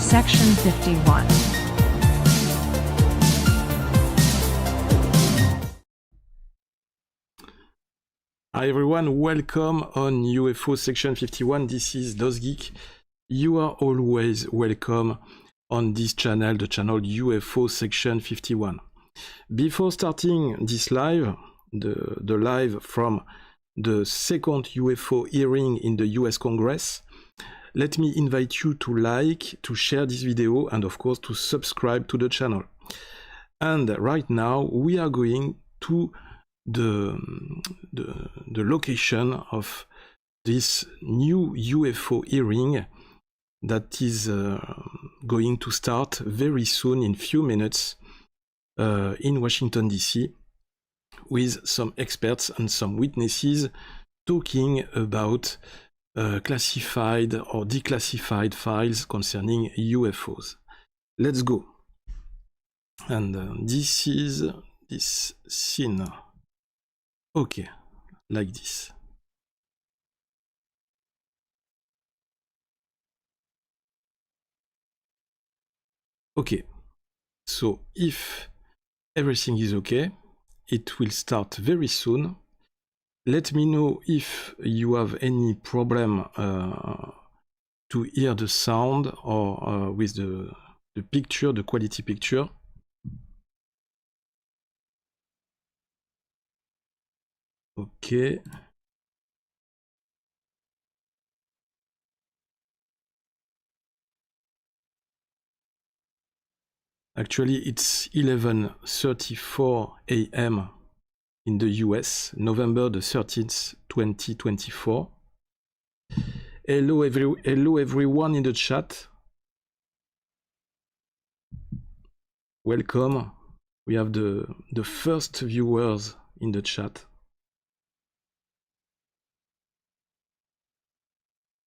Section 51. Hi everyone, welcome on UFO Section 51. This is DosGeek. You are always welcome on this channel, the channel UFO Section 51. Before starting this live, the live from the second UFO hearing in the US Congress, let me invite you to like, to share this video, and of course to subscribe to the channel. And right now we are going to the location of this new UFO hearing that is going to start very soon, in few minutes, in Washington DC, with some experts and some witnesses talking about classified or declassified files concerning UFOs. Let's go. And this is this scene. Okay, like this. Okay, so if everything is okay, it will start very soon. Let me know if you have any problem to hear the sound or with the picture, the quality picture. Okay. Actually, it's 11:34 a.m. in the US, November the 13th, 2024. Hello everyone in the chat. Welcome. We have the first viewers in the chat.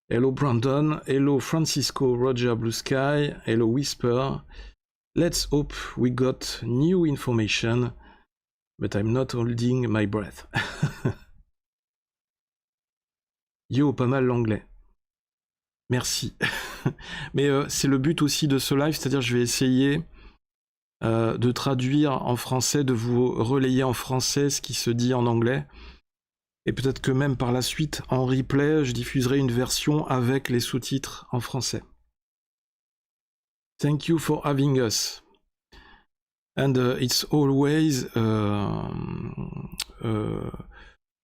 Hello Brandon, hello Francisco, Roger Blue Sky, hello Whisper. Let's hope we got new information, but I'm not holding my breath. Yo, pas mal l'anglais. Merci. Mais c'est le but aussi de ce live, c'est-à-dire je vais essayer de traduire en français, de vous relayer en français ce qui se dit en anglais. Et peut-être que même par la suite, en replay, je diffuserai une version avec les sous-titres en français. Thank you for having us. And it's always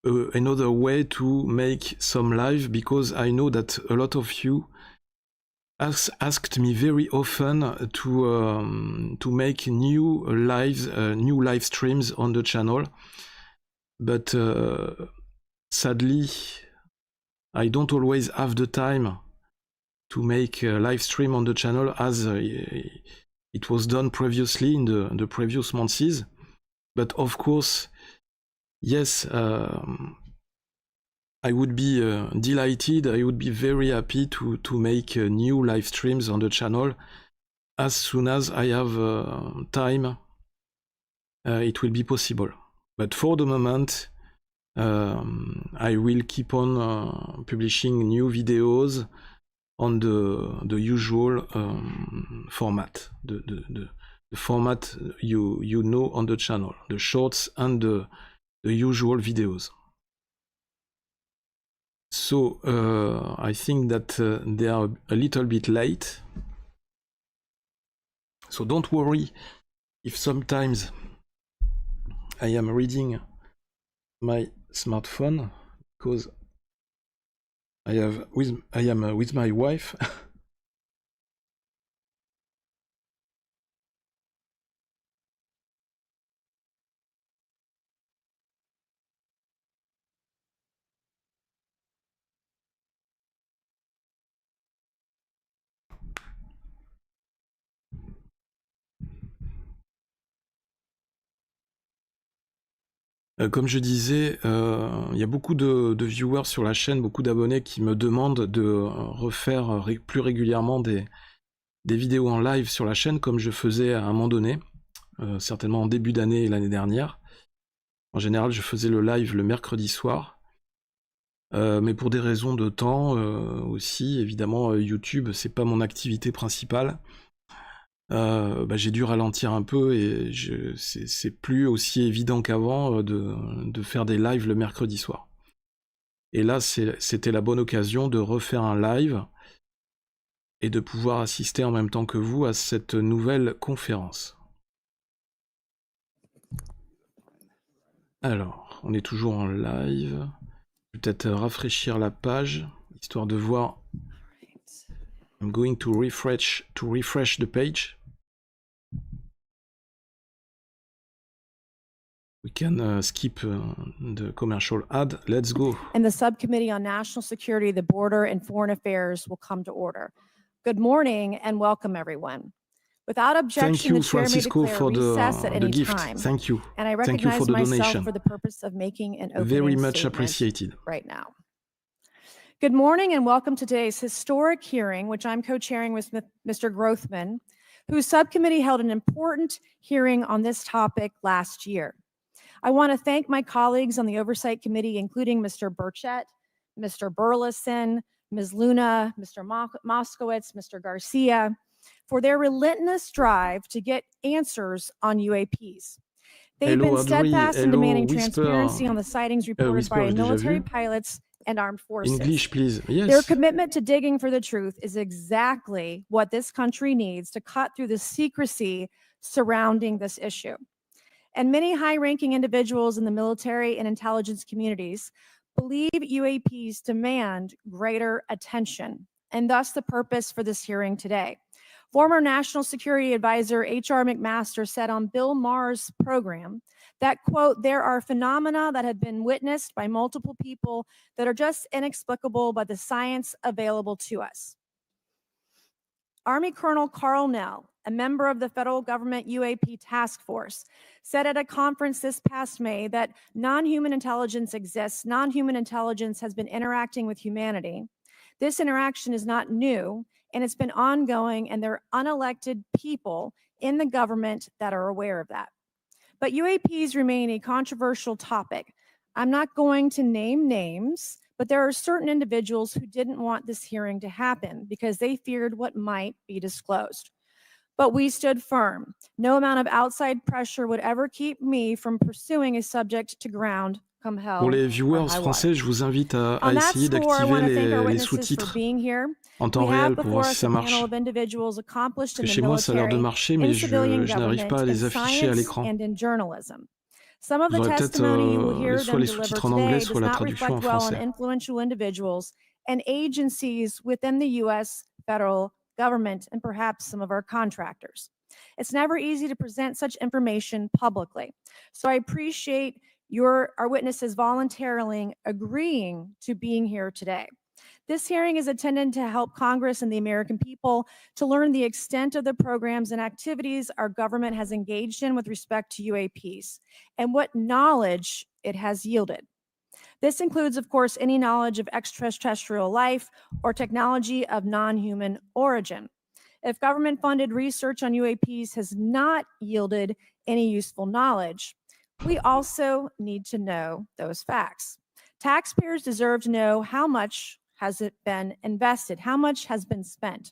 another way to make some live, because I know that a lot of you asked me very often to make new lives, new live streams on the channel. But sadly, I don't always have the time to make a live stream on the channel as it was done previously in the previous months. But of course, yes, I would be delighted, I would be very happy to make new live streams on the channel. As soon as I have time, it will be possible. But for the moment, I will keep on publishing new videos on the usual format, the format you know on the channel, the shorts and the usual videos. So I think that they are a little bit late. So don't worry if sometimes I am reading my smartphone, because I am with my wife. Comme je disais, il y a beaucoup de viewers sur la chaîne, beaucoup d'abonnés qui me demandent de refaire plus régulièrement des vidéos en live sur la chaîne, comme je faisais à un moment donné, certainement en début d'année et l'année dernière. En général, je faisais le live le mercredi soir. mais pour des raisons de temps aussi, évidemment, YouTube, c'est pas mon activité principale. J'ai dû ralentir un peu et c'est plus aussi évident qu'avant de faire des lives le mercredi soir. Et là, c'était la bonne occasion de refaire un live et de pouvoir assister en même temps que vous à cette nouvelle conférence. Alors, on est toujours en live. Peut-être rafraîchir la page, histoire de voir. I'm going to refresh the page. We can skip the commercial ad. Let's go. And the Subcommittee on National Security, the Border, and Foreign Affairs will come to order. Good morning and welcome, everyone. Without objection, Thank you, the chair may Francisco, declare for recess at the any gift. time. Thank you. And I Thank you for recognize the myself donation. for the purpose of making an opening Very much statement appreciated. right now. Good morning and welcome to today's historic hearing, which I'm co-chairing with Mr. Grothman, whose subcommittee held an important hearing on this topic last year. I want to thank my colleagues on the Oversight Committee, including Mr. Burchett, Mr. Burleson, Ms. Luna, Mr. Moskowitz, Mr. Garcia, for their relentless drive to get answers on UAPs. They've been steadfast in demanding transparency on the sightings reported by military pilots and armed forces. English, please. Yes. Their commitment to digging for the truth is exactly what this country needs to cut through the secrecy surrounding this issue. And many high-ranking individuals in the military and intelligence communities believe UAPs demand greater attention, and thus the purpose for this hearing today. Former National Security Advisor H.R. McMaster said on Bill Maher's program that, quote, there are phenomena that have been witnessed by multiple people that are just inexplicable by the science available to us. Army Colonel Carl Nell, a member of the federal government UAP task force, said at a conference this past May that non-human intelligence exists. Non-human intelligence has been interacting with humanity. This interaction is not new, and it's been ongoing, and there are unelected people in the government that are aware of that. But UAPs remain a controversial topic. I'm not going to name names, but there are certain individuals who didn't want this hearing to happen because they feared what might be disclosed. But we stood firm. No amount of outside pressure would ever keep me from pursuing a subject to ground. Pour les viewers français, je vous invite à essayer d'activer les sous-titres en temps réel pour voir si ça marche. Parce que chez moi, ça a l'air de marcher, mais je n'arrive pas à les afficher à l'écran. Vous aurez peut-être soit les sous-titres en anglais, soit la traduction en français. And agencies within the U.S. federal government and perhaps some of our contractors. It's never easy to present such information publicly. So I appreciate our witnesses voluntarily agreeing to being here today. This hearing is intended to help Congress and the American people to learn the extent of the programs and activities our government has engaged in with respect to UAPs and what knowledge it has yielded. This includes, of course, any knowledge of extraterrestrial life or technology of non-human origin. If government-funded research on UAPs has not yielded any useful knowledge, we also need to know those facts. Taxpayers deserve to know how much has it been invested, how much has been spent.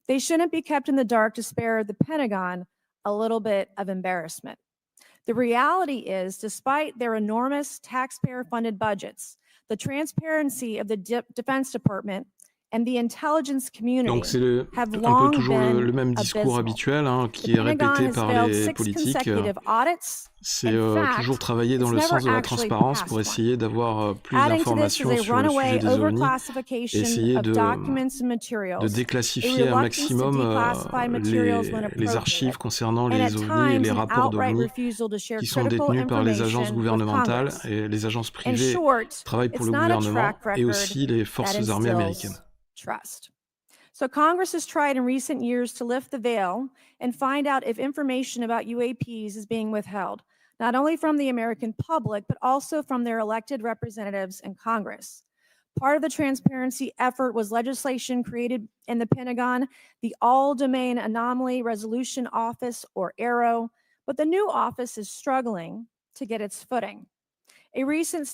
They shouldn't be kept in the dark to spare the Pentagon a little bit of embarrassment. The reality is, despite their enormous taxpayer-funded budgets, the transparency of the Defense Department and the intelligence community Donc c'est have un long peu toujours been le même discours abysmal. habituel qui est répété par les politiques. C'est toujours travailler dans le sens de la transparence pour essayer d'avoir plus d'informations sur le sujet des ovnis et essayer de déclassifier un maximum les archives concernant les ovnis et les rapports d'ovnis qui sont détenus par les agences gouvernementales et les agences privées qui travaillent pour le gouvernement et aussi les forces armées américaines. Trust. So Congress has tried in recent years to lift the veil and find out if information about UAPs is being withheld, not only from the American public, but also from their elected representatives in Congress. Part of the transparency effort was legislation created in the Pentagon, the All-Domain Anomaly Resolution Office, or AARO, but the new office is struggling to get its footing. A recent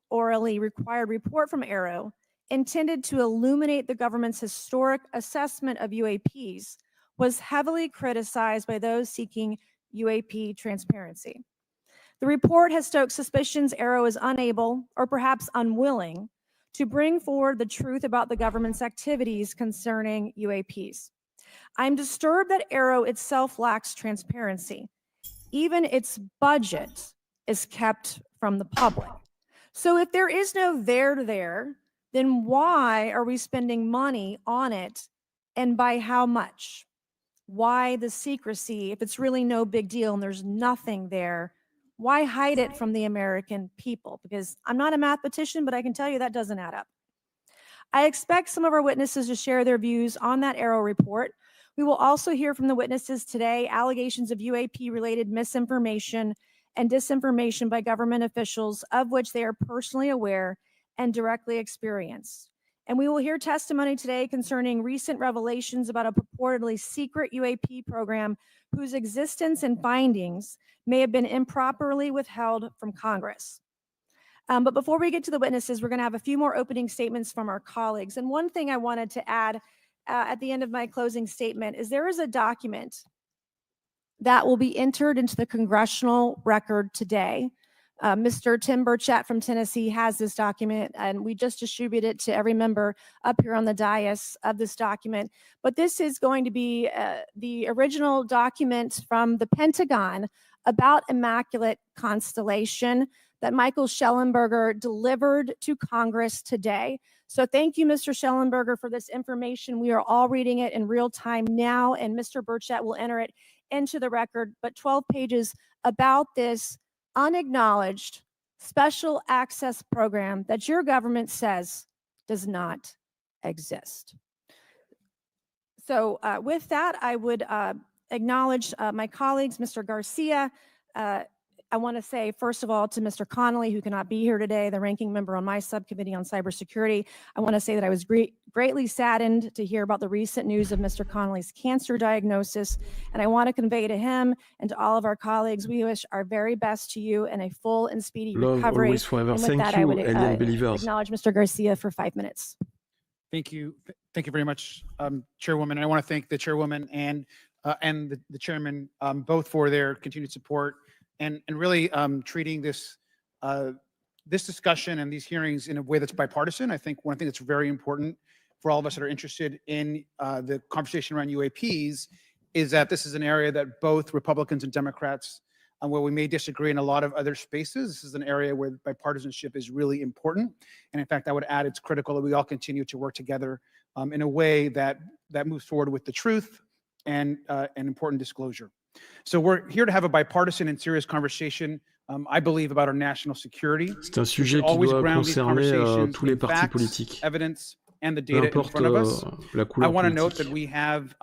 orally required report from Arrow, intended to illuminate the government's historic assessment of UAPs, was heavily criticized by those seeking UAP transparency. The report has stoked suspicions Arrow is unable, or perhaps unwilling, to bring forward the truth about the government's activities concerning UAPs. I'm disturbed that Arrow itself lacks transparency. Even its budget is kept from the public. So if there is no there, then why are we spending money on it, and by how much? Why the secrecy if it's really no big deal and there's nothing there? Why hide it from the American people? Because I'm not a mathematician, but I can tell you that doesn't add up. I expect some of our witnesses to share their views on that Arrow report. We will also hear from the witnesses today allegations of UAP-related misinformation and disinformation by government officials of which they are personally aware and directly experienced. And we will hear testimony today concerning recent revelations about a purportedly secret UAP program whose existence and findings may have been improperly withheld from Congress. But before we get to the witnesses, we're going to have a few more opening statements from our colleagues. And one thing I wanted to add at the end of my closing statement is there is a document that will be entered into the congressional record today. Mr. Tim Burchett from Tennessee has this document, and we just distributed it to every member up here on the dais of this document. But this is going to be the original document from the Pentagon about Immaculate Constellation that Michael Schellenberger delivered to Congress today. So thank you, Mr. Schellenberger, for this information. We are all reading it in real time now, and Mr. Burchett will enter it into the record. But 12 pages about this unacknowledged special access program that your government says does not exist. So with that, I would acknowledge my colleagues, Mr. Garcia. I want to say, first of all, to Mr. Connolly, who cannot be here today, the ranking member on my subcommittee on cybersecurity, I want to say that I was greatly saddened to hear about the recent news of Mr. Connolly's cancer diagnosis. And I want to convey to him and to all of our colleagues, we wish our very best to you and a full and speedy recovery. Always forever. And with Thank that, you, I would alien believers. acknowledge Mr. Garcia for 5 minutes. Thank you. Thank you very much, Chairwoman. And I want to thank the Chairwoman and the Chairman both for their continued support and really treating this this discussion and these hearings in a way that's bipartisan. I think one thing that's very important for all of us that are interested in the conversation around UAPs is that this is an area that both Republicans and Democrats, where we may disagree in a lot of other spaces, this is an area where bipartisanship is really important. And in fact, I would add it's critical that we all continue to work together in a way that moves forward with the truth and important disclosure. So we're here to have a bipartisan and serious conversation, I believe, about our national security. C'est un sujet qui doit concerner tous les partis politiques. Evidence and the Peu data in importe front of us. la couleur I want to note that politique. we have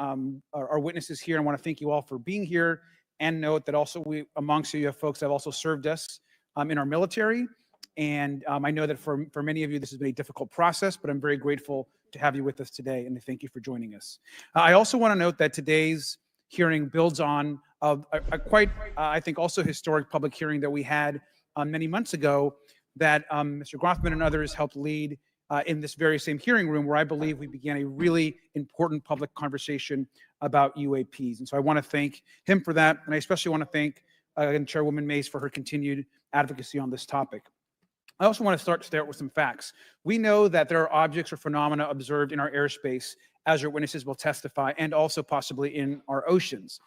our witnesses here. I want to thank you all for being here, and note that also we amongst you have folks that have also served us in our military. And I know that for many of you, this has been a difficult process, but I'm very grateful to have you with us today, and thank you for joining us. I also want to note that today's hearing builds on a quite, I think, also historic public hearing that we had many months ago that Mr. Grothman and others helped lead in this very same hearing room, where I believe we began a really important public conversation about UAPs. And so I want to thank him for that, and I especially want to thank Chairwoman Mace for her continued advocacy on this topic. I also want to start with some facts. We know that there are objects or phenomena observed in our airspace, as our witnesses will testify, and also possibly in our oceans.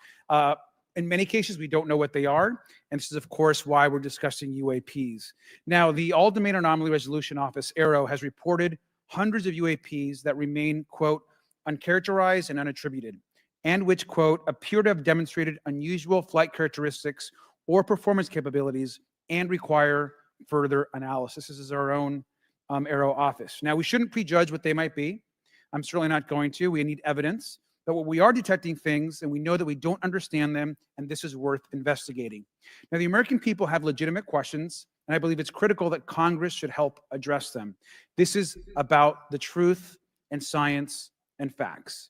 In many cases, we don't know what they are, and this is, of course, why we're discussing UAPs. Now, the All-Domain Anomaly Resolution Office, AARO, has reported hundreds of UAPs that remain, quote, uncharacterized and unattributed, and which, quote, appear to have demonstrated unusual flight characteristics or performance capabilities and require further analysis. This is our own AARO office. Now, we shouldn't prejudge what they might be. I'm certainly not going to. We need evidence. But what we are detecting things, and we know that we don't understand them, and this is worth investigating. Now, the American people have legitimate questions, and I believe it's critical that Congress should help address them. This is about the truth and science and facts.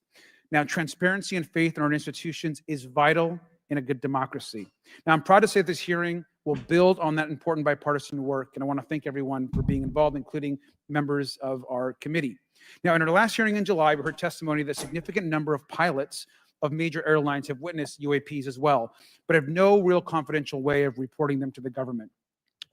Now, transparency and faith in our institutions is vital in a good democracy. Now, I'm proud to say that this hearing will build on that important bipartisan work, and I want to thank everyone for being involved, including members of our committee. Now, in our last hearing in July, we heard testimony that a significant number of pilots of major airlines have witnessed UAPs as well, but have no real confidential way of reporting them to the government.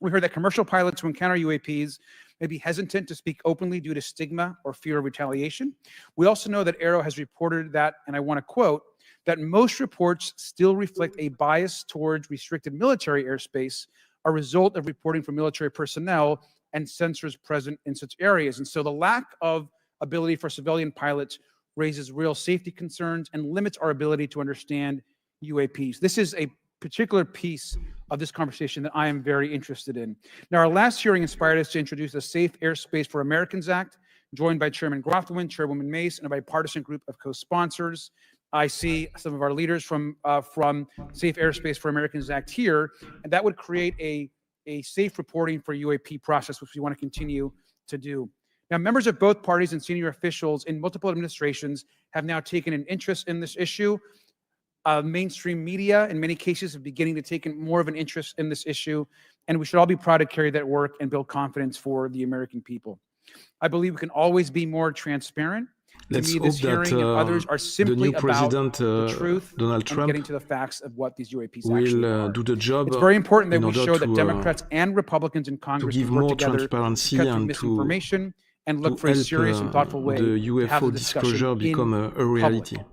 We heard that commercial pilots who encounter UAPs may be hesitant to speak openly due to stigma or fear of retaliation. We also know that Aero has reported that, and I want to quote, that most reports still reflect a bias towards restricted military airspace, a result of reporting from military personnel and sensors present in such areas. And so the lack of ability for civilian pilots raises real safety concerns and limits our ability to understand UAPs. This is a particular piece of this conversation that I am very interested in. Now, our last hearing inspired us to introduce the Safe Airspace for Americans Act, joined by Chairman Grothwin, Chairwoman Mace, and a bipartisan group of co-sponsors. I see some of our leaders from Safe Airspace for Americans Act here, and that would create a safe reporting for UAP process, which we want to continue to do. Now, members of both parties and senior officials in multiple administrations have now taken an interest in this issue. Mainstream media, in many cases, are beginning to take more of an interest in this issue, and we should all be proud to carry that work and build confidence for the American people. I believe we can always be more transparent. Let's to me, this hope hearing that and others are the simply new about president, the truth Donald and Trump, getting to the facts of what these UAPs actually will are. do the job It's very important that in we order show that to, Democrats and Republicans in Congress give can work more together to transparency cut through and misinformation and to look for a help serious and thoughtful way the to have the UFO disclosure discussion become in a reality. public.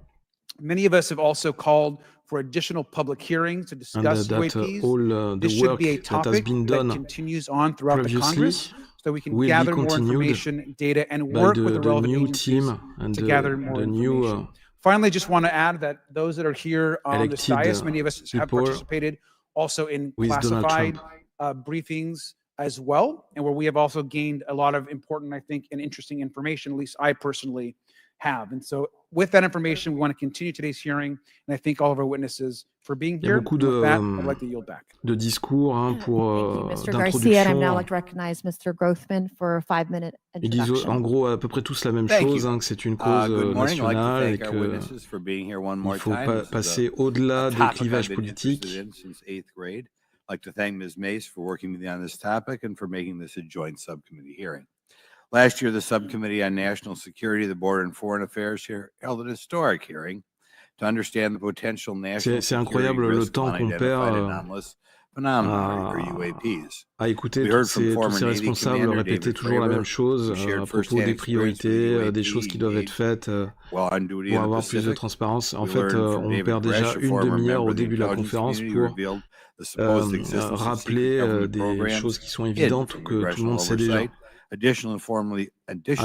Many of us have also called for additional public hearings to And discuss that UAPs. all This the should work be a that has topic been that done continues on throughout the previously Congress so we can will be gather more continued information, data, and by work with the the relevant new agencies team and to gather more the information. new Finally, just want to add that those that are here on this elected dais, many of us have people participated also in with Donald classified Trump. briefings as well, and where we have also gained a lot of important, I think, and interesting information, at least I personally have. And so with that information, we want to continue today's hearing, and I thank all of our witnesses for being Il y a here. beaucoup And with that, I'd like to yield back. de discours pour Thank you, Mr. Garcia. And I'd now like d'introduction. to recognize Mr. Grothman for a 5-minute Ils disent introduction. en gros à peu près tous la même Thank chose, you. que c'est une cause Good morning. I'd like to nationale et thank our qu'il witnesses for being here one more faut time. This is passer au-delà a des topic clivages I've been interested politiques. in since 8th grade. I'd like to thank Ms. Mace for working with me on this topic and for making this a joint subcommittee hearing. Last year, the Subcommittee on National Security, the Border and Foreign Affairs here held an historic hearing to understand the potential national C'est security incroyable le risk of temps qu'on unidentified perd anomalous phenomena, or à, UAPs. à écouter We tous heard from ces former Navy responsables Commander répéter David toujours la Fravor, même chose who shared à propos firsthand des experience with priorités, des UAP choses qui doivent être faites while on duty pour in the avoir plus de Pacific. transparence. En We fait, learned from on David perd déjà Bresch, a une former demi-heure member au of the début de la intelligence conférence community, pour revealed the supposed existence of secret rappeler government des programs choses qui sont hidden évidentes ou from que tout le congressional monde sait déjà. oversight. Additionally, I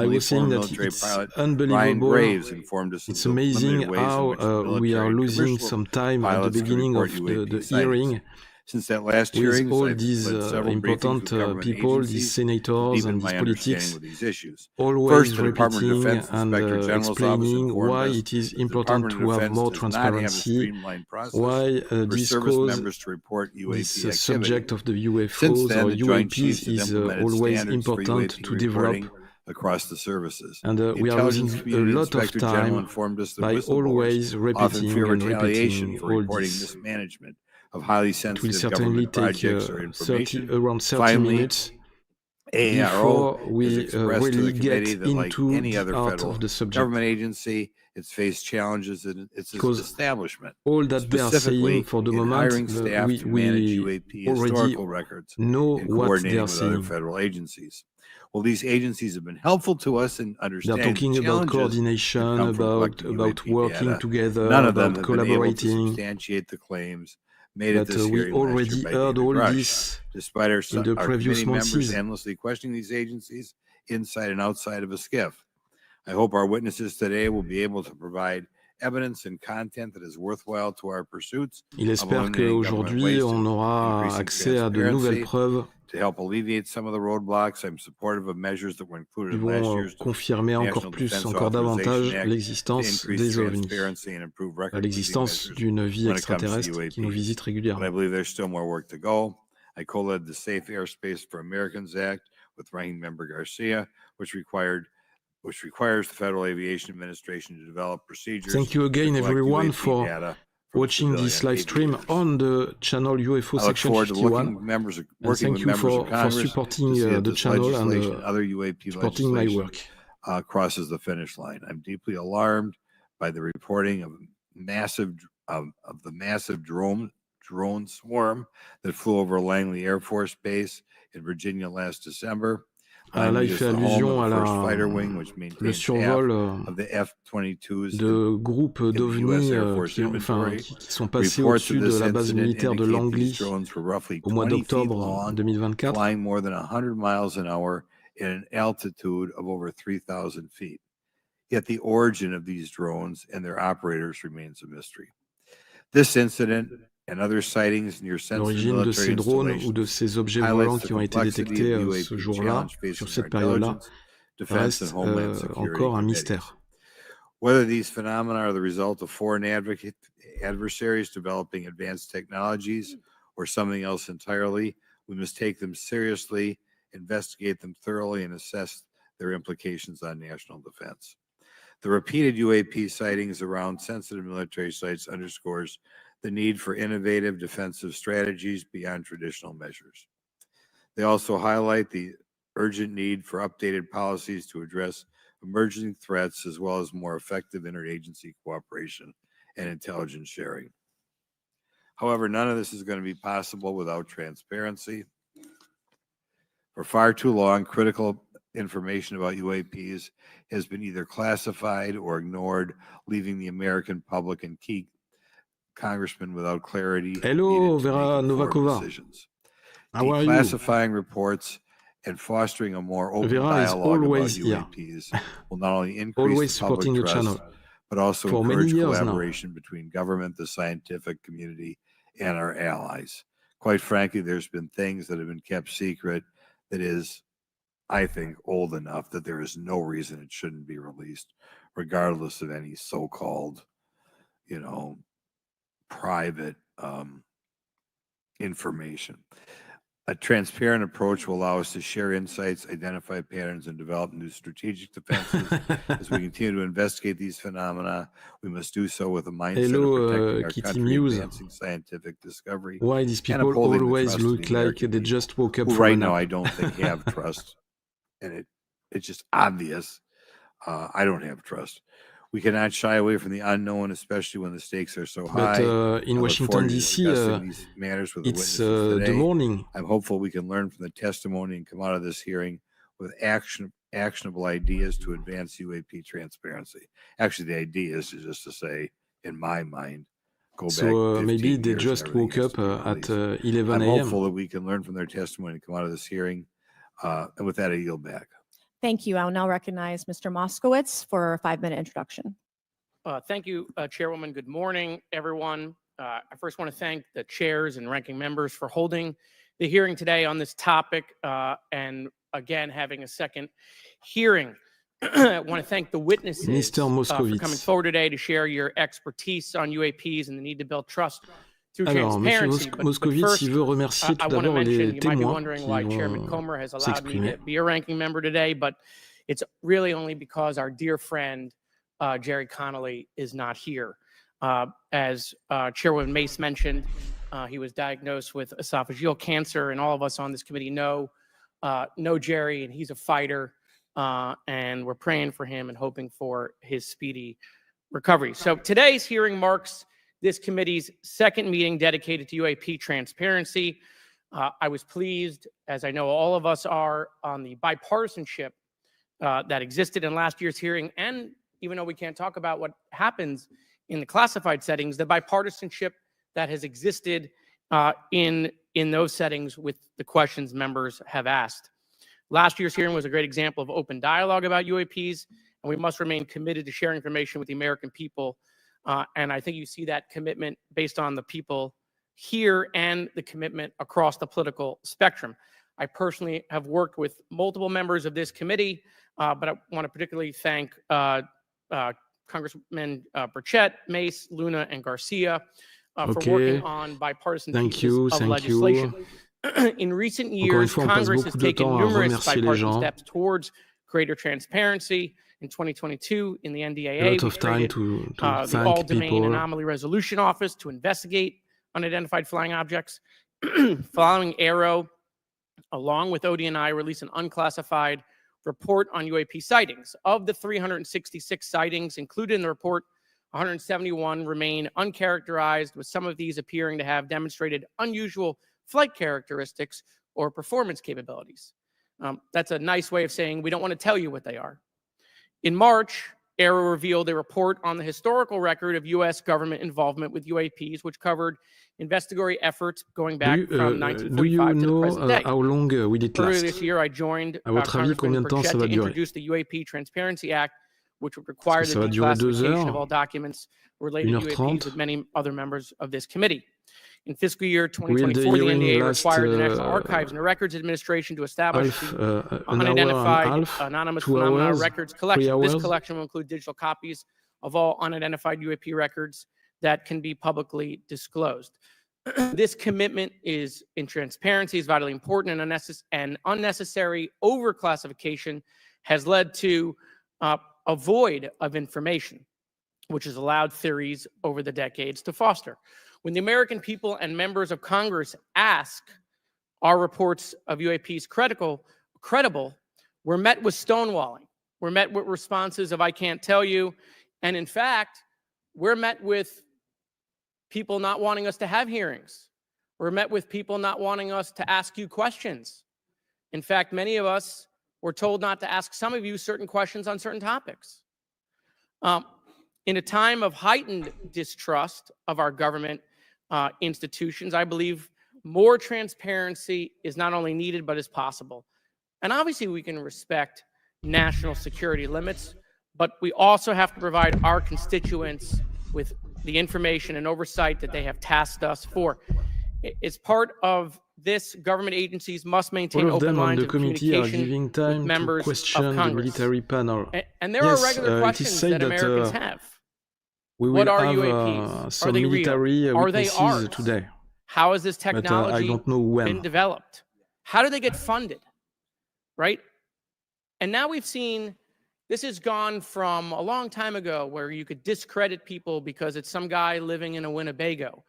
was saying former that military it's pilot Ryan unbelievable. Graves informed us of It's the amazing limited ways in how which the we military are and losing commercial some time at the pilots can beginning report of UAP the sightings. hearing Since that last with hearing, all I've these led several briefings important with government people, these agencies to senators deepen and these my understanding politics, with these issues. always First, the Department of repeating Defense and Inspector General's Office explaining informed why us it is that the important Department to of have Defense more does not have a transparency, streamlined process why for this service cause, members to report UAP this activity. subject of the Since UFOs then, or the Joint UAPs Chiefs have is implemented always standards for important UAP to develop, reporting across the services. and The we are intelligence losing a community lot of Inspector General time informed us that by whistleblowers always often repeating fear and retaliation repeating for all reporting this. mismanagement of highly It will sensitive certainly government take projects or around 30 Finally, minutes AARO before has we expressed to really the get committee that, like into any the other art federal of the subject. government agency, it's faced challenges in its Because establishment. all that they are Specifically, saying for the in moment, hiring staff to manage we UAP already historical records know and what they coordinating are with other saying. federal agencies. Well, these agencies have been helpful to us in They're understanding talking the about challenges that coordination, come from about collecting UAP working data. together, None of them about have been able to collaborating. substantiate the claims made at But this we hearing last year already by heard David all Rush. this Despite in the our previous committee members months. endlessly questioning these agencies inside and outside of a skiff. I hope our witnesses today will be able to provide evidence and content that is worthwhile to our pursuits. Il espère qu'aujourd'hui, on aura accès à de nouvelles preuves To help alleviate some of the roadblocks, I'm supportive of measures that were included qui in last vont year's confirmer encore plus, encore davantage l'existence des ovnis, l'existence d'une vie extraterrestre qui nous visite But régulièrement. I believe there's still more work to go. I co-led the Safe Airspace for Americans Act with Ranking Member Garcia, which requires the Federal Aviation Administration to develop procedures. Thank you again, to collect everyone, UAP for data from a watching this civilian live stream aviators. on the channel UFO I look Section forward to 51. working And with thank you members for of Congress supporting to see that the this channel and legislation and other UAP supporting my legislation work. crosses the finish line. I'm deeply alarmed by the reporting of the massive drone swarm that flew over Langley Air Force Base in Virginia last December. Là, Langley il is fait the home allusion of à the first la, fighter wing, which le maintains half survol of the F-22s de groupes in the US d'OVNI Air Force qui inventory. sont passés Reports of au-dessus de this la base incident militaire de indicate Langley these drones were roughly au mois 20 feet d'octobre long, 2024. flying more than 100 miles an hour at an altitude of over 3,000 feet. Yet the origin of these drones and their operators remains a mystery. This incident and other sightings near sensitive L'origine de military ces drones ou de installations ces objets highlights volants the qui ont été complexity détectés of the ce UAP jour-là, challenge sur facing cette our période-là, intelligence, defense, and reste homeland security encore un committees. mystère. Whether these phenomena are the result of foreign adversaries developing advanced technologies or something else entirely, we must take them seriously, investigate them thoroughly, and assess their implications on national defense. The repeated UAP sightings around sensitive military sites underscores the need for innovative defensive strategies beyond traditional measures. They also highlight the urgent need for updated policies to address emerging threats, as well as more effective interagency cooperation and intelligence sharing. However, none of this is going to be possible without transparency. For far too long, critical information about UAPs has been either classified or ignored, leaving the American public and key congressmen without clarity Hello, needed to Vera make informed Novakova. decisions. How are you? Declassifying reports and fostering a more open Vera is dialogue about always here. UAPs will not only increase Always the public supporting the trust, channel. but also For many encourage years now. collaboration between government, the scientific community, and our allies. Quite frankly, there's been things that have been kept secret that is, I think, old enough that there is no reason it shouldn't be released, regardless of any so-called, private information. A transparent approach will allow us to share insights, identify patterns, and develop new strategic defenses. As we continue to investigate these phenomena, we must do so with a mindset Hello, of protecting our Kitty country, Muse. advancing scientific discovery, Why these and people upholding the always trust of look the like American they people, just woke up who from a right now nap? I don't think have trust, and it's just obvious. I don't have trust. We cannot shy away from the unknown, especially when the stakes are so high. But in I look Washington, forward to D.C., discussing these matters with the it's witnesses the today. morning. I'm hopeful we can learn from the testimony and come out of this hearing with actionable ideas to advance UAP transparency. Actually, the idea is just to say, in my mind, go back So 15 maybe they years and just everything woke has up to be at released. 11 I'm a.m. hopeful that we can learn from their testimony and come out of this hearing. And with that, I yield back. Thank you. I'll now recognize Mr. Moskowitz for a 5-minute introduction. Thank you, Chairwoman. Good morning, everyone. I first want to thank the chairs and ranking members for holding the hearing today on this topic and again having a second hearing. I want to thank the witnesses Mr. for coming Moskowitz. forward today to share your expertise on UAPs and the need to build trust through Alors, Monsieur transparency. Moscovitz, first, il veut remercier I tout want to d'abord mention, les you might be témoins wondering qui why Chairman vont Comer has allowed me s'exprimer. to be a ranking member today, but it's really only because our dear friend Jerry Connolly is not here. As Chairwoman Mace mentioned, he was diagnosed with esophageal cancer, and all of us on this committee know Jerry, and he's a fighter, and we're praying for him and hoping for his speedy recovery. So today's hearing marks this committee's second meeting dedicated to UAP transparency. I was pleased, as I know all of us are, on the bipartisanship that existed in last year's hearing, and even though we can't talk about what happens in the classified settings, the bipartisanship that has existed in those settings with the questions members have asked. Last year's hearing was a great example of open dialogue about UAPs, and we must remain committed to sharing information with the American people. And I think you see that commitment based on the people here and the commitment across the political spectrum. I personally have worked with multiple members of this committee, but I want to particularly thank Congressman Burchett, Mace, Luna, and Garcia for working on bipartisan pieces of legislation. In recent years, Congress has taken numerous bipartisan steps towards greater transparency, In 2022, in the A NDAA, lot we of time created to the thank All-Domain people. Anomaly Resolution Office to investigate unidentified flying objects. Following Aero, along with ODNI, released an unclassified report on UAP sightings. Of the 366 sightings included in the report, 171 remain uncharacterized, with some of these appearing to have demonstrated unusual flight characteristics or performance capabilities. That's a nice way of saying we don't want to tell you what they are. In March, Aero revealed a report on the historical record of U.S. government involvement with UAPs, which covered investigatory efforts going back from 1945 to the present day. How long will it Earlier last? this year, I joined À votre avis, combien Congressman de temps ça Burchett va to durer? introduce the UAP Transparency Act, which would require Est-ce the que ça va durer 2 declassification of heures? all documents related to UAPs 1h30? with many other members of this committee. In fiscal year Will the 2024, the hearing NDA last required the National Archives and Records Administration to establish half, the an hour and a unidentified half, anonymous 2 phenomena hours, records 3 collection. This hours? collection will include digital copies of all unidentified UAP records that can be publicly disclosed. This commitment in transparency is vitally important, and unnecessary overclassification has led to a void of information, which has allowed theories over the decades to foster. When the American people and members of Congress ask, are reports of UAPs credible, we're met with stonewalling. We're met with responses of, I can't tell you. And in fact, we're met with people not wanting us to have hearings. We're met with people not wanting us to ask you questions. In fact, many of us were told not to ask some of you certain questions on certain topics. In a time of heightened distrust of our government institutions, I believe more transparency is not only needed, but is possible. And obviously we can respect national security limits, but we also have to provide our constituents with the information and oversight that they have tasked us for. It's part of this, government agencies must maintain All of open them on lines the of committee are communication giving with time to members of question the Congress. military panel. And there Yes, are regular it is questions said that that Americans have. we What will are have UAPs? Are some they real? military Are they witnesses ours? today, How has this but I technology don't know when. been developed? How do they get funded? Right? And now we've seen this has gone from a long time ago where you could discredit people because it's some guy living in a Winnebago.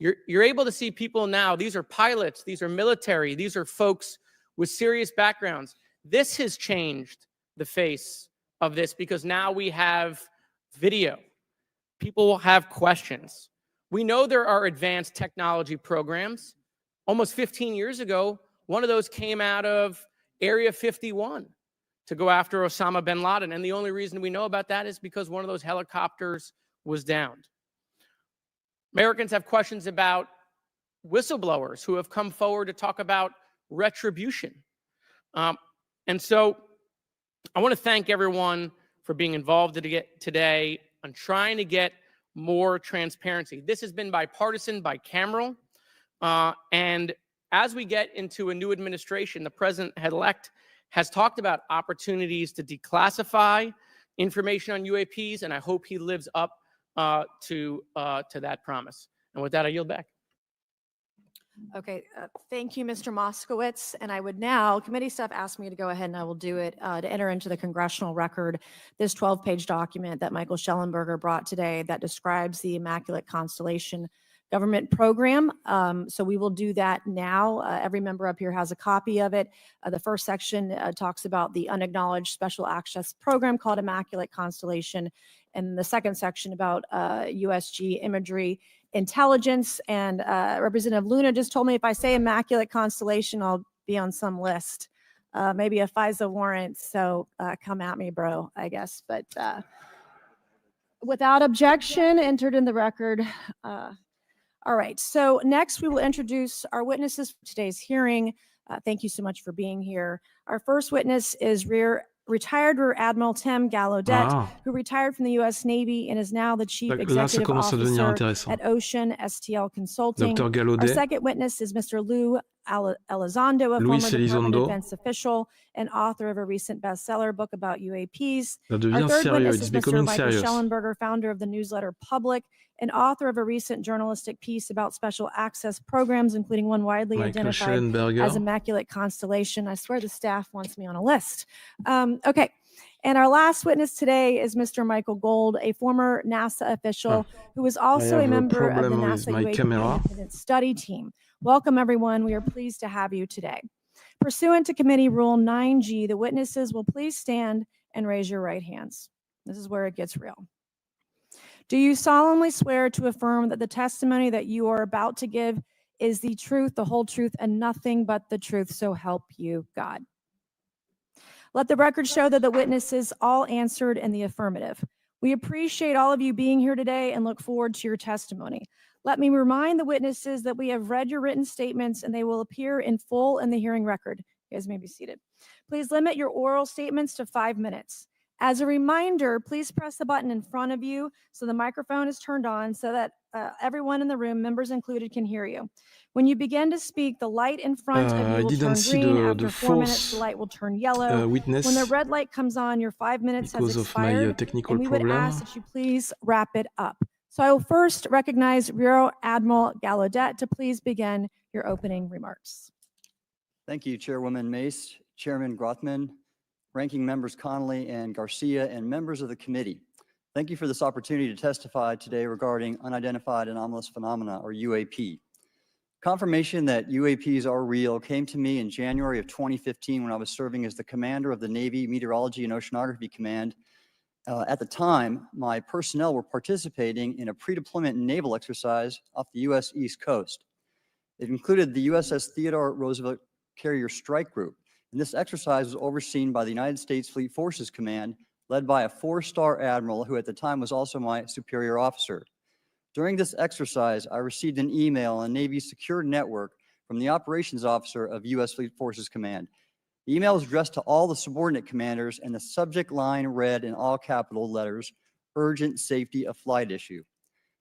You're able to see people now. These are pilots. These are military. These are folks with serious backgrounds. This has changed the face of this because now we have video. People will have questions. We know there are advanced technology programs. Almost 15 years ago, one of those came out of Area 51 to go after Osama bin Laden. And the only reason we know about that is because one of those helicopters was downed. Americans have questions about whistleblowers who have come forward to talk about retribution. And so I want to thank everyone for being involved today on trying to get more transparency. This has been bipartisan, bicameral. And as we get into a new administration, the president-elect has talked about opportunities to declassify information on UAPs, and I hope he lives up to that promise. And with that, I yield back. Okay, thank you, Mr. Moskowitz. And I would now, committee staff asked me to go ahead and I will do it, to enter into the congressional record this 12-page document that Michael Schellenberger brought today that describes the Immaculate Constellation government program. So we will do that now. Every member up here has a copy of it. The first section talks about the unacknowledged special access program called Immaculate Constellation. And the second section about USG imagery intelligence. And Representative Luna just told me if I say Immaculate Constellation, I'll be on some list, maybe a FISA warrant. So come at me, bro, I guess. But without objection, entered in the record. All right, so next we will introduce our witnesses for today's hearing. Thank you so much for being here. Our first witness is retired Rear Admiral Tim Gallaudet, who retired from the U.S. Navy and is now the Chief Executive Officer at Ocean STL Consulting. Our second witness is Mr. Lou Elizondo, a former Department of Defense official and author of a recent bestseller book about UAPs. Our third witness is Mr. Michael Schellenberger, founder of the newsletter Public and author of a recent journalistic piece about special access programs, including one widely identified as Immaculate Constellation. I swear the staff wants me on a list. Okay. And our last witness today is Mr. Michael Gold, a former NASA official who was also a have a member of the problem with NASA my UAP camera. Independent Study Team. Welcome, everyone. We are pleased to have you today. Pursuant to Committee Rule 9G, the witnesses will please stand and raise your right hands. This is where it gets real. Do you solemnly swear to affirm that the testimony that you are about to give is the truth, the whole truth, and nothing but the truth, so help you God? Let the record show that the witnesses all answered in the affirmative. We appreciate all of you being here today and look forward to your testimony. Let me remind the witnesses that we have read your written statements and they will appear in full in the hearing record. You guys may be seated. Please limit your oral statements to 5 minutes. As a reminder, please press the button in front of you so the microphone is turned on so that everyone in the room, members included, can hear you. When you begin to speak, the light in front of you will turn green. After 4 minutes, the light will turn yellow. Witness, when the red light comes on, your 5 minutes has because of my expired, technical and we would problem. ask that you please wrap it up. So I will first recognize Rear Admiral Gallaudet to please begin your opening remarks. Thank you, Chairwoman Mace, Chairman Grothman, Ranking Members Connolly and Garcia, and members of the committee. Thank you for this opportunity to testify today regarding unidentified anomalous phenomena, or UAP. Confirmation that UAPs are real came to me in January of 2015 when I was serving as the commander of the Navy Meteorology and Oceanography Command. At the time, my personnel were participating in a pre-deployment naval exercise off the U.S. East Coast. It included the USS Theodore Roosevelt Carrier Strike Group, and this exercise was overseen by the United States Fleet Forces Command, led by a 4-star admiral who at the time was also my superior officer. During this exercise, I received an email on Navy's secure network from the operations officer of U.S. Fleet Forces Command. The email was addressed to all the subordinate commanders, and the subject line read in all capital letters, "Urgent Safety of Flight Issue."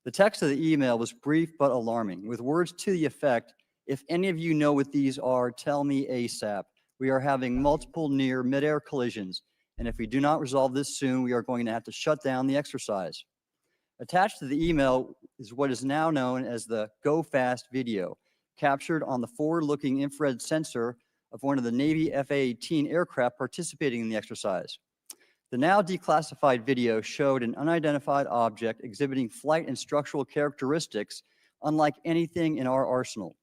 The text of the email was brief but alarming, with words to the effect, "If any of you know what these are, tell me ASAP. We are having multiple near mid-air collisions, and if we do not resolve this soon, we are going to have to shut down the exercise." Attached to the email is what is now known as the Go Fast video, captured on the forward-looking infrared sensor of one of the Navy FA-18 aircraft participating in the exercise. The now declassified video showed an unidentified object exhibiting flight and structural characteristics unlike anything in our arsenal.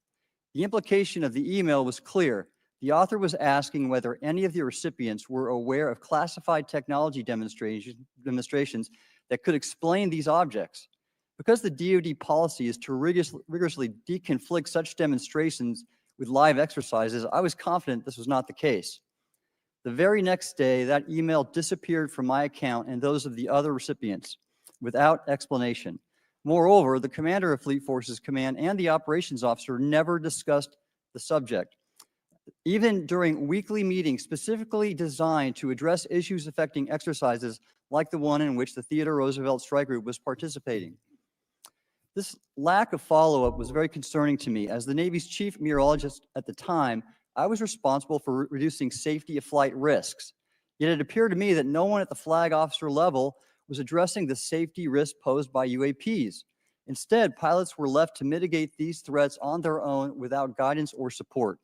The implication of the email was clear. The author was asking whether any of the recipients were aware of classified technology demonstrations that could explain these objects. Because the DoD policy is to rigorously deconflict such demonstrations with live exercises, I was confident this was not the case. The very next day, that email disappeared from my account and those of the other recipients without explanation. Moreover, the commander of Fleet Forces Command and the operations officer never discussed the subject. Even during weekly meetings specifically designed to address issues affecting exercises like the one in which the Theodore Roosevelt Strike Group was participating. This lack of follow-up was very concerning to me. As the Navy's chief meteorologist at the time, I was responsible for reducing safety of flight risks. Yet it appeared to me that no one at the flag officer level was addressing the safety risk posed by UAPs. Instead, pilots were left to mitigate these threats on their own without guidance or support.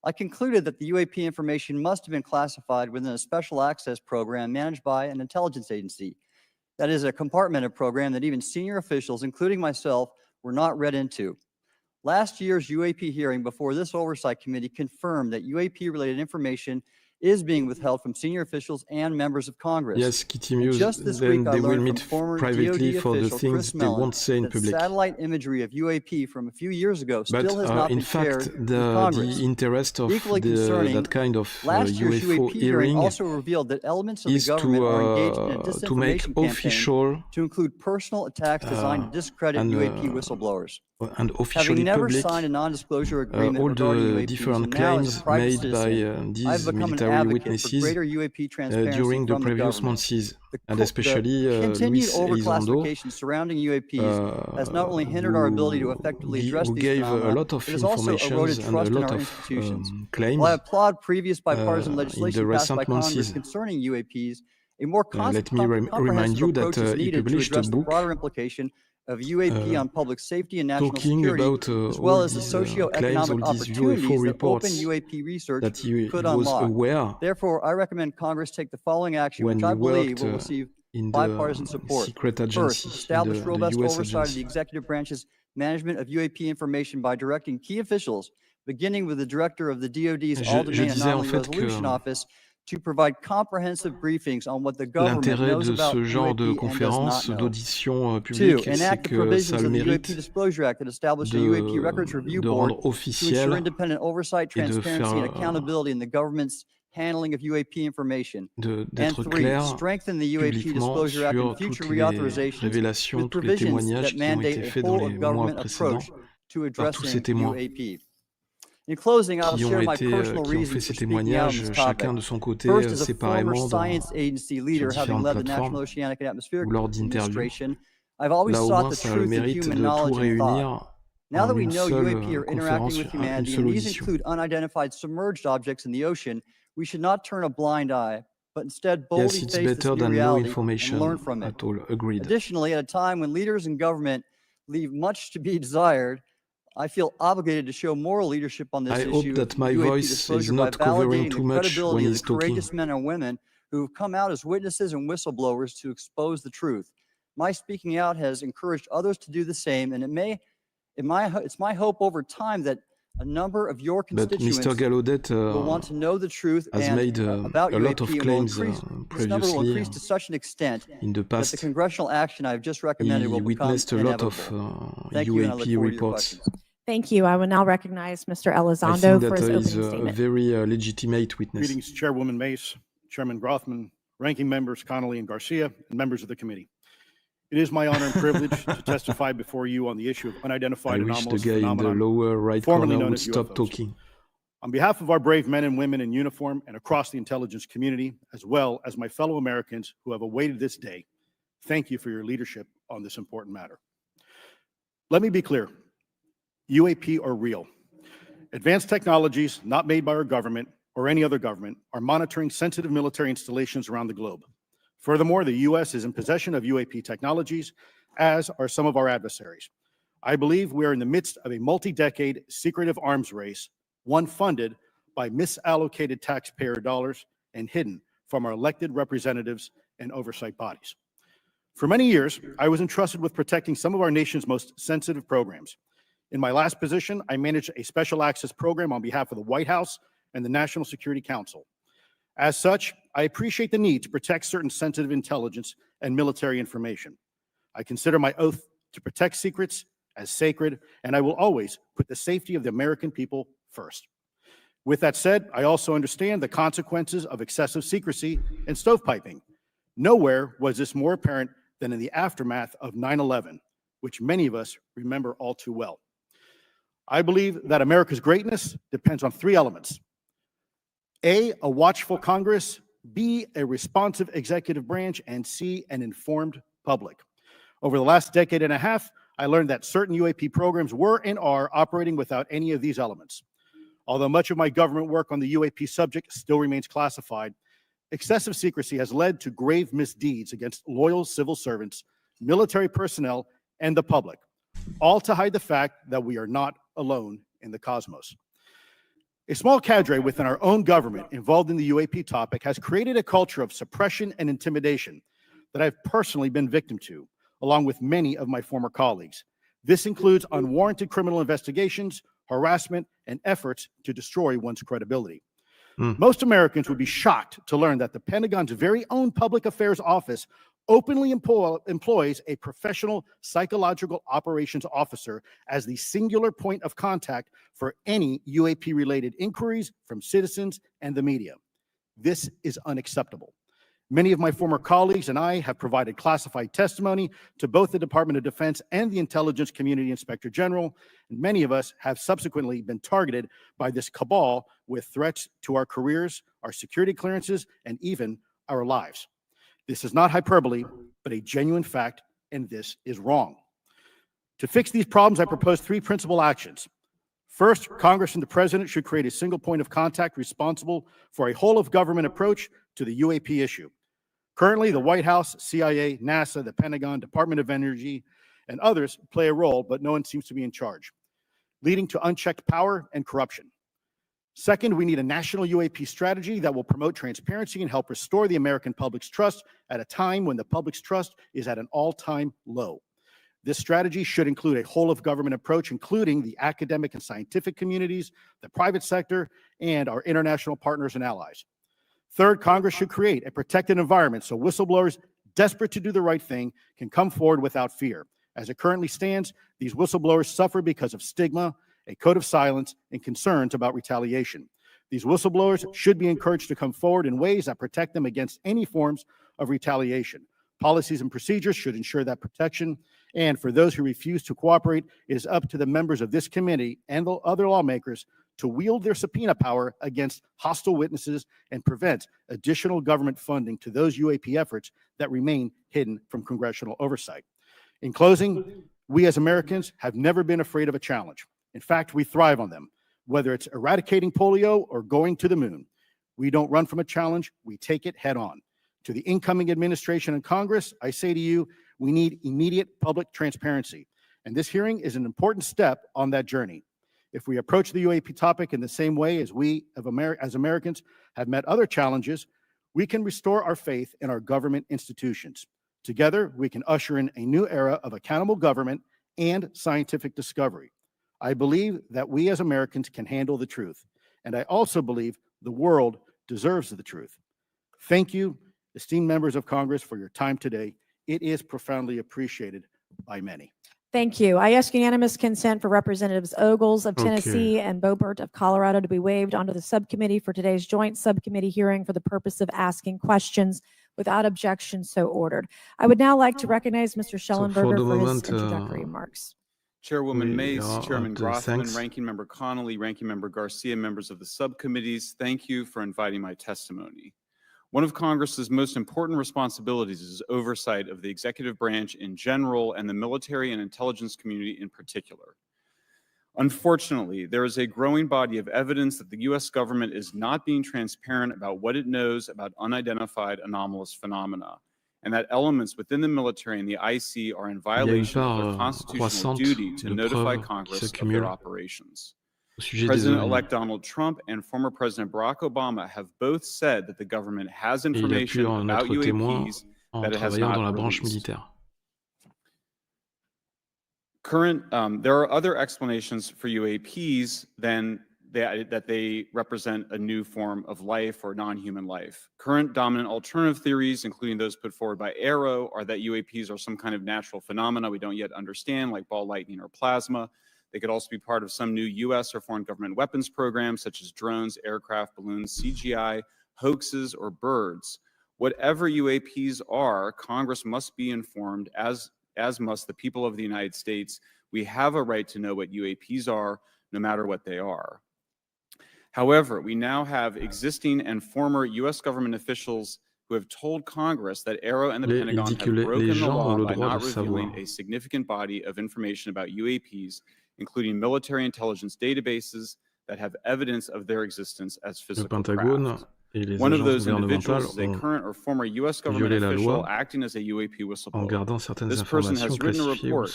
I concluded that the UAP information must have been classified within a special access program managed by an intelligence agency. That is a compartmented program that even senior officials, including myself, were not read into. Last year's UAP hearing before this oversight committee confirmed that UAP-related information is being withheld from senior officials and members of Congress. Yes, Kitty Muse, Just this then week, I they will learned meet from former privately DoD for the official things Chris they Mellon won't say in that public. satellite imagery of UAP from a few years ago But still has not in been fact, shared with the Congress. interest of Equally concerning, that kind of last year's UFO UAP hearing hearing also revealed that elements of the is government are engaged in a to make disinformation campaign official to include personal attacks designed to discredit and, UAP whistleblowers. and officially Having never public signed a non-disclosure agreement all regarding the UAPs, different and now as claims a private made by citizen, these I've become an military advocate for witnesses greater UAP transparency during the from the previous government. months, The and especially continued Luis Elizondo, overclassification surrounding UAPs has not only hindered our ability to effectively address who these gave phenomena, a lot of it has also information eroded and a trust in lot our of institutions. claims. While I applaud previous bipartisan in legislation the passed by recent Congress months, concerning UAPs, a more let me remind comprehensive you that approach is he needed to published a address the book broader implication of UAP on public safety and national talking security, about as well all as the these claims, socioeconomic all these UFO opportunities that open reports UAP research that he could was unlock. aware Therefore, I recommend Congress take the following action, when which he I believe worked will receive in the bipartisan support. secret First, agency, establish the robust US oversight of agency. the executive branch's management of UAP information by directing key officials, beginning with the director of the DoD's Je All-Domain disais en Anomaly fait Resolution que Office, to provide comprehensive briefings on what the government l'intérêt knows de about ce genre de UAP and does not conférences, know. d'auditions Two, publiques, c'est enact the que ça provisions a le of the UAP mérite Disclosure Act that establish a UAP Records Review de Board rendre to ensure officiel independent oversight, et de transparency, and faire, accountability in the government's handling of UAP information. And d'être three, clair strengthen the UAP publiquement Disclosure Act sur and future toutes les reauthorizations révélations, with tous les provisions témoignages that qui ont été mandate a faits dans whole les of mois government précédents approach to par tous ces addressing témoins UAP. In closing, I will qui ont share my été, personal qui ont fait reasons ces for speaking out on témoignages, this topic. chacun de son côté, First, as a former séparément, science agency leader, sur having différentes led the plateformes National Oceanic and Atmospheric ou lors d'interviews. Administration, I've always Là, au sought moins, the ça a le truth in mérite human de tout knowledge and thought. réunir Now that en we une know seule UAP are interacting conférence, with sur une humanity, seule and these audition. include unidentified submerged objects in the ocean, we should not turn a blind eye, but instead Yes, boldly it's face this better new than no reality and information learn from it. at all. Agreed. Additionally, at a time when leaders in government leave much to be desired, I feel obligated to show moral leadership on this I hope issue that of my UAP voice is disclosure by not covering validating too the much credibility when of he's the talking. courageous men and women who have come out as witnesses and whistleblowers to expose the truth. My speaking out has encouraged others to do the same, and it's my hope over time that a number of your But constituents Mr. Gallaudet will want to know the truth has and made about a lot of UAP, and will claims increase, this number will previously increase to such an extent in the that the past. congressional action I've just He recommended will become witnessed a lot of inevitable. Thank you, and I look UAP forward to your reports. questions. Thank you. I will now recognize Mr. I Elizondo think for that his is opening a statement. very legitimate witness. Greetings, Chairwoman Mace, Chairman Grothman, Ranking Members Connolly and Garcia, and members of the committee. It is my honor and privilege to testify before you on the issue of I unidentified wish the anomalous guy in the phenomenon, lower right formerly corner known would as stop UFOs. talking. On behalf of our brave men and women in uniform and across the intelligence community, as well as my fellow Americans who have awaited this day, thank you for your leadership on this important matter. Let me be clear. UAP are real. Advanced technologies not made by our government or any other government are monitoring sensitive military installations around the globe. Furthermore, the U.S. is in possession of UAP technologies, as are some of our adversaries. I believe we are in the midst of a multi-decade secretive arms race, one funded by misallocated taxpayer dollars and hidden from our elected representatives and oversight bodies. For many years, I was entrusted with protecting some of our nation's most sensitive programs. In my last position, I managed a special access program on behalf of the White House and the National Security Council. As such, I appreciate the need to protect certain sensitive intelligence and military information. I consider my oath to protect secrets as sacred, and I will always put the safety of the American people first. With that said, I also understand the consequences of excessive secrecy and stovepiping. Nowhere was this more apparent than in the aftermath of 9/11, which many of us remember all too well. I believe that America's greatness depends on three elements. A watchful Congress, B, a responsive executive branch, and C, an informed public. Over the last decade and a half, I learned that certain UAP programs were and are operating without any of these elements. Although much of my government work on the UAP subject still remains classified, excessive secrecy has led to grave misdeeds against loyal civil servants, military personnel, and the public, all to hide the fact that we are not alone in the cosmos. A small cadre within our own government involved in the UAP topic has created a culture of suppression and intimidation that I've personally been victim to, along with many of my former colleagues. This includes unwarranted criminal investigations, harassment, and efforts to destroy one's credibility. Most Americans would be shocked to learn that the Pentagon's very own Public Affairs Office openly employs a professional psychological operations officer as the singular point of contact for any UAP-related inquiries from citizens and the media. This is unacceptable. Many of my former colleagues and I have provided classified testimony to both the Department of Defense and the Intelligence Community Inspector General, and many of us have subsequently been targeted by this cabal with threats to our careers, our security clearances, and even our lives. This is not hyperbole, but a genuine fact, and this is wrong. To fix these problems, I propose three principal actions. First, Congress and the President should create a single point of contact responsible for a whole-of-government approach to the UAP issue. Currently, the White House, CIA, NASA, the Pentagon, Department of Energy, and others play a role, but no one seems to be in charge, leading to unchecked power and corruption. Second, we need a national UAP strategy that will promote transparency and help restore the American public's trust at a time when the public's trust is at an all-time low. This strategy should include a whole-of-government approach, including the academic and scientific communities, the private sector, and our international partners and allies. Third, Congress should create a protected environment so whistleblowers desperate to do the right thing can come forward without fear. As it currently stands, these whistleblowers suffer because of stigma, a code of silence, and concerns about retaliation. These whistleblowers should be encouraged to come forward in ways that protect them against any forms of retaliation. Policies and procedures should ensure that protection, and for those who refuse to cooperate, it is up to the members of this committee and the other lawmakers to wield their subpoena power against hostile witnesses and prevent additional government funding to those UAP efforts that remain hidden from congressional oversight. In closing, we as Americans have never been afraid of a challenge. In fact, we thrive on them, whether it's eradicating polio or going to the moon. We don't run from a challenge, we take it head on. To the incoming administration and Congress, I say to you, we need immediate public transparency, and this hearing is an important step on that journey. If we approach the UAP topic in the same way as we as Americans have met other challenges, we can restore our faith in our government institutions. Together, we can usher in a new era of accountable government and scientific discovery. I believe that we as Americans can handle the truth, and I also believe the world deserves the truth. Thank you, esteemed members of Congress, for your time today. It is profoundly appreciated by many. Thank you. I ask unanimous consent for Representatives Ogles of Tennessee and Boebert of Colorado to be waived onto the subcommittee for today's joint subcommittee hearing for the purpose of asking questions. Without objection, so ordered. I would now like to recognize Mr. Schellenberger for his introductory remarks. Chairwoman Mace, Chairman Grothman, thanks. Ranking Member Connolly, Ranking Member Garcia, members of the subcommittees, thank you for inviting my testimony. One of Congress's most important responsibilities is oversight of the executive branch in general and the military and intelligence community in particular. Unfortunately, there is a growing body of evidence that the U.S. government is not being transparent about what it knows about unidentified anomalous phenomena, and that elements within the military and the IC are in violation of their constitutional duty to notify Congress of their operations. President-elect Donald Trump and former President Barack Obama have both said that the government has information about UAPs that it has not released. There are other explanations for UAPs than that they represent a new form of life or non-human life. Current dominant alternative theories, including those put forward by AARO, are that UAPs are some kind of natural phenomena we don't yet understand, like ball lightning or plasma. They could also be part of some new U.S. or foreign government weapons programs, such as drones, aircraft, balloons, CGI, hoaxes, or birds. Whatever UAPs are, Congress must be informed, as must the people of the United States. We have a right to know what UAPs are, no matter what they are. However, we now have existing and former U.S. government officials who have told Congress that AARO and the Pentagon have broken the law by not revealing a significant body of information about UAPs, including military intelligence databases that have evidence of their existence as physical craft. One of those individuals is a current or former U.S. government official acting as a UAP whistleblower. This person has written a report.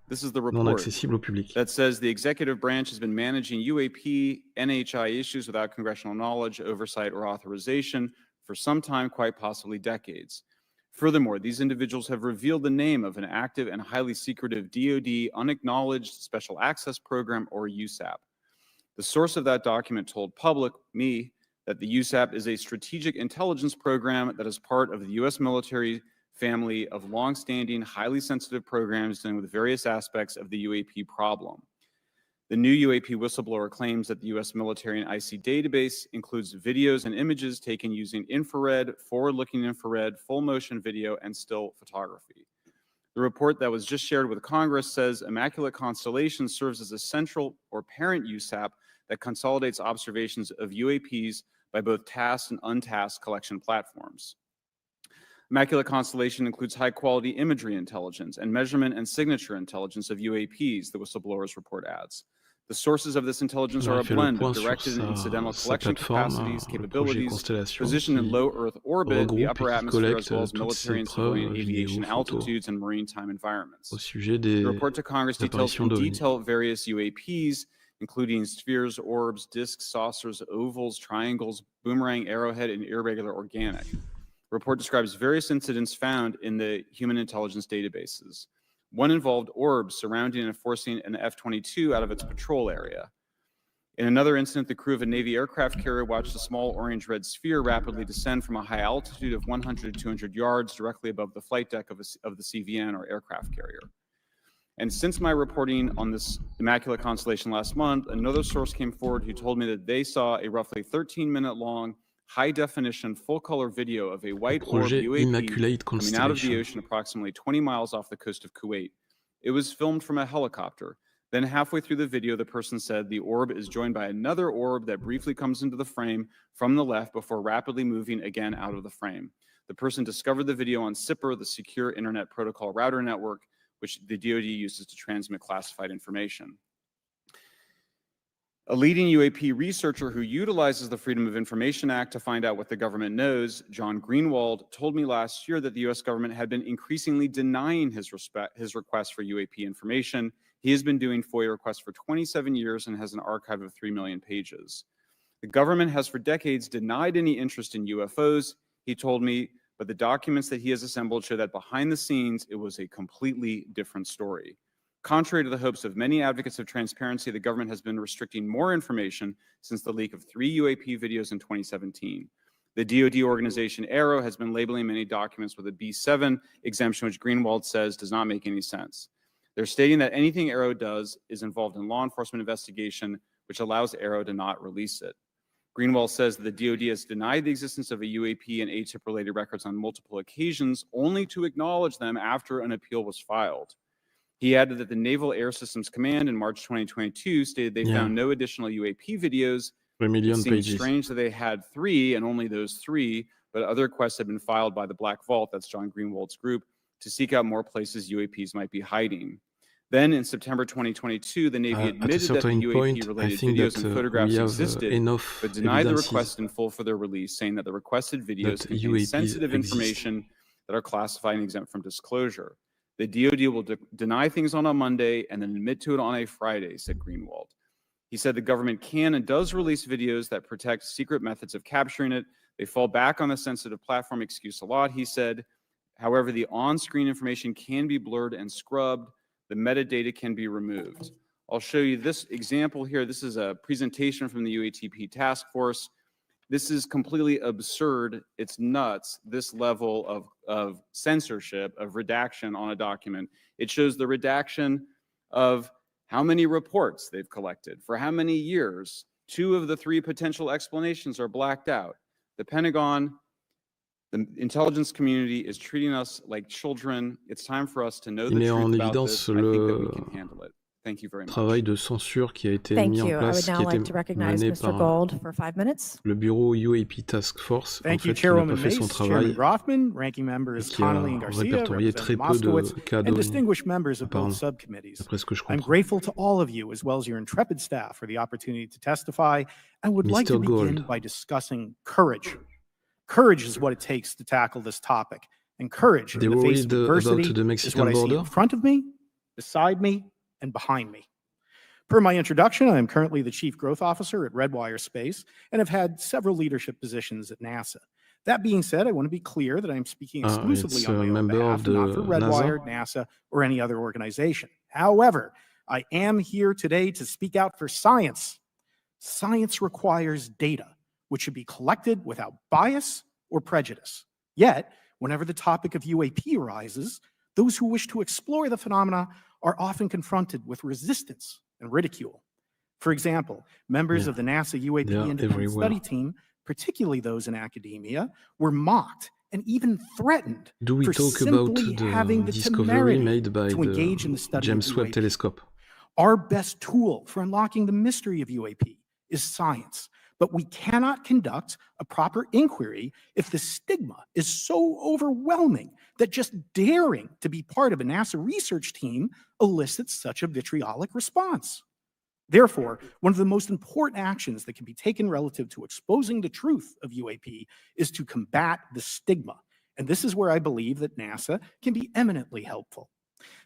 This is the report that says the executive branch has been managing UAP, NHI issues without congressional knowledge, oversight, or authorization for some time, quite possibly decades. Furthermore, these individuals have revealed the name of an active and highly secretive DoD unacknowledged special access program, or USAP. The source of that document told me, that the USAP is a strategic intelligence program that is part of the U.S. military family of longstanding, highly sensitive programs dealing with various aspects of the UAP problem. The new UAP whistleblower claims that the U.S. military and IC database includes videos and images taken using infrared, forward-looking infrared, full-motion video, and still photography. The report that was just shared with Congress says Immaculate Constellation serves as a central or parent USAP that consolidates observations of UAPs by both tasked and untasked collection platforms. Immaculate Constellation includes high-quality imagery intelligence and measurement and signature intelligence of UAPs, the whistleblower's report adds. The sources of this intelligence are a J'ai fait le blend point of sur directed and incidental sa collection plateforme, capacities, le projet capabilities, Constellation, positioned in qui low Earth orbit, the regroupe et upper qui atmosphere, as collecte well as toutes ces military and civilian preuves, aviation vidéos, photos altitudes and maritime au environments. sujet The des report to Congress details apparitions in d'OVNI. detail various UAPs, including spheres, orbs, discs, saucers, ovals, triangles, boomerang, arrowhead, and irregular organic. The report describes various incidents found in the human intelligence databases. One involved orbs surrounding and forcing an F-22 out of its patrol area. In another incident, the crew of a Navy aircraft carrier watched a small orange-red sphere rapidly descend from a high altitude of 100 to 200 yards directly above the flight deck of the CVN, or aircraft carrier. And since my reporting on this immaculate constellation last month, another source came forward who told me that they saw a roughly 13-minute-long, high-definition, full-color video of a white orb Projet UAP Immaculate coming out of the Constellation. ocean approximately 20 miles off the coast of Kuwait. It was filmed from a helicopter. Then halfway through the video, the person said the orb is joined by another orb that briefly comes into the frame from the left before rapidly moving again out of the frame. The person discovered the video on SIPR, the Secure Internet Protocol Router Network, which the DoD uses to transmit classified information. A leading UAP researcher who utilizes the Freedom of Information Act to find out what the government knows, John Greenwald, told me last year that the US government had been increasingly denying his request for UAP information. He has been doing FOIA requests for 27 years and has an archive of 3 million pages. The government has for decades denied any interest in UFOs, he told me, but the documents that he has assembled show that behind the scenes, it was a completely different story. Contrary to the hopes of many advocates of transparency, the government has been restricting more information since the leak of 3 UAP videos in 2017. The DoD organization AARO has been labeling many documents with a B7 exemption, which Greenwald says does not make any sense. They're stating that anything AARO does is involved in law enforcement investigation, which allows AARO to not release it. Greenwald says that the DoD has denied the existence of a UAP and ATIP-related records on multiple occasions, only to acknowledge them after an appeal was filed. He added that the Naval Air Systems Command in March 2022 stated they found no additional UAP videos. 3 million It seems pages. strange that they had 3 and only those 3, but other requests have been filed by the Black Vault, that's John Greenwald's group, to seek out more places UAPs might be hiding. Then in September 2022, the Navy At a admitted that the certain point, I UAP-related think videos that and photographs we have existed, enough but denied the evidences request in full for their release, saying that the requested videos that contain UAPs sensitive exist. information that are classified and exempt from disclosure. The DoD will deny things on a Monday and then admit to it on a Friday, said Greenwald. He said the government can and does release videos that protect secret methods of capturing it. They fall back on the sensitive platform excuse a lot, he said. However, the on-screen information can be blurred and scrubbed. The metadata can be removed. I'll show you this example here. This is a presentation from the UATP task force. This is completely absurd. It's nuts, this level of censorship, of redaction on a document. It shows the redaction of how many reports they've collected, for how many years. 2 of the 3 potential explanations are blacked out. The Pentagon, the intelligence community is treating us like children. It's time for us to know the Il met en truth about évidence this. I think that we le can handle it. Thank you very much. travail de censure qui a été Thank mis en you. I would place, now qui a like to été recognize mené Mr. par Gold for 5 minutes. le bureau UAP Task Force, en Thank you, fait, qui n'a pas Chairwoman fait son Mace, Chairman travail Grothman, Ranking et Members qui a Connolly and Garcia, répertorié très Representative peu de Moskowitz, cas and d'OVNI, distinguished members of both apparemment, subcommittees. d'après ce que je I'm comprends. grateful to all of you, as well as your intrepid staff, for the opportunity to testify, and would like to Mr. begin Gold. by discussing courage. Courage is what it takes to tackle this topic, and courage They in the face worried of adversity about the is Mexican what I see border? in front of me, beside me, and behind me. Per my introduction, I am currently the Chief Growth Officer at Redwire Space and have had several leadership positions at NASA. That being said, I want to be clear that I'm speaking exclusively it's on a my own member behalf, of and not the for Redwire, NASA, or any other organization. However, I am here today to speak out for science. Science requires data, which should be collected without bias or prejudice. Yet, whenever the topic of UAP arises, those who wish to explore the phenomena are often confronted with resistance and ridicule. For example, members Yeah. of the NASA UAP They are independent everywhere. study team, particularly those in academia, were mocked and even threatened Do we for talk about simply the having the discovery temerity made by to engage in the the study James of Webb UAP? Telescope? Our best tool for unlocking the mystery of UAP is science, but we cannot conduct a proper inquiry if the stigma is so overwhelming that just daring to be part of a NASA research team elicits such a vitriolic response. Therefore, one of the most important actions that can be taken relative to exposing the truth of UAP is to combat the stigma. And this is where I believe that NASA can be eminently helpful.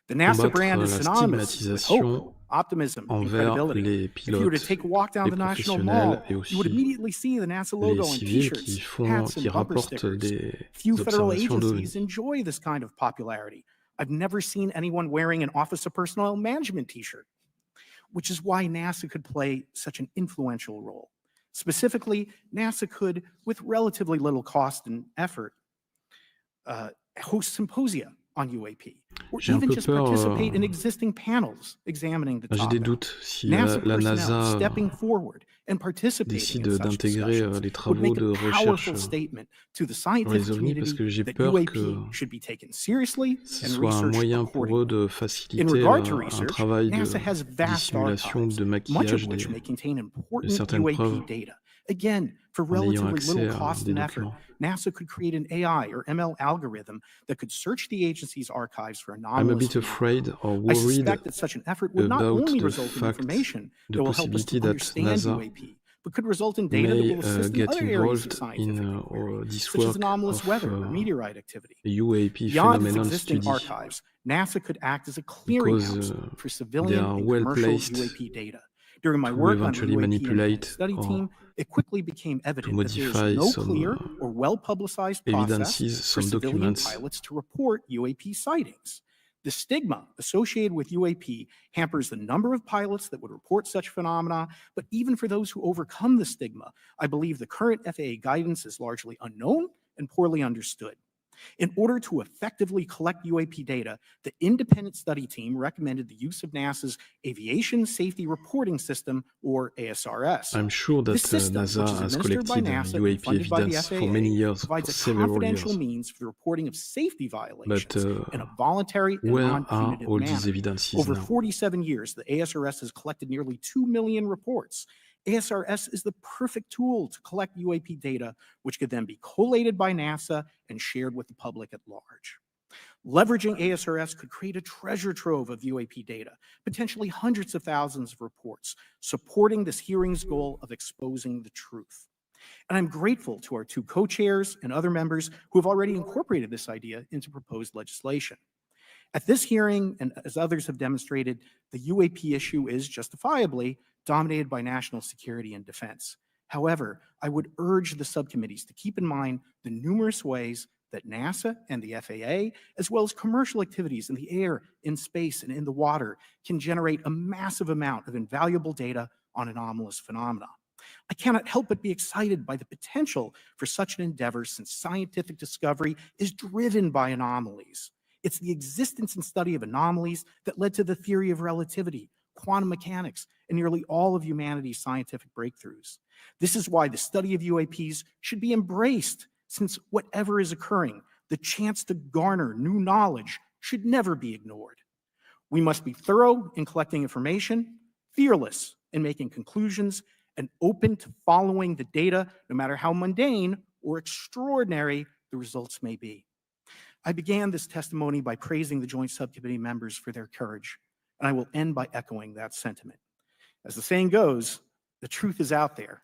The NASA brand Combattre is la synonymous with hope, stigmatisation optimism, and envers credibility. les If you were to pilotes, take a walk down les the National professionnels Mall, et you would aussi immediately see the NASA les logo on civils t-shirts, qui hats, qui and bumper rapportent stickers. des Few federal observations agencies d'OVNI. enjoy this kind of popularity. I've never seen anyone wearing an Office of Personnel Management t-shirt, which is why NASA could play such an influential role. Specifically, NASA could, with relatively little cost and effort, host symposia on UAP, or J'ai un even peu just peur, participate in existing panels examining the j'ai des topic. doutes si NASA la personnel NASA stepping forward and participating décide in such d'intégrer discussions les would travaux make de a recherche powerful statement to the sur les scientific ovnis parce community que j'ai that peur que UAP should be taken seriously ce and soit un researched moyen pour eux accordingly. de In faciliter regard to un research, travail de NASA has vast dissimulation, archives, de much maquillage of which may contain de important certaines preuves UAP data. Again, for en ayant relatively accès little à cost des and effort, documents. NASA could create an AI or ML algorithm that could search the agency's archives for I'm a anomalous bit afraid phenomena. or I worried suspect that such an effort would not about only the result in fact, information the that will help us possibility to that understand NASA UAP, but could result in data that may will assist in get other areas of involved scientific in inquiry, this such as work anomalous of weather or meteorite activity. UAP Beyond its phenomenon existing study archives, NASA could act as a because clearinghouse for they civilian are and well commercial placed UAP data. During my to work on the eventually UAP manipulate Independent Study or Team, it quickly became to evident that there is modify no some clear or well-publicized process evidences, for some civilian documents. pilots to report UAP sightings. The stigma associated with UAP hampers the number of pilots that would report such phenomena, but even for those who overcome the stigma, I believe the current FAA guidance is largely unknown and poorly understood. In order to effectively collect UAP data, the independent study team recommended the use of NASA's Aviation Safety Reporting System, or ASRS. I'm sure that This system, which NASA is has administered by collected NASA and UAP funded by the evidence for many FAA, years, provides for a several confidential years. means for the reporting of safety But violations in a voluntary and where are non-punitive all these manner. evidences Over now? 47 years, the ASRS has collected nearly 2 million reports. ASRS is the perfect tool to collect UAP data, which could then be collated by NASA and shared with the public at large. Leveraging ASRS could create a treasure trove of UAP data, potentially hundreds of thousands of reports, supporting this hearing's goal of exposing the truth. And I'm grateful to our two co-chairs and other members who have already incorporated this idea into proposed legislation. At this hearing, and as others have demonstrated, the UAP issue is justifiably dominated by national security and defense. However, I would urge the subcommittees to keep in mind the numerous ways that NASA and the FAA, as well as commercial activities in the air, in space, and in the water, can generate a massive amount of invaluable data on anomalous phenomena. I cannot help but be excited by the potential for such an endeavor, since scientific discovery is driven by anomalies. It's the existence and study of anomalies that led to the theory of relativity, quantum mechanics, and nearly all of humanity's scientific breakthroughs. This is why the study of UAPs should be embraced, since whatever is occurring, the chance to garner new knowledge should never be ignored. We must be thorough in collecting information, fearless in making conclusions, and open to following the data, no matter how mundane or extraordinary the results may be. I began this testimony by praising the Joint Subcommittee members for their courage, and I will end by echoing that sentiment. As the saying goes, the truth is out there.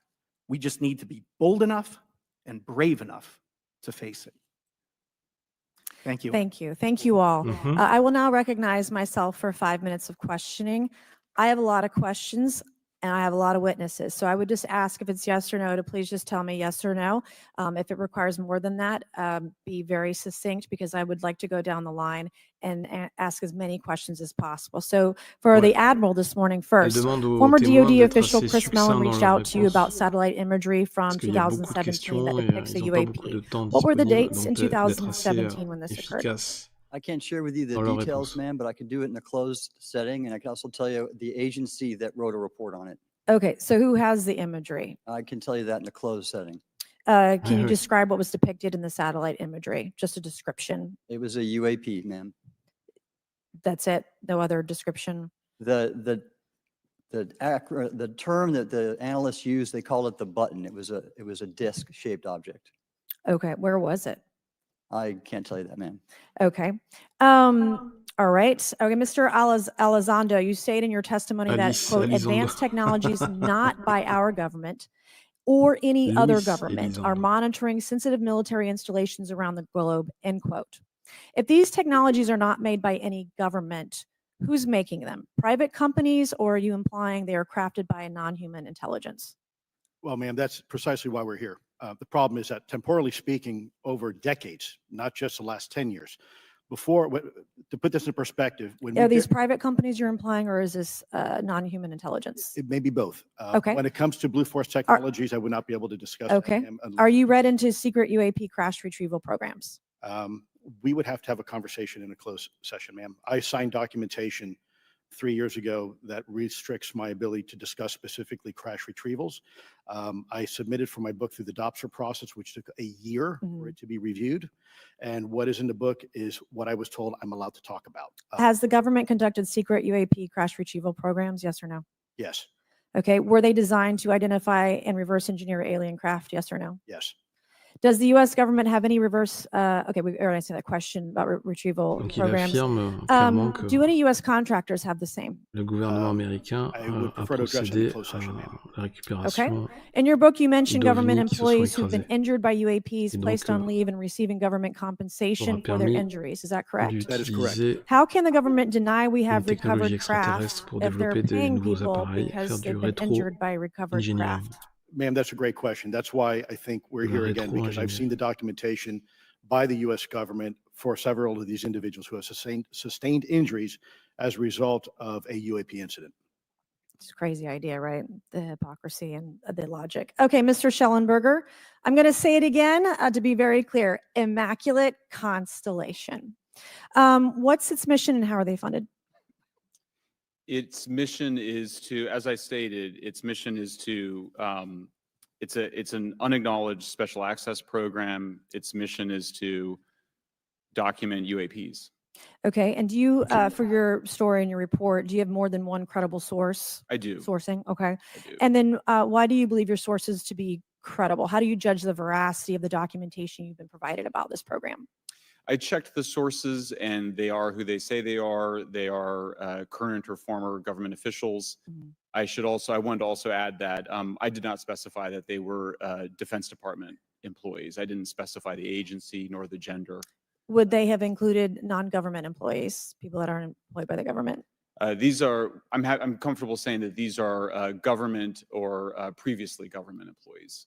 We just need to be bold enough and brave enough to face it. Thank you. Thank you. Thank you all. Mhm. I will now recognize myself for 5 minutes of questioning. I have a lot of questions and I have a lot of witnesses. So I would just ask if it's yes or no to please just tell me yes or no. If it requires more than that, be very succinct, because I would like to go down the line and ask as many questions as possible. So for the Ouais. Admiral this morning Elle first, demande aux former témoins DoD d'être official assez Chris Mellon succincts dans reached leurs out to you about réponses. satellite imagery from Parce qu'il y a beaucoup de 2017 questions that et depicts a ils n'ont pas beaucoup de UAP. temps What were the disponible, dates in donc d'être assez 2017 when this occurred? efficace I can't share with you the dans leurs details, réponses. ma'am, but I can do it in a closed setting, and I can also tell you the agency that wrote a report on it. Okay, so who has the imagery? I can tell you that in a closed setting. Can you Ouais. describe what was depicted in the satellite imagery? Just a description. It was a UAP, ma'am. That's it? No other description? The term that the analysts use, they call it the button. It was a disc-shaped object. Okay, where was it? I can't tell you that, ma'am. Okay. All right. Okay, Mr. Elizondo, you state in your testimony that, quote, Elizondo. advanced technologies not by our government or any other Luis government are Elizondo. monitoring sensitive military installations around the globe, end quote. If these technologies are not made by any government, who's making them? Private companies, or are you implying they are crafted by a non-human intelligence? Well, ma'am, that's precisely why we're here. The problem is that temporally speaking, over decades, not just the last 10 years, to put this in perspective, when Are these private companies you're implying, or is this non-human intelligence? it may be both. Okay. When it comes to Blue Force Technologies, I would not be able to discuss. Okay. That, ma'am, Are you read into secret UAP crash retrieval programs? we would have to have a conversation in a closed session, ma'am. I signed documentation 3 years ago that restricts my ability to discuss specifically crash retrievals. I submitted for my book through the DOPSR process, which took a year for it to be reviewed. And what is in the book is what I was told I'm allowed to talk about. Has the government conducted secret UAP crash retrieval programs? Yes or no? Yes, Okay. Were they designed to identify and reverse engineer alien craft? Yes or no? yes. Does the U.S. government have any reverse? Okay, we already answered that question about retrieval Donc il programs. affirme clairement que Do any U.S. contractors have the same? le gouvernement américain I would a prefer to address it in procédé closed session, ma'am. à la récupération. Okay. In your book, you mentioned government d'ovnis qui se sont employees who've been écrasés. injured by UAPs, Et placed donc, on leave and receiving government compensation for their permis injuries. Is that correct? That is correct. d'utiliser How can the government deny we une have technologie recovered craft extraterrestre pour if they're développer de paying nouveaux people appareils, faire because du they've been injured by recovered rétro-engineering. craft? Ma'am, that's a great question. That's why I think we're La here again, because I've rétro-ingénierie. seen the documentation by the U.S. government for several of these individuals who have sustained injuries as a result of a UAP incident. It's a crazy idea, right? The hypocrisy and the logic. Okay, Mr. Schellenberger, I'm going to say it again to be very clear. Immaculate Constellation. What's its mission and how are they funded? Its mission is to, as I stated, its mission is to, it's an unacknowledged special access program. Its mission is to document UAPs. Okay, and do you, for your story and your report, do you have more than one credible source? I do. Sourcing, okay. I do. And then why do you believe your sources to be credible? How do you judge the veracity of the documentation you've been provided about this program? I checked the sources and they are who they say they are. They are current or former government officials. I wanted to also add that I did not specify that they were Defense Department employees. I didn't specify the agency nor the gender. Would they have included non-government employees, people that aren't employed by the government? These are, I'm comfortable saying that these are government or previously government employees.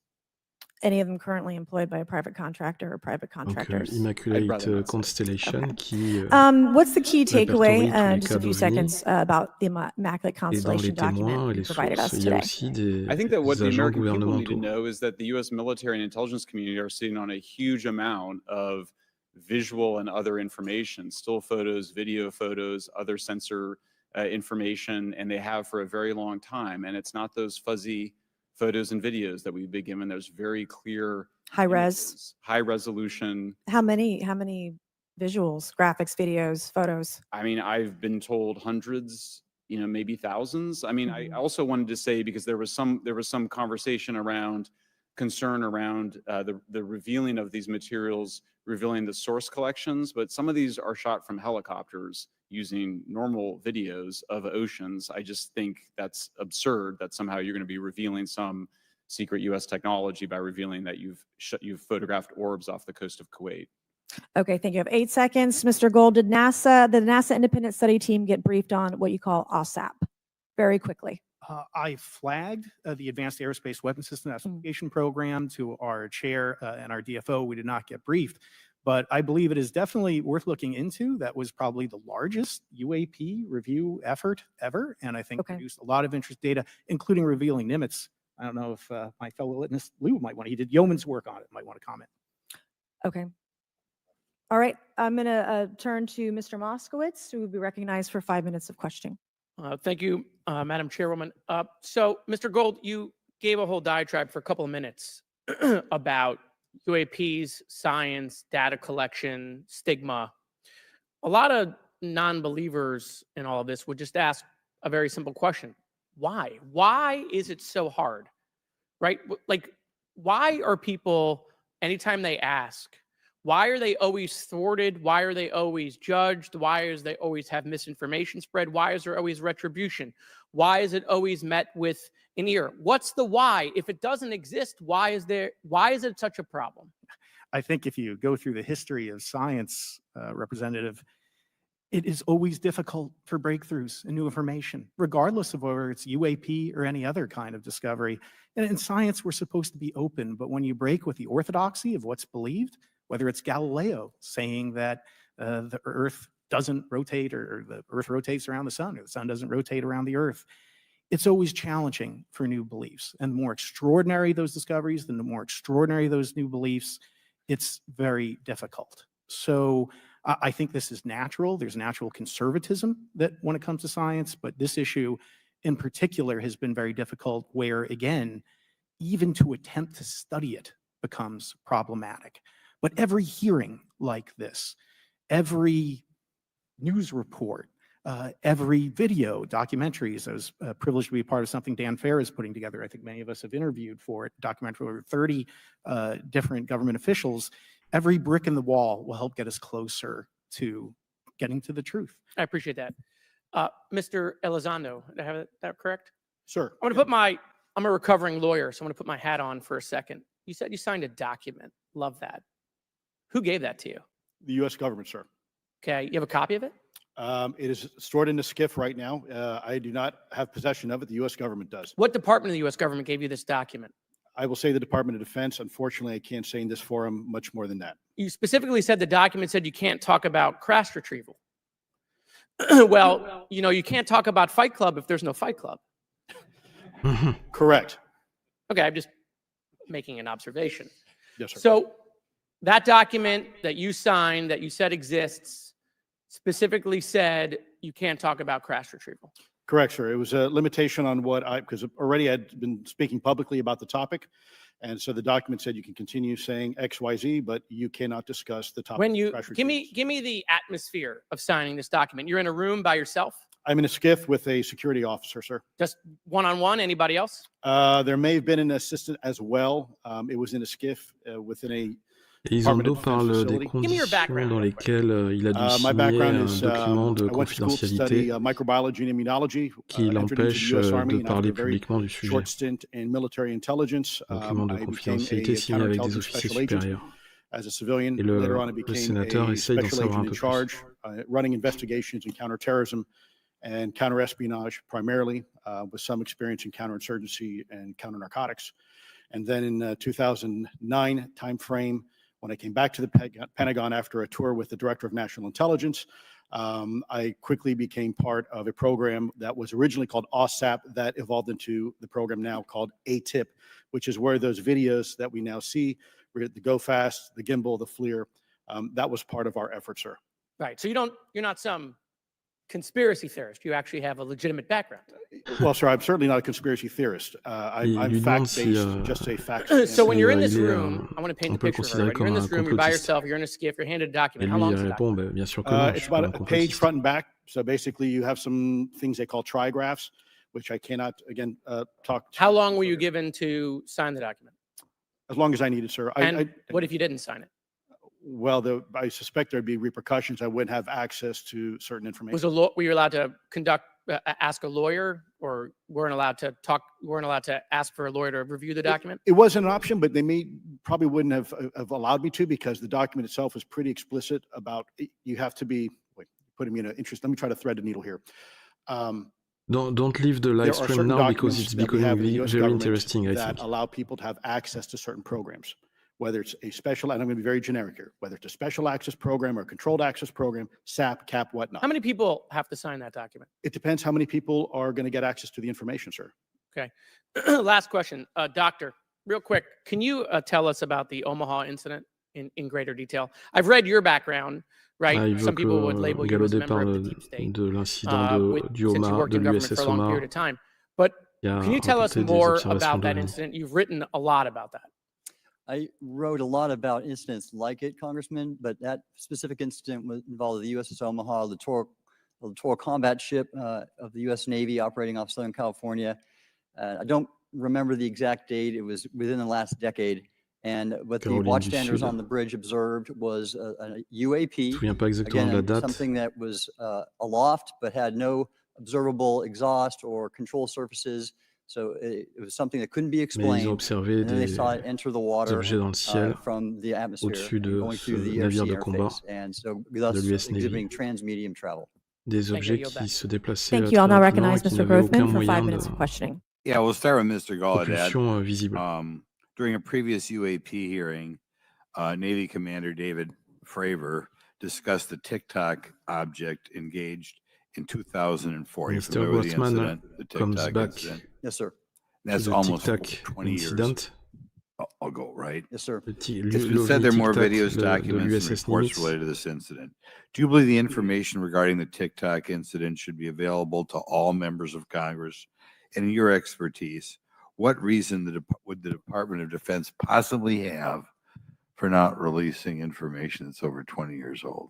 Any of them currently employed by a private contractor or private Donc contractors? Immaculate Constellation Okay. qui what's the key takeaway, répertorie tous les just a cas few d'OVNI. seconds, about the Immaculate Et dans les Constellation témoins document et you les provided us sources, il y a today? aussi des I think that what the agents American people need to gouvernementaux. know is that the U.S. military and intelligence community are sitting on a huge amount of visual and other information, still photos, video photos, other sensor information, and they have for a very long time. And it's not those fuzzy photos and videos that we've been given. There's very clear High res. images, high resolution. How many visuals, graphics, videos, photos? I mean, I've been told hundreds, maybe thousands. I mean, I also wanted to say, because there was some conversation around concern around the revealing of these materials, revealing the source collections, but some of these are shot from helicopters using normal videos of oceans. I just think that's absurd that somehow you're going to be revealing some secret U.S. technology by revealing that you've photographed orbs off the coast of Kuwait. Okay, thank you. I have 8 seconds. Mr. Gold, did the NASA independent study team get briefed on what you call OSAP? Very quickly. I flagged the Advanced Aerospace Weapon System Application Program to our chair and our DFO. We did not get briefed, but I believe it is definitely worth looking into. That was probably the largest UAP review effort ever, and I think produced a lot of interest data, including revealing Nimitz. I don't know if my fellow witness Lou might want to, he did yeoman's work on it, might want to comment. Okay. All right, I'm going to turn to Mr. Moskowitz, who will be recognized for 5 minutes of questioning. Thank you, Madam Chairwoman. So, Mr. Gold, you gave a whole diatribe for a couple of minutes about UAPs, science, data collection, stigma. A lot of non-believers in all of this would just ask a very simple question. Why? Why is it so hard? Right? Like, why are people, anytime they ask, Why are they always thwarted? Why are they always judged? Why is they always have misinformation spread? Why is there always retribution? Why is it always met with an ear? What's the why? If it doesn't exist, why is it such a problem? I think if you go through the history of science, Representative, it is always difficult for breakthroughs and new information, regardless of whether it's UAP or any other kind of discovery. And in science, we're supposed to be open, but when you break with the orthodoxy of what's believed, whether it's Galileo saying that the Earth doesn't rotate, or the Earth rotates around the sun, or the sun doesn't rotate around the Earth, it's always challenging for new beliefs. And the more extraordinary those discoveries, the more extraordinary those new beliefs, it's very difficult. So I think this is natural. There's natural conservatism that when it comes to science, but this issue in particular has been very difficult, where again, even to attempt to study it becomes problematic. But every hearing like this, every news report, every video, documentaries, I was privileged to be a part of something Dan Fair is putting together. I think many of us have interviewed for it, documentary over 30 different government officials. Every brick in the wall will help get us closer to getting to the truth. I appreciate that. Mr. Elizondo, did I have that correct? Sir. I'm a recovering lawyer, so I'm going to put my hat on for a second. You said you signed a document. Love that. Who gave that to you? The U.S. government, sir. Okay, you have a copy of it? It is stored in a SCIF right now. I do not have possession of it. The U.S. government does. What department of the U.S. government gave you this document? I will say the Department of Defense. Unfortunately, I can't say in this forum much more than that. You specifically said the document said you can't talk about crash retrieval. Well, you can't talk about Fight Club if there's no Fight Club. Correct. Okay, I'm just making an observation. Yes, sir. So that document that you signed, that you said exists, specifically said you can't talk about crash retrieval. Correct, sir. It was a limitation on because already I'd been speaking publicly about the topic. And so the document said you can continue saying X, Y, Z, but you cannot discuss the topic. When you of crash give retrievals. me the atmosphere of signing this document. You're in a room by yourself? I'm in a SCIF with a security officer, sir. Just one-on-one? Anybody else? There may have been an assistant as well. It was in a SCIF within a Elizondo parle des Give me your conditions background dans real quick. lesquelles il a dû My signer background un is document de I went to school to study confidentialité microbiology and immunology. qui Entered into the l'empêche U.S. Army de and after parler a very publiquement du sujet. short stint in military intelligence. Document de I became confidentialité a signé avec des counterintelligence officiers special agent supérieurs. as a civilian. Et Later on, I le became sénateur a essaye d'en special savoir un agent in peu plus. charge, running investigations in counterterrorism and counterespionage primarily, with some experience in counterinsurgency and counternarcotics. And then in 2009 timeframe, when I came back to the Pentagon after a tour with the Director of National Intelligence, I quickly became part of a program that was originally called OSAP that evolved into the program now called ATIP, which is where those videos that we now see, the Go Fast, the Gimbal, the FLIR, that was part of our effort, sir. Right. So you're not some conspiracy theorist. You actually have a legitimate background. Well, sir, I'm certainly not a conspiracy theorist. I'm lui demande si, fact-based, just say facts. So when you're in il this est, room, I want to paint on the peut le picture for considérer everybody. You're in comme this un room, you're by complotiste. yourself, you're in a skiff, you're handed a Et document. How lui, long il is the répond, document? bien sûr que non, je It's suis pas about un a page complotiste. front and back. So basically, you have some things they call trigraphs, which I cannot, again, talk. How long were you given to sign the document? As long as I needed, sir. And what if you didn't sign it? Well, I suspect there'd be repercussions. I wouldn't have access to certain information. Were you allowed to ask a lawyer, or weren't allowed to ask for a lawyer to review the document? It wasn't an option, but they probably wouldn't have allowed me to, because the document itself is pretty explicit about you have to be, wait, putting me in an interest. Let me try to thread the needle here. Don't leave the There live are stream certain now because documents it's that we becoming have in the US very government interesting, I that think. allow people to have access to certain programs, whether it's a special, and I'm going to be very generic here, whether it's a special access program or a controlled access program, SAP, CAP, whatnot. How many people have to sign that document? It depends how many people are going to get access to the information, sir. Okay. Last question. Doctor, real quick, can you tell us about the Omaha incident in greater detail? I've read your background, right? Il Some veut people would que label you as a Galaudet member of parle the deep state, de l'incident du since you Omar, worked de in government l'USS for a long Omar. period of time. But Il y a can you tell us rapporté des more observations about that de- incident? You've written a lot about that. I wrote a lot about incidents like it, Congressman, but that specific incident involved the USS Omaha, the Littoral combat ship of the U.S. Navy operating off Southern California. I don't remember the exact date. It was within the last decade. And what the Caroline du watchstanders Sud. on the bridge observed was a Je me UAP, souviens pas exactement de la again, date. something that was aloft but had no observable exhaust or control surfaces. So it was something that couldn't be Mais ils ont explained. observé And then they des saw it enter the water objets dans le ciel from the atmosphere au-dessus and de going ce through the navire ERC de combat interface, and so de thus l'US Navy. exhibiting transmedium travel. Des Thank you. objets Yield qui back. se déplaçaient Thank you. I'll très now rapidement et recognize qui Mr. n'avaient aucun Grothman for 5 moyen minutes de of questioning. Yeah, we'll start with Mr. Gallaudet. propulsion visible. During a previous UAP hearing, Navy Commander David Fravor discussed the TikTok object engaged in 2004. You're Mr. familiar with the Grossman incident, the comes TikTok back incident? Yes, sir. to That's the almost Tic-Tac 20 years incident. ago, right? Yes, sir. Le It's been said there are more Tic-Tac videos, de documents, and l'USS reports Nimitz. related to this incident. Do you believe the information regarding the TikTok incident should be available to all members of Congress? And in your expertise, what reason would the Department of Defense possibly have for not releasing information that's over 20 years old?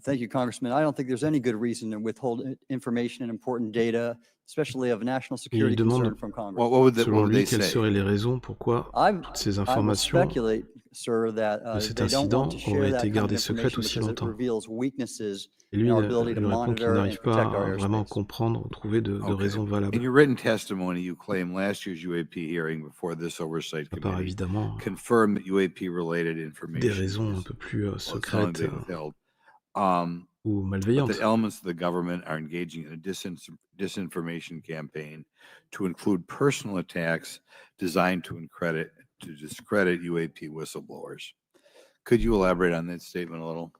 Thank you, Congressman. I don't think there's any good reason to withhold information and important data, especially of national security demande- concern from Congress. What would Selon they lui, quelles say? seraient les raisons pourquoi toutes ces I would informations speculate, sir, that de cet they don't want incident to share auraient that été kind of gardées secrètes information aussi because it longtemps? reveals weaknesses Et lui, in our il ability to répond qu'il monitor and n'arrive pas protect our à vraiment airspace. comprendre ou trouver de Okay. raisons In valables. your written testimony, you claim last year's UAP hearing before this oversight À part committee évidemment confirmed that UAP-related des information raisons un is peu plus well, it's not secrètes being withheld. ou But malveillantes. the elements of the government are engaging in a disinformation campaign to include personal attacks designed to discredit UAP whistleblowers. Could you elaborate on that statement a little?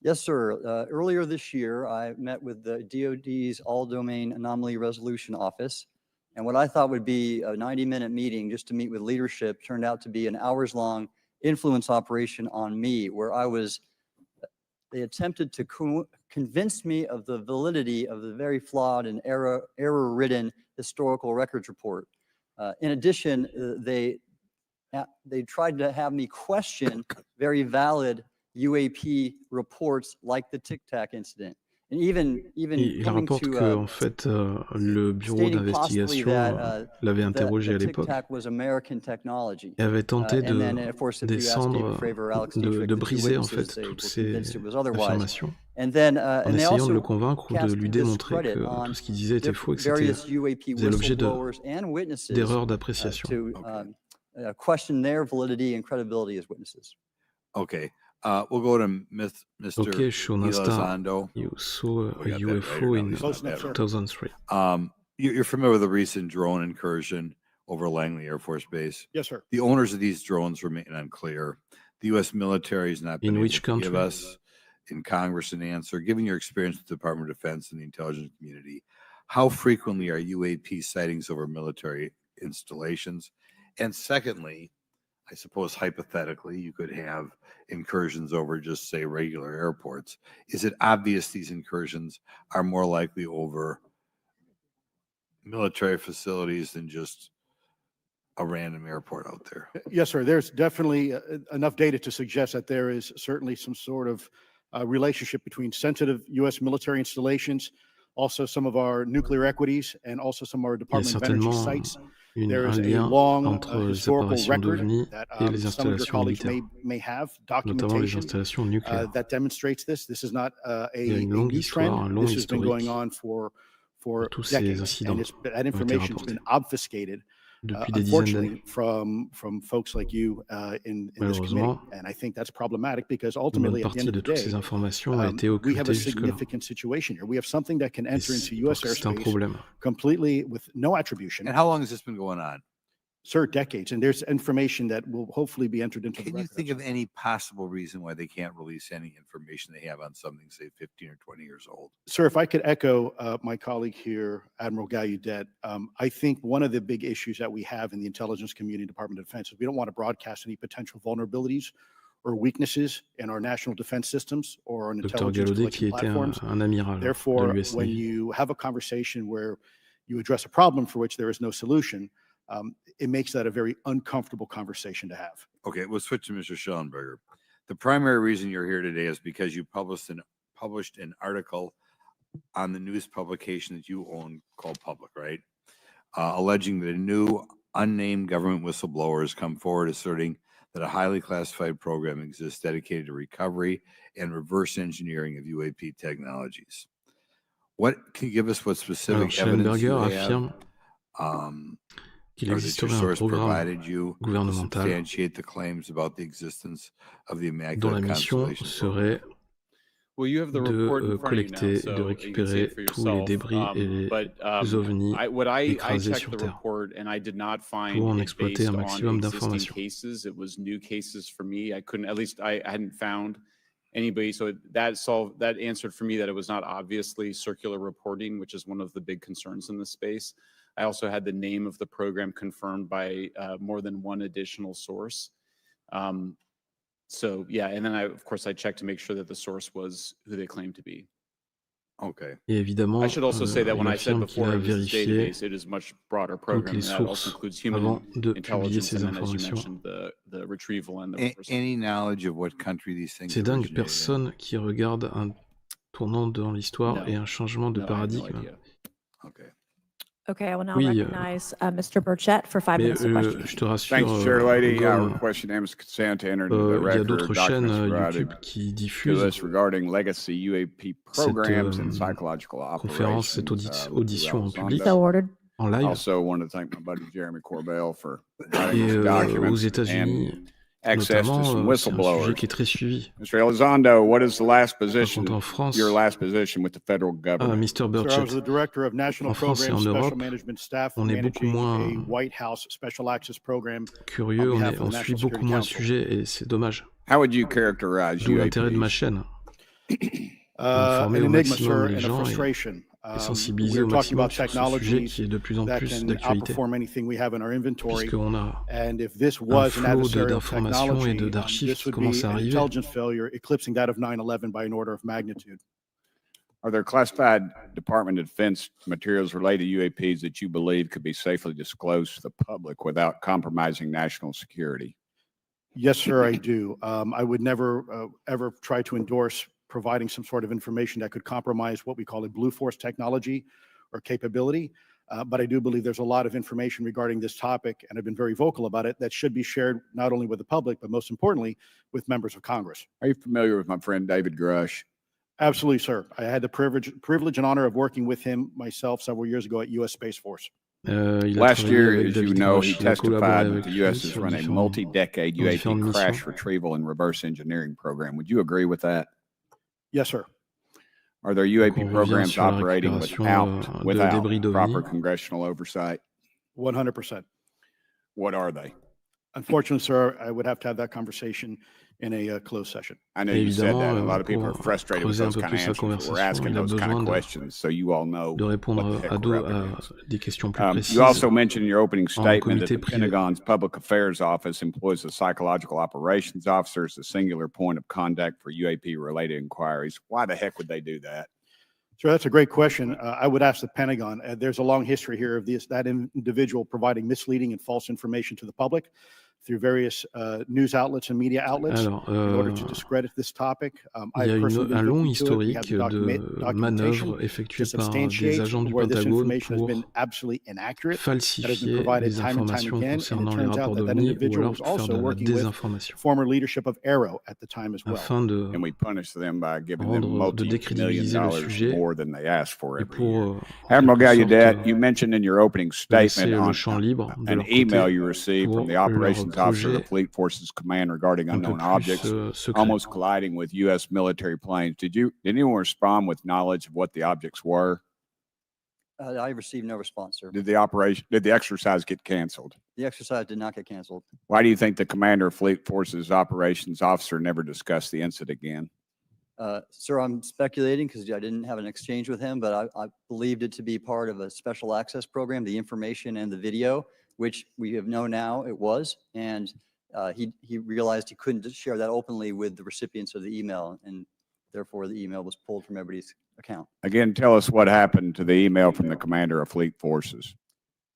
Yes, sir. Earlier this year, I met with the DoD's All-Domain Anomaly Resolution Office. And what I thought would be a 90-minute meeting just to meet with leadership turned out to be an hours-long influence operation on me, where they attempted to convince me of the validity of the very flawed and error-ridden historical records report. In addition, they tried to have me question very valid UAP reports like the Tic-Tac incident. And even Il coming rapporte to que en fait, le bureau stating possibly d'investigation that l'avait interrogé à the l'époque Tic-Tac was American technology. et avait tenté And then, of course, if you ask David descendre, Fravor, Alex de Dietrich, the two briser en witnesses, fait they toutes were ces convinced it was otherwise. affirmations And then, en and they essayant de le also convaincre ou de cast lui démontrer discredit que on tout ce qu'il disait était faux et que c'était various UAP faisait l'objet whistleblowers and witnesses d'erreurs d'appréciation. to question their validity and credibility as witnesses. Okay. We'll go to Mr. Ok, je suis un instant. Elizondo. You saw We a got that UFO right, in no, it's not bad. 2003. You're familiar with the recent drone incursion over Langley Air Force Base? Yes, sir. The owners of these drones remain unclear. The U.S. military has not been In able which to give country? us in Congress an answer. Given your experience with the Department of Defense and the intelligence community, how frequently are UAP sightings over military installations? And secondly, I suppose hypothetically, you could have incursions over just say regular airports. Is it obvious these incursions are more likely over military facilities than just a random airport out there? Yes, sir. There's definitely enough data to suggest that there is certainly some sort of relationship between sensitive U.S. military installations, also some of our nuclear equities, and also some of our Il y a Department of Energy certainement sites. There un is a lien long entre les historical apparitions record d'OVNI that et les some of your installations colleagues militaires, may have notamment les documentation installations nucléaires. that demonstrates this. This is not Il y a a une longue new histoire, un trend. long This has been going historique on for tous ces decades, incidents and that ont été information has been rapportés obfuscated, depuis des dizaines unfortunately, d'années. from folks like you in this committee. Malheureusement, And I think that's problematic because une bonne ultimately, at the partie end of de the toutes ces day, informations a été we have a occultée jusque-là. significant situation here. We have something that can Et enter into c'est U.S. un airspace problème. completely with no attribution. And how long has this been going on? Sir, decades, and there's information that will hopefully be entered into the Can you record. think of any possible reason why they can't release any information they have on something, say, 15 or 20 years old? Sir, if I could echo my colleague here, Admiral Gallaudet, I think one of the big issues that we have in the intelligence community, Department of Defense, is we don't want to broadcast any potential vulnerabilities or weaknesses in our national defense systems or on Dr. intelligence Gallaudet, qui collection était platforms. un amiral de Therefore, l'US when Navy. you have a conversation where you address a problem for which there is no solution, it makes that a very uncomfortable conversation to have. Okay, we'll switch to Mr. Schellenberger. The primary reason you're here today is because you published an article on the news publication that you own called Public, right? Alleging that a new unnamed government whistleblowers come forward asserting that a highly classified program exists dedicated to recovery and reverse engineering of UAP technologies. What can you give us what Alors, specific evidence you Schellenberger have, affirme qu'il or that your existerait un source programme provided you to gouvernemental substantiate the claims about the existence of the dont la Immaculate mission Constellation serait program? Well, you have the report in de front of you now, collecter et de so you can see récupérer it for tous les yourself. débris et les ovnis I écrasés checked sur the Terre report and I did not find pour en it exploiter based un on maximum existing d'informations. cases. It was new cases for me. I couldn't, at least I hadn't found anybody. So that answered for me that it was not obviously circular reporting, which is one of the big concerns in this space. I also had the name of the program confirmed by more than one additional source. So yeah, and then of course, I checked to make sure that the source was who they claimed to be. Okay. Et évidemment, I should also say that il when I said affirme qu'il before a it was his vérifié database, it is much broader toutes program, les and that also sources includes human avant de publier intelligence, ces and then, as you informations. mentioned, the retrieval and the reversal. Any knowledge of what country these things C'est dingue, originated in? personne qui regarde un tournant dans l'histoire No. et un changement de No, I have no paradigme. idea. Okay. Okay, I will now Oui, recognize Mr. Burchett for 5 Mais minutes of questions. je te rassure, Thanks, Chair Lady. Gomme, Request unanimous consent to enter into the il y a record d'autres chaînes documents provided YouTube qui to diffusent us regarding legacy UAP programs and psychological conférence, cette operations. audition en public, So ordered. en live. Also want to thank my buddy Jeremy Corbell for Et providing these aux documents États-Unis, and access to some notamment, c'est un sujet whistleblowers. qui est très suivi. Mr. Elizondo, what is the last Par position, contre, en France, your last position with the federal government? Mr. Sir, I was Burchett, the director of national en France et programs, en special Europe, management staff, on est beaucoup managing moins a White House special access program. curieux, on behalf of the on National suit beaucoup Security moins le Council. sujet et c'est dommage. How would you characterize D'où l'intérêt de ma UAPs? chaîne. An Informer au enigma, maximum sir, les and a gens frustration. et sensibiliser We're au talking maximum about sur ce sujet technologies qui est de plus en that plus can d'actualité, outperform anything we have in our inventory. puisqu'on a And if this un was an flot adversarial d'informations et technology, d'archives this qui would be commencent à an arriver. intelligence failure eclipsing that of 9/11 by an order of magnitude. Are there classified Department of Defense materials related to UAPs that you believe could be safely disclosed to the public without compromising national security? Yes, sir, I do. I would never, ever try to endorse providing some sort of information that could compromise what we call a blue force technology or capability. But I do believe there's a lot of information regarding this topic, and I've been very vocal about it, that should be shared not only with the public, but most importantly, with members of Congress. Are you familiar with my friend David Grush? Absolutely, sir. I had the privilege and honor of working with him myself several years ago at U.S. Space Force. Il a Last travaillé year, avec as you David know, Grush, he il a collaboré testified avec that the lui U.S. has sur run a différentes multi-decade différentes UAP crash missions. retrieval and reverse engineering program. Would you agree with that? Yes, sir. Are there Donc UAP on revient programs sur la operating récupération de without débris proper d'OVNI. congressional oversight? 100%. What are they? Unfortunately, sir, I would have to have that conversation in a closed session. I know you said that. Évidemment, A lot of people are pour frustrated with creuser un those peu kind of plus la answers, but we're conversation, asking il a those kind besoin of questions so you all know de what répondre the heck à, we're up à against. des questions plus précises. You also mentioned in your opening statement that comité the privé. Pentagon's Public Affairs Office employs a psychological operations officer as a singular point of contact for UAP-related inquiries. Why the heck would they do that? Sir, that's a great question. I would ask the Pentagon. There's a long history here of that individual providing misleading and false information to the public through various news outlets and media outlets Alors, in order to discredit this topic. il y a un long historique We have the de manœuvres effectuées to par substantiate des agents du where this Pentagone information has pour been absolutely inaccurate. falsifier provided les time and time informations again, and it concernant les turns out rapports that that d'OVNI ou individual alors was pour faire also de la working with désinformation former leadership of Arrow at the time as well. afin de And we punish them by giving them de multi-million décrédibiliser le dollars sujet more than they asked for et every year. pour Admiral en quelque Gallaudet, sorte, you mentioned in your opening laisser statement le on champ libre de an leur email côté you received pour from the leur operations officer of the projet Fleet Forces Command regarding un peu unknown plus objects secret. almost colliding with U.S. military planes. Did anyone respond with knowledge of what the objects were? I received no response, sir. Did the exercise get canceled? The exercise did not get canceled. Why do you think the commander of Fleet Forces operations officer never discussed the incident again? Sir, I'm speculating because I didn't have an exchange with him, but I believed it to be part of a special access program, the information and the video, which we have known now it was. And he realized he couldn't share that openly with the recipients of the email, and therefore the email was pulled from everybody's account. Again, tell us what happened to the email from the commander of Fleet Forces.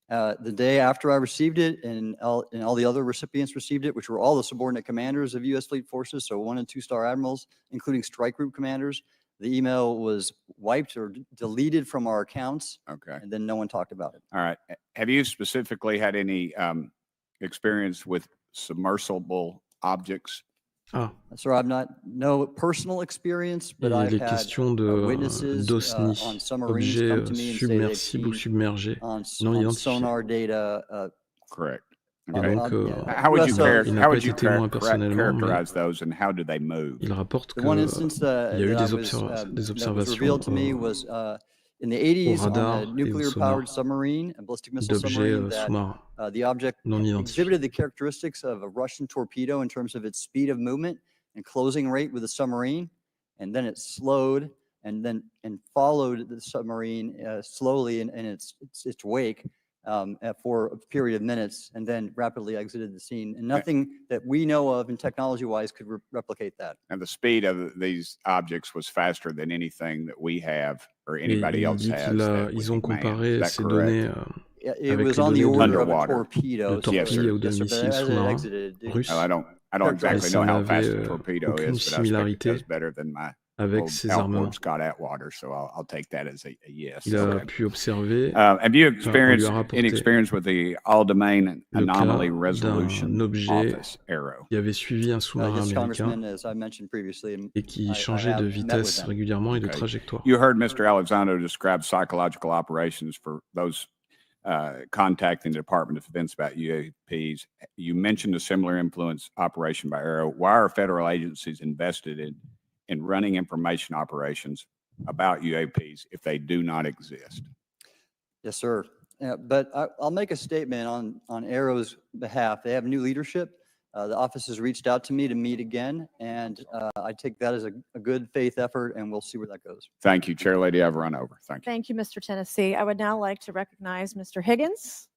The day after I received it, and all the other recipients received it, which were all the subordinate commanders of U.S. Fleet Forces, so 1- and 2-star admirals, including strike group commanders, The email was wiped or deleted from our accounts, Okay. and then no one talked about it. All right. Have you specifically had any experience with submersible objects? Ah, Sir, I've no personal experience, but et I've les had questions witnesses d'OSNI, on submarines objets come to me and say they've submersibles ou seen submergés on non on identifiés. sonar data. Correct. Et Okay. donc, How would you, USOs. il n'a how pas would été you témoin personnellement, mais characterize those and how do they move? il rapporte The que one instance il y a eu that I des, was des that was observations revealed to me was in the au 80s on radar a et au nuclear-powered sonar submarine, a ballistic missile d'objets submarine, that sous-marins the object non identifiés. exhibited the characteristics of a Russian torpedo in terms of its speed of movement and closing rate with the submarine, and then it slowed and followed the submarine slowly in its wake for a period of minutes, and then rapidly exited the scene. And nothing that we know of and technology-wise could replicate that. And the speed of these objects was faster than anything that we have or Et anybody il else dit has. qu'ils that ont would be manned. comparé Is that ces correct? données It avec was les on the données order of a Underwater. torpedo. de torpilles ou de Yes, sir, but missiles as it sous-marins exited, russes. I don't Et exactly ça know how n'avait fast a torpedo aucune is, but I expect it similarité does better than my avec old ces outboard armements. Scott Atwater, so I'll take that as a yes. Il a Okay. pu observer, Have you on lui experienced a any rapporté experience with the all-domain le cas anomaly d'un resolution objet office, ARROW? qui avait suivi un sous-marin yes, américain Congressman, as I mentioned previously, et qui I changeait have de met with vitesse them. régulièrement et de Okay. trajectoire. You heard Mr. Alexander describe psychological operations for those contacting the Department of Defense about UAPs. You mentioned a similar influence operation by ARROW. Why are federal agencies invested in running information operations about UAPs if they do not exist? Yes, sir. But I'll make a statement on ARROW's behalf. They have new leadership. The office has reached out to me to meet again, and I take that as a good faith effort, and we'll see where that goes. Thank you, Chair Lady. I've run over. Thank you. Thank you, Mr. Tennessee. I would now like to recognize Mr. Higgins.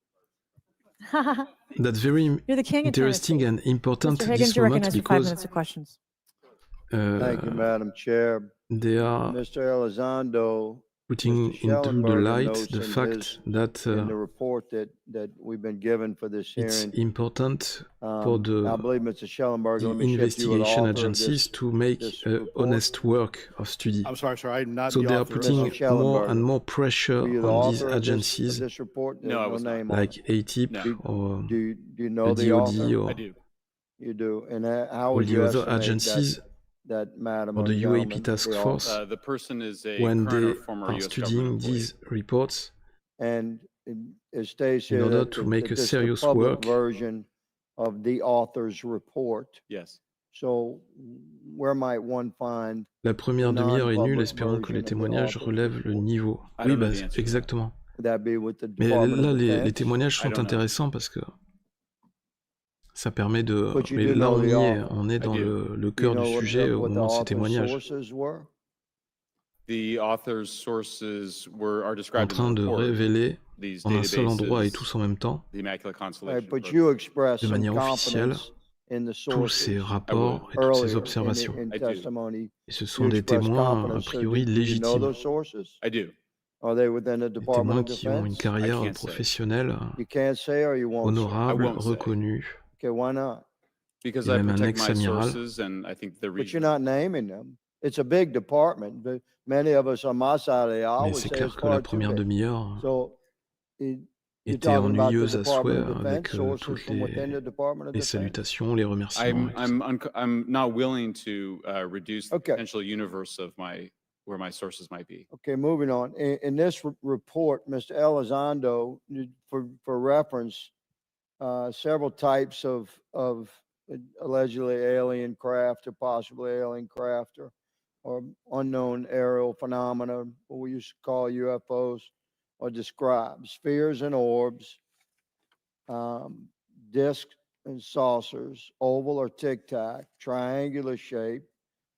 That's very You're the king of interesting Tennessee. and important Mr. Higgins, this you're moment recognized for 5 because minutes of questions. Thank you, Madam Chair. they are Mr. Elizondo, putting Mr. into the Schellenberger light notes the in fact that in the report that we've been given for this it's hearing. important for I believe Mr. Schellenberger, the let me shift you with the investigation author of agencies this. to make this a report. honest work of study. I'm sorry, sir, I'm not So the they are author of putting Mr. this. more Schellenberger. and more pressure Were you the on these author of agencies this report? There's No, I was not. name on like it. ATIP No. or Do you know the the DoD author? or I do. You do. And how all would the you other estimate agencies that madam or or the UAP gentleman, task the force author? The person is a when current or they former are U.S. studying government employee. these reports And it states in here order that to that make a this is the serious public work. version of the author's report. Yes. So where might one find La première demi-heure est nulle, non-public espérons que les version of the témoignages author's relèvent le report? niveau. I Oui, don't know bah, the answer to that. exactement. Would that be with the Mais Department là, of les Defense? témoignages I sont don't know. intéressants parce que ça permet de... But you Mais do là, know on the y est, author. on est dans do. le Do you cœur du know sujet au what the moment de ces author's témoignages. sources were? The author's sources are En described in train the de report. révéler These en un seul endroit et databases, tous en même temps, the Immaculate Right, Constellation. but Program. you expressed de some manière officielle, confidence in the tous ces sources rapports et toutes ces earlier observations. in I do. testimony. Et ce You sont des expressed témoins, a confidence. So priori, do you know légitimes. those sources? I do. Are they within the Des Department témoins of qui ont une Defense? carrière can't say. professionnelle You can't say or you won't say? honorable, I won't say. reconnue. Okay, why not? Because Et I même un protect my ex-amiral. sources, and I think the But you're reason. not naming them. It's a big department, but many of us on my side of the aisle Mais would c'est say clair it's que la far too première big. demi-heure So you're était talking about the ennuyeuse à souhait Department of avec Defense, sources toutes from within the Department of les Defense? salutations, les remerciements. et tout ça. I'm not willing to reduce the Okay. potential universe of where my sources might be. Okay, moving on. In this report, Mr. Elizondo, for reference, several types of allegedly alien craft or possibly alien craft or unknown aerial phenomena, what we used to call UFOs, are described. Spheres and orbs, discs and saucers, oval or tic-tac, triangular shape,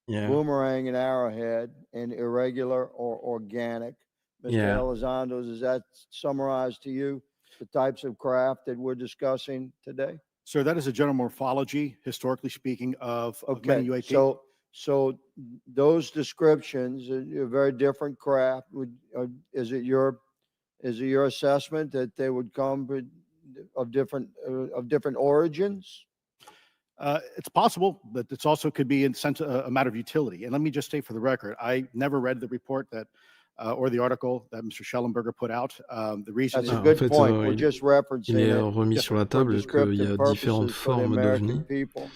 Yeah. boomerang and arrowhead, and irregular or organic. Mr. Yeah. Elizondo, does that summarize to you the types of craft that we're discussing today? Sir, that is a general morphology, historically speaking, of many Okay, UAP. so those descriptions are very different craft. Is it your assessment that they would come of different origins? It's possible, but it's also could be in sense a matter of utility. And let me just state for the record, I never read the report that or the article that Mr. Schellenberger put out. The reason That's a is good point. We're just Il referencing est it remis Yes, sur la for table qu'il y a descriptive différentes purposes for the formes American d'OVNI. people.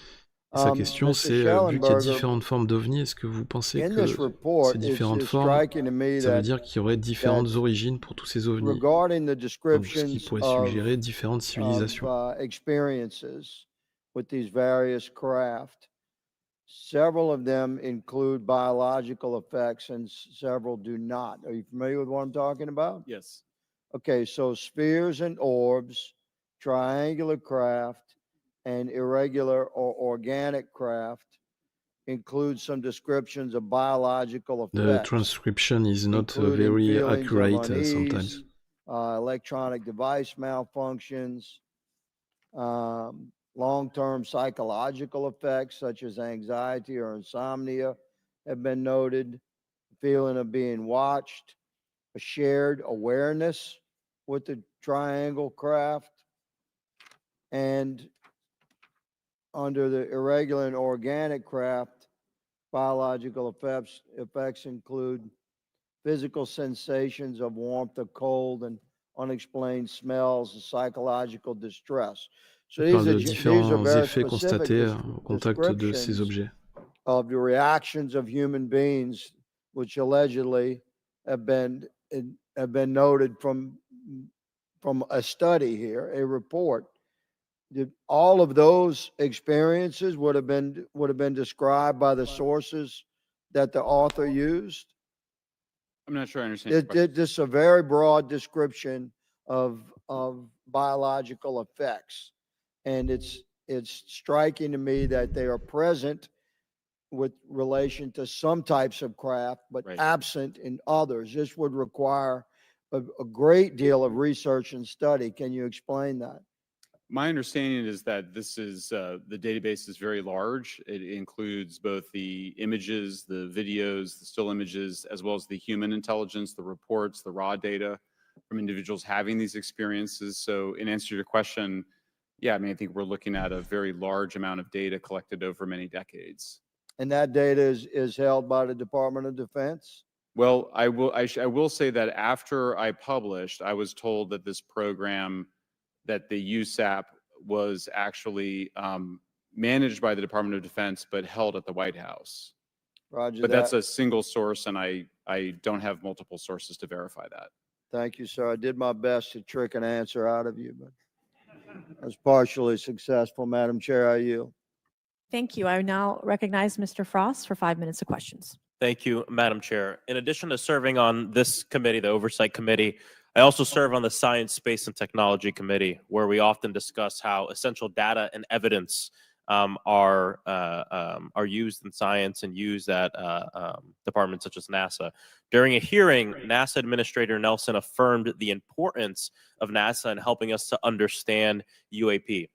Et sa question, Mr. c'est, vu qu'il y a Schellenberger, différentes formes d'OVNI, est-ce que vous pensez in que this ces report, différentes it's formes, striking to me ça veut that dire qu'il y aurait différentes origines pour tous ces OVNI? regarding the Donc, ce qui descriptions pourrait of suggérer différentes civilisations. experiences with these various craft. Several of them include biological effects and several do not. Are you familiar with what I'm talking about? Yes. Okay, so spheres and orbs, triangular craft, and irregular or organic craft include some descriptions of biological The effects, transcription is not including very feelings of accurate unease, sometimes. electronic device malfunctions, long-term psychological effects such as anxiety or insomnia have been noted, feeling of being watched, a shared awareness with the triangle craft, and under the irregular and organic craft, biological effects include physical sensations of warmth or cold and unexplained smells and psychological distress. So Il parle de these are différents very effets specific constatés au contact de ces descriptions objets. of the reactions of human beings, which allegedly have been noted from a study here, a report. All of those experiences would have been described by the sources that the author used. I'm not sure I understand. your question. This is a very broad description of biological effects, and it's striking to me that they are present with relation to some types of craft, but Right. absent in others. This would require a great deal of research and study. Can you explain that? My understanding is that this is, the database is very large. It includes both the images, the videos, the still images, as well as the human intelligence, the reports, the raw data from individuals having these experiences. So in answer to your question, yeah, I mean, I think we're looking at a very large amount of data collected over many decades. And that data is held by the Department of Defense? Well, I will say that after I published, I was told that this program, that the USAP was actually managed by the Department of Defense, but held at the White House. Roger But that. that's a single source, and I don't have multiple sources to verify that. Thank you, sir. I did my best to trick an answer out of you, but I was partially successful. Madam Chair, I yield. Thank you. I now recognize Mr. Frost for 5 minutes of questions. Thank you, Madam Chair. In addition to serving on this committee, the Oversight Committee, I also serve on the Science, Space, and Technology Committee, where we often discuss how essential data and evidence are used in science and used at departments such as NASA. During a hearing, NASA Administrator Nelson affirmed the importance of NASA in helping us to understand UAP.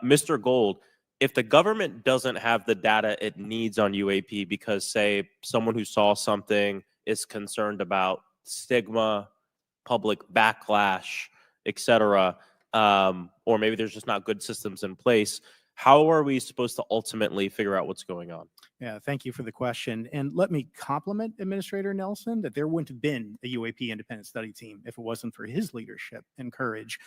Mr. Gold, if the government doesn't have the data it needs on UAP because, say, someone who saw something is concerned about stigma, public backlash, etc., or maybe there's just not good systems in place, how are we supposed to ultimately figure out what's going on? Yeah, thank you for the question. And let me compliment Administrator Nelson that there wouldn't have been a UAP independent study team if it wasn't for his leadership and courage.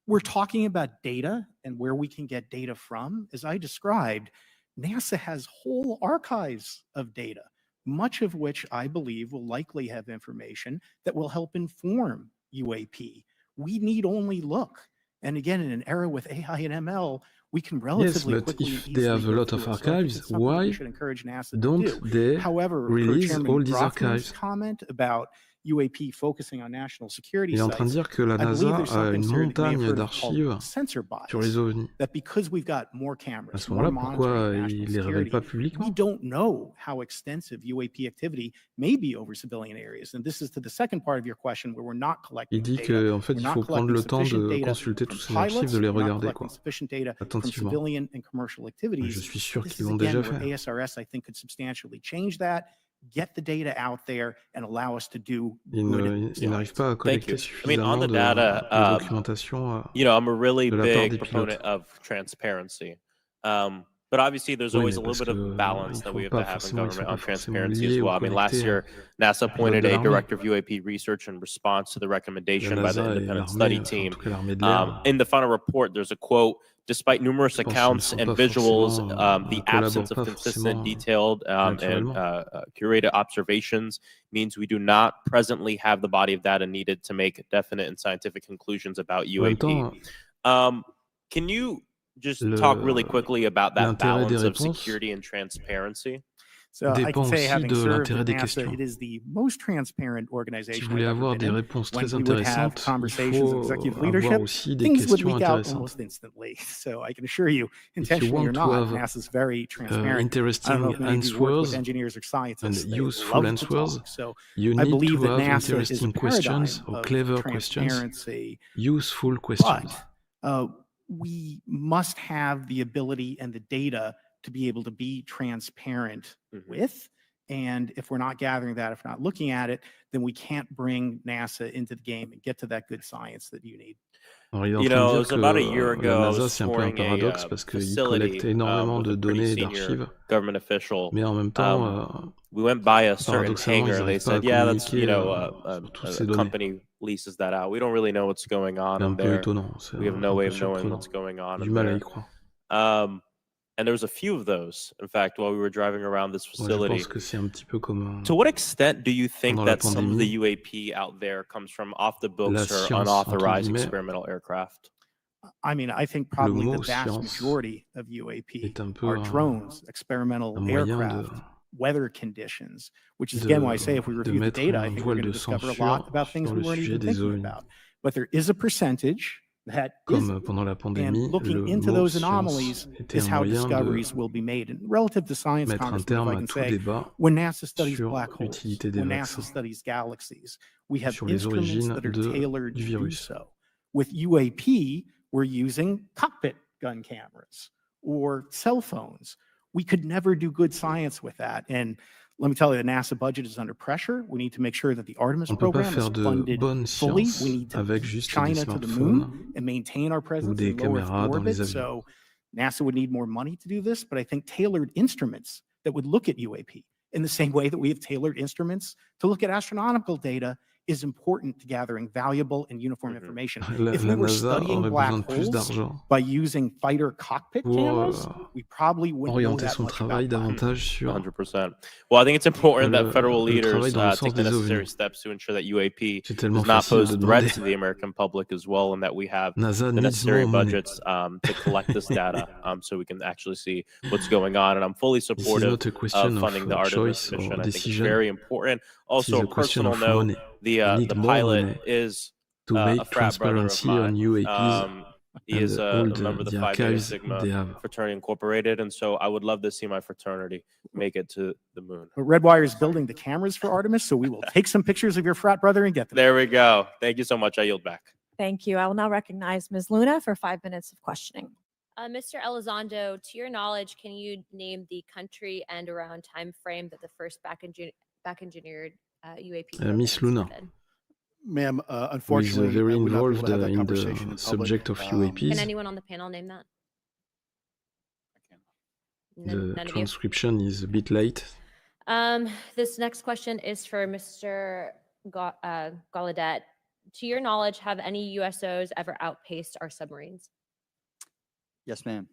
We're talking about data and where we can get data from. As I described, NASA has whole archives of data, much of which I believe will likely have information that will help inform UAP. We need only look. And again, in an era with AI and ML, we can Yes, relatively but quickly if and they easily have a go lot through of it. So I think archives, it's something that we why should encourage NASA to don't do. they However, per release Chairman all these Grothman's archives? comment about UAP focusing on national security Il est en train de sites, dire que la I believe NASA there's a something, une sir, that you may have montagne heard of called d'archives sensor sur les bias. OVNI. That because we've got more À cameras, ce more moment-là, monitoring pourquoi of national ils les révèlent security, pas we publiquement? don't know how extensive UAP activity may be over civilian areas. And this is to the second part of your question where we're not Il collecting dit data. qu'en fait, We're il not faut prendre collecting le temps sufficient de data consulter from tous ces archives, pilots. de les We're not regarder, collecting quoi, sufficient data from attentivement. civilian and commercial Je activities. suis sûr This qu'ils is l'ont déjà again where fait. ASRS, I think, could substantially change that, get the data out there, and allow us to do Ils good n'arrivent science. pas à Thank collecter you. I mean, on suffisamment the de data, documentation you know, I'm a really de la part big des proponent pilotes. of transparency. But obviously, there's Oui, always mais a little parce bit que of balance il that faut we have pas to have in forcément, ils sont government pas on forcément transparency as liés ou well. I mean, last connectés year, NASA aux pilotes appointed de a l'armée. director of UAP research in response to the La recommendation by the NASA et independent l'armée, study enfin en team. tout cas l'armée de l'air, In the final report, there's a quote. Despite numerous je pense qu'ils ne accounts sont and pas visuals, forcément, the collaborent absence of pas consistent, forcément detailed, and naturellement. curated observations means we do not presently have the body of data needed to make definite and scientific conclusions about En même UAP. temps, Can you just talk really quickly about that l'intérêt des balance of réponses security and transparency? So I can dépend say, aussi having de served l'intérêt at des NASA, questions. it is the most transparent Si organization vous I've voulez ever avoir been des in. réponses When très we would have intéressantes, il conversations with faut executive avoir leadership, aussi des things would questions leak out intéressantes. almost instantly. So I can assure you, If you intentionally or want to not, have NASA's very transparent. I don't know interesting if many of you work with answers engineers or and scientists. They useful love to answers, talk. So you I need believe to that have NASA is a interesting paradigm questions or of clever questions, transparency, useful questions. but we must have the ability and the data to be able to be transparent with. And if we're not gathering that, if we're not looking at it, then we can't bring NASA into the game and get to that good science that you need. Alors, il est en You train de know, it dire was que about a year la ago, I NASA, was c'est un peu un touring a paradoxe parce qu'il facility collecte énormément with de a pretty données et senior d'archives, government official. mais en même temps, We went by a certain paradoxalement, hangar ils and they n'arrivent pas à said, yeah, that's, communiquer a sur toutes ces données. company leases that out. We don't really know what's going on C'est un in peu there. étonnant, c'est We have un no way peu of knowing surprenant. what's going on Du in mal à there. y croire. And there was a few of those, in fact, while we were driving around this Moi, je facility. pense que c'est un petit peu comme To what extent do you think pendant la that some of the pandémie, UAP out there comes from off the la books or science, entre unauthorized guillemets, experimental aircraft? I mean, I think le probably the mot vast science majority of UAP est un peu are drones, experimental un moyen aircraft, weather conditions, which is again why I say if we de review the mettre data, I un think we're voile going to de discover a censure lot about things sur we le weren't sujet even des thinking OVNI. about. But there is a percentage that Comme isn't. pendant la And pandémie, looking le into mot those science anomalies était is un how moyen de discoveries will be made. And relative to science, mettre un Congressman, if terme I à can tout say, débat when NASA studies sur black holes, l'utilité des when NASA vaccins, studies galaxies, we have sur les instruments origines that are tailored du to do virus. so. With UAP, we're using cockpit gun cameras or cell phones. We could never do good science with that. And let me tell you, the NASA budget is under pressure. We need to make sure that the Artemis On ne peut pas program is faire de funded bonne fully. science We need to avec beat juste des China to the smartphones moon and maintain our ou presence des in low Earth caméras dans les orbit. avions. So NASA would need more money to do this, but I think tailored instruments that would look at UAP in the same way that we have tailored instruments to look at astronomical data is important to gathering valuable and uniform information. If we La were NASA studying aurait black besoin de plus holes d'argent by using fighter cockpit pour cameras, we probably wouldn't know orienter that son much travail about black davantage sur 100%. Well, I think it's important that federal le travail leaders dans le take sens the des necessary OVNI. steps to ensure that UAP C'est tellement does not facile pose de threats demander. to the American public as well, and that we have NASA the needs necessary more money. budgets to collect this data so we can actually see what's going on. And I'm fully This is supportive not a of question funding the of Artemis choice or mission. I think it's decision. very important. This Also, is a a question personal of note, money. We the need more pilot money is to a make frat brother of transparency on mine. UAPs He is and all a member of the the Phi Beta archives Sigma they have. fraternity incorporated, and so I would love to see my fraternity make it to the moon. But Redwire is building the cameras for Artemis, so we will take some pictures of your frat brother and get them. There we go. Thank you so much. I yield back. Thank you. I will now recognize Ms. Luna for 5 minutes of questioning. Mr. Elizondo, to your knowledge, can you name the country and around time frame that the first back-engineered UAP Miss was Luna, given? Ma'am, who is unfortunately, very I would not be able involved to have that in conversation the in subject public. of Can UAPs. anyone on the panel name that? The None of you? transcription is a bit late. This next question is for Mr. Gallaudet. To your knowledge, have any USOs ever outpaced our submarines? Yes, ma'am.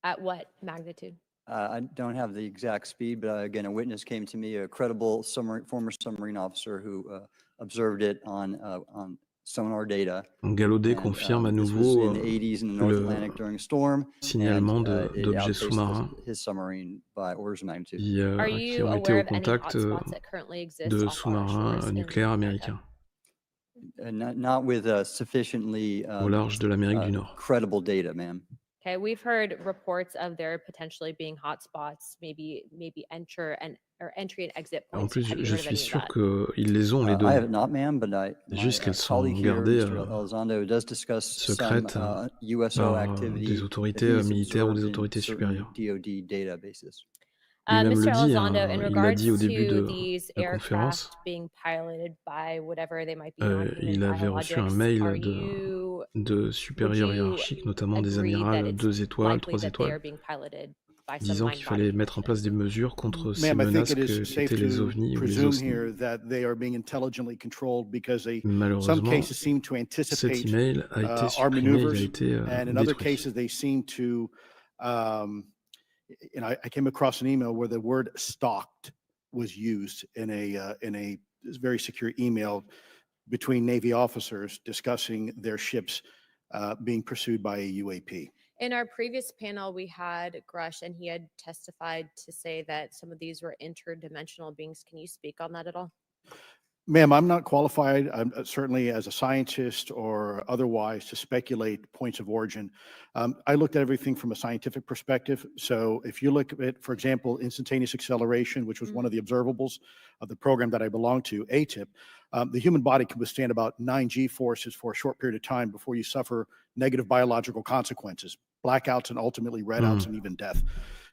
At what magnitude? I don't have the exact speed, but again, a witness came to me, a credible former submarine officer who observed it on sonar data. Gallaudet And, confirme à this was nouveau in the 80s in the North Atlantic during a storm. signalement It d'objets outpaced sous-marins his submarine by orders of magnitude. Are qui you ont été aware au of any contact hotspots that currently exist de off our sous-marins shores in nucléaires America? américains Not with sufficiently au large de l'Amérique du Nord. credible data, ma'am. Okay, we've heard reports of there potentially being hotspots, maybe entry and exit En points. plus, Have you je heard of suis any of sûr that? qu'ils les ont, les I données. have not, ma'am, but C'est my juste qu'elles sont colleague here, gardées Mr. Elizondo, does discuss some secrètes USO par activity des that autorités he's militaires ou des observed in autorités certain supérieures. DoD databases. Lui-même Mr. le dit, Elizondo, in il l'a regards dit au début to de these la conférence. aircraft being piloted by whatever they might be, non-human Il avait reçu un biologics, mail are you de supérieurs hiérarchiques, notamment des agree that amirals it's 2 étoiles, likely 3 that they are étoiles. being piloted by some disant qu'il fallait mind-body mettre en place des mesures contre ces Ma'am, I think menaces it is safe qu'étaient les to ovnis ou les presume OSNI. here that they are being intelligently controlled because some Malheureusement, cases seem to cet anticipate email a été our supprimé, il a maneuvers, été and in other détruit. cases, they seem to, I came across an email where the word stalked was used in a very secure email between Navy officers discussing their ships being pursued by a UAP. In our previous panel, we had Grush, and he had testified to say that some of these were interdimensional beings. Can you speak on that at all? Ma'am, I'm not qualified, certainly as a scientist or otherwise, to speculate points of origin. I looked at everything from a scientific perspective. So if you look at, for example, instantaneous acceleration, which was one of the observables of the program that I belong to, ATIP, the human body can withstand about 9 G forces for a short period of time before you suffer negative biological consequences, blackouts and ultimately redouts and even death.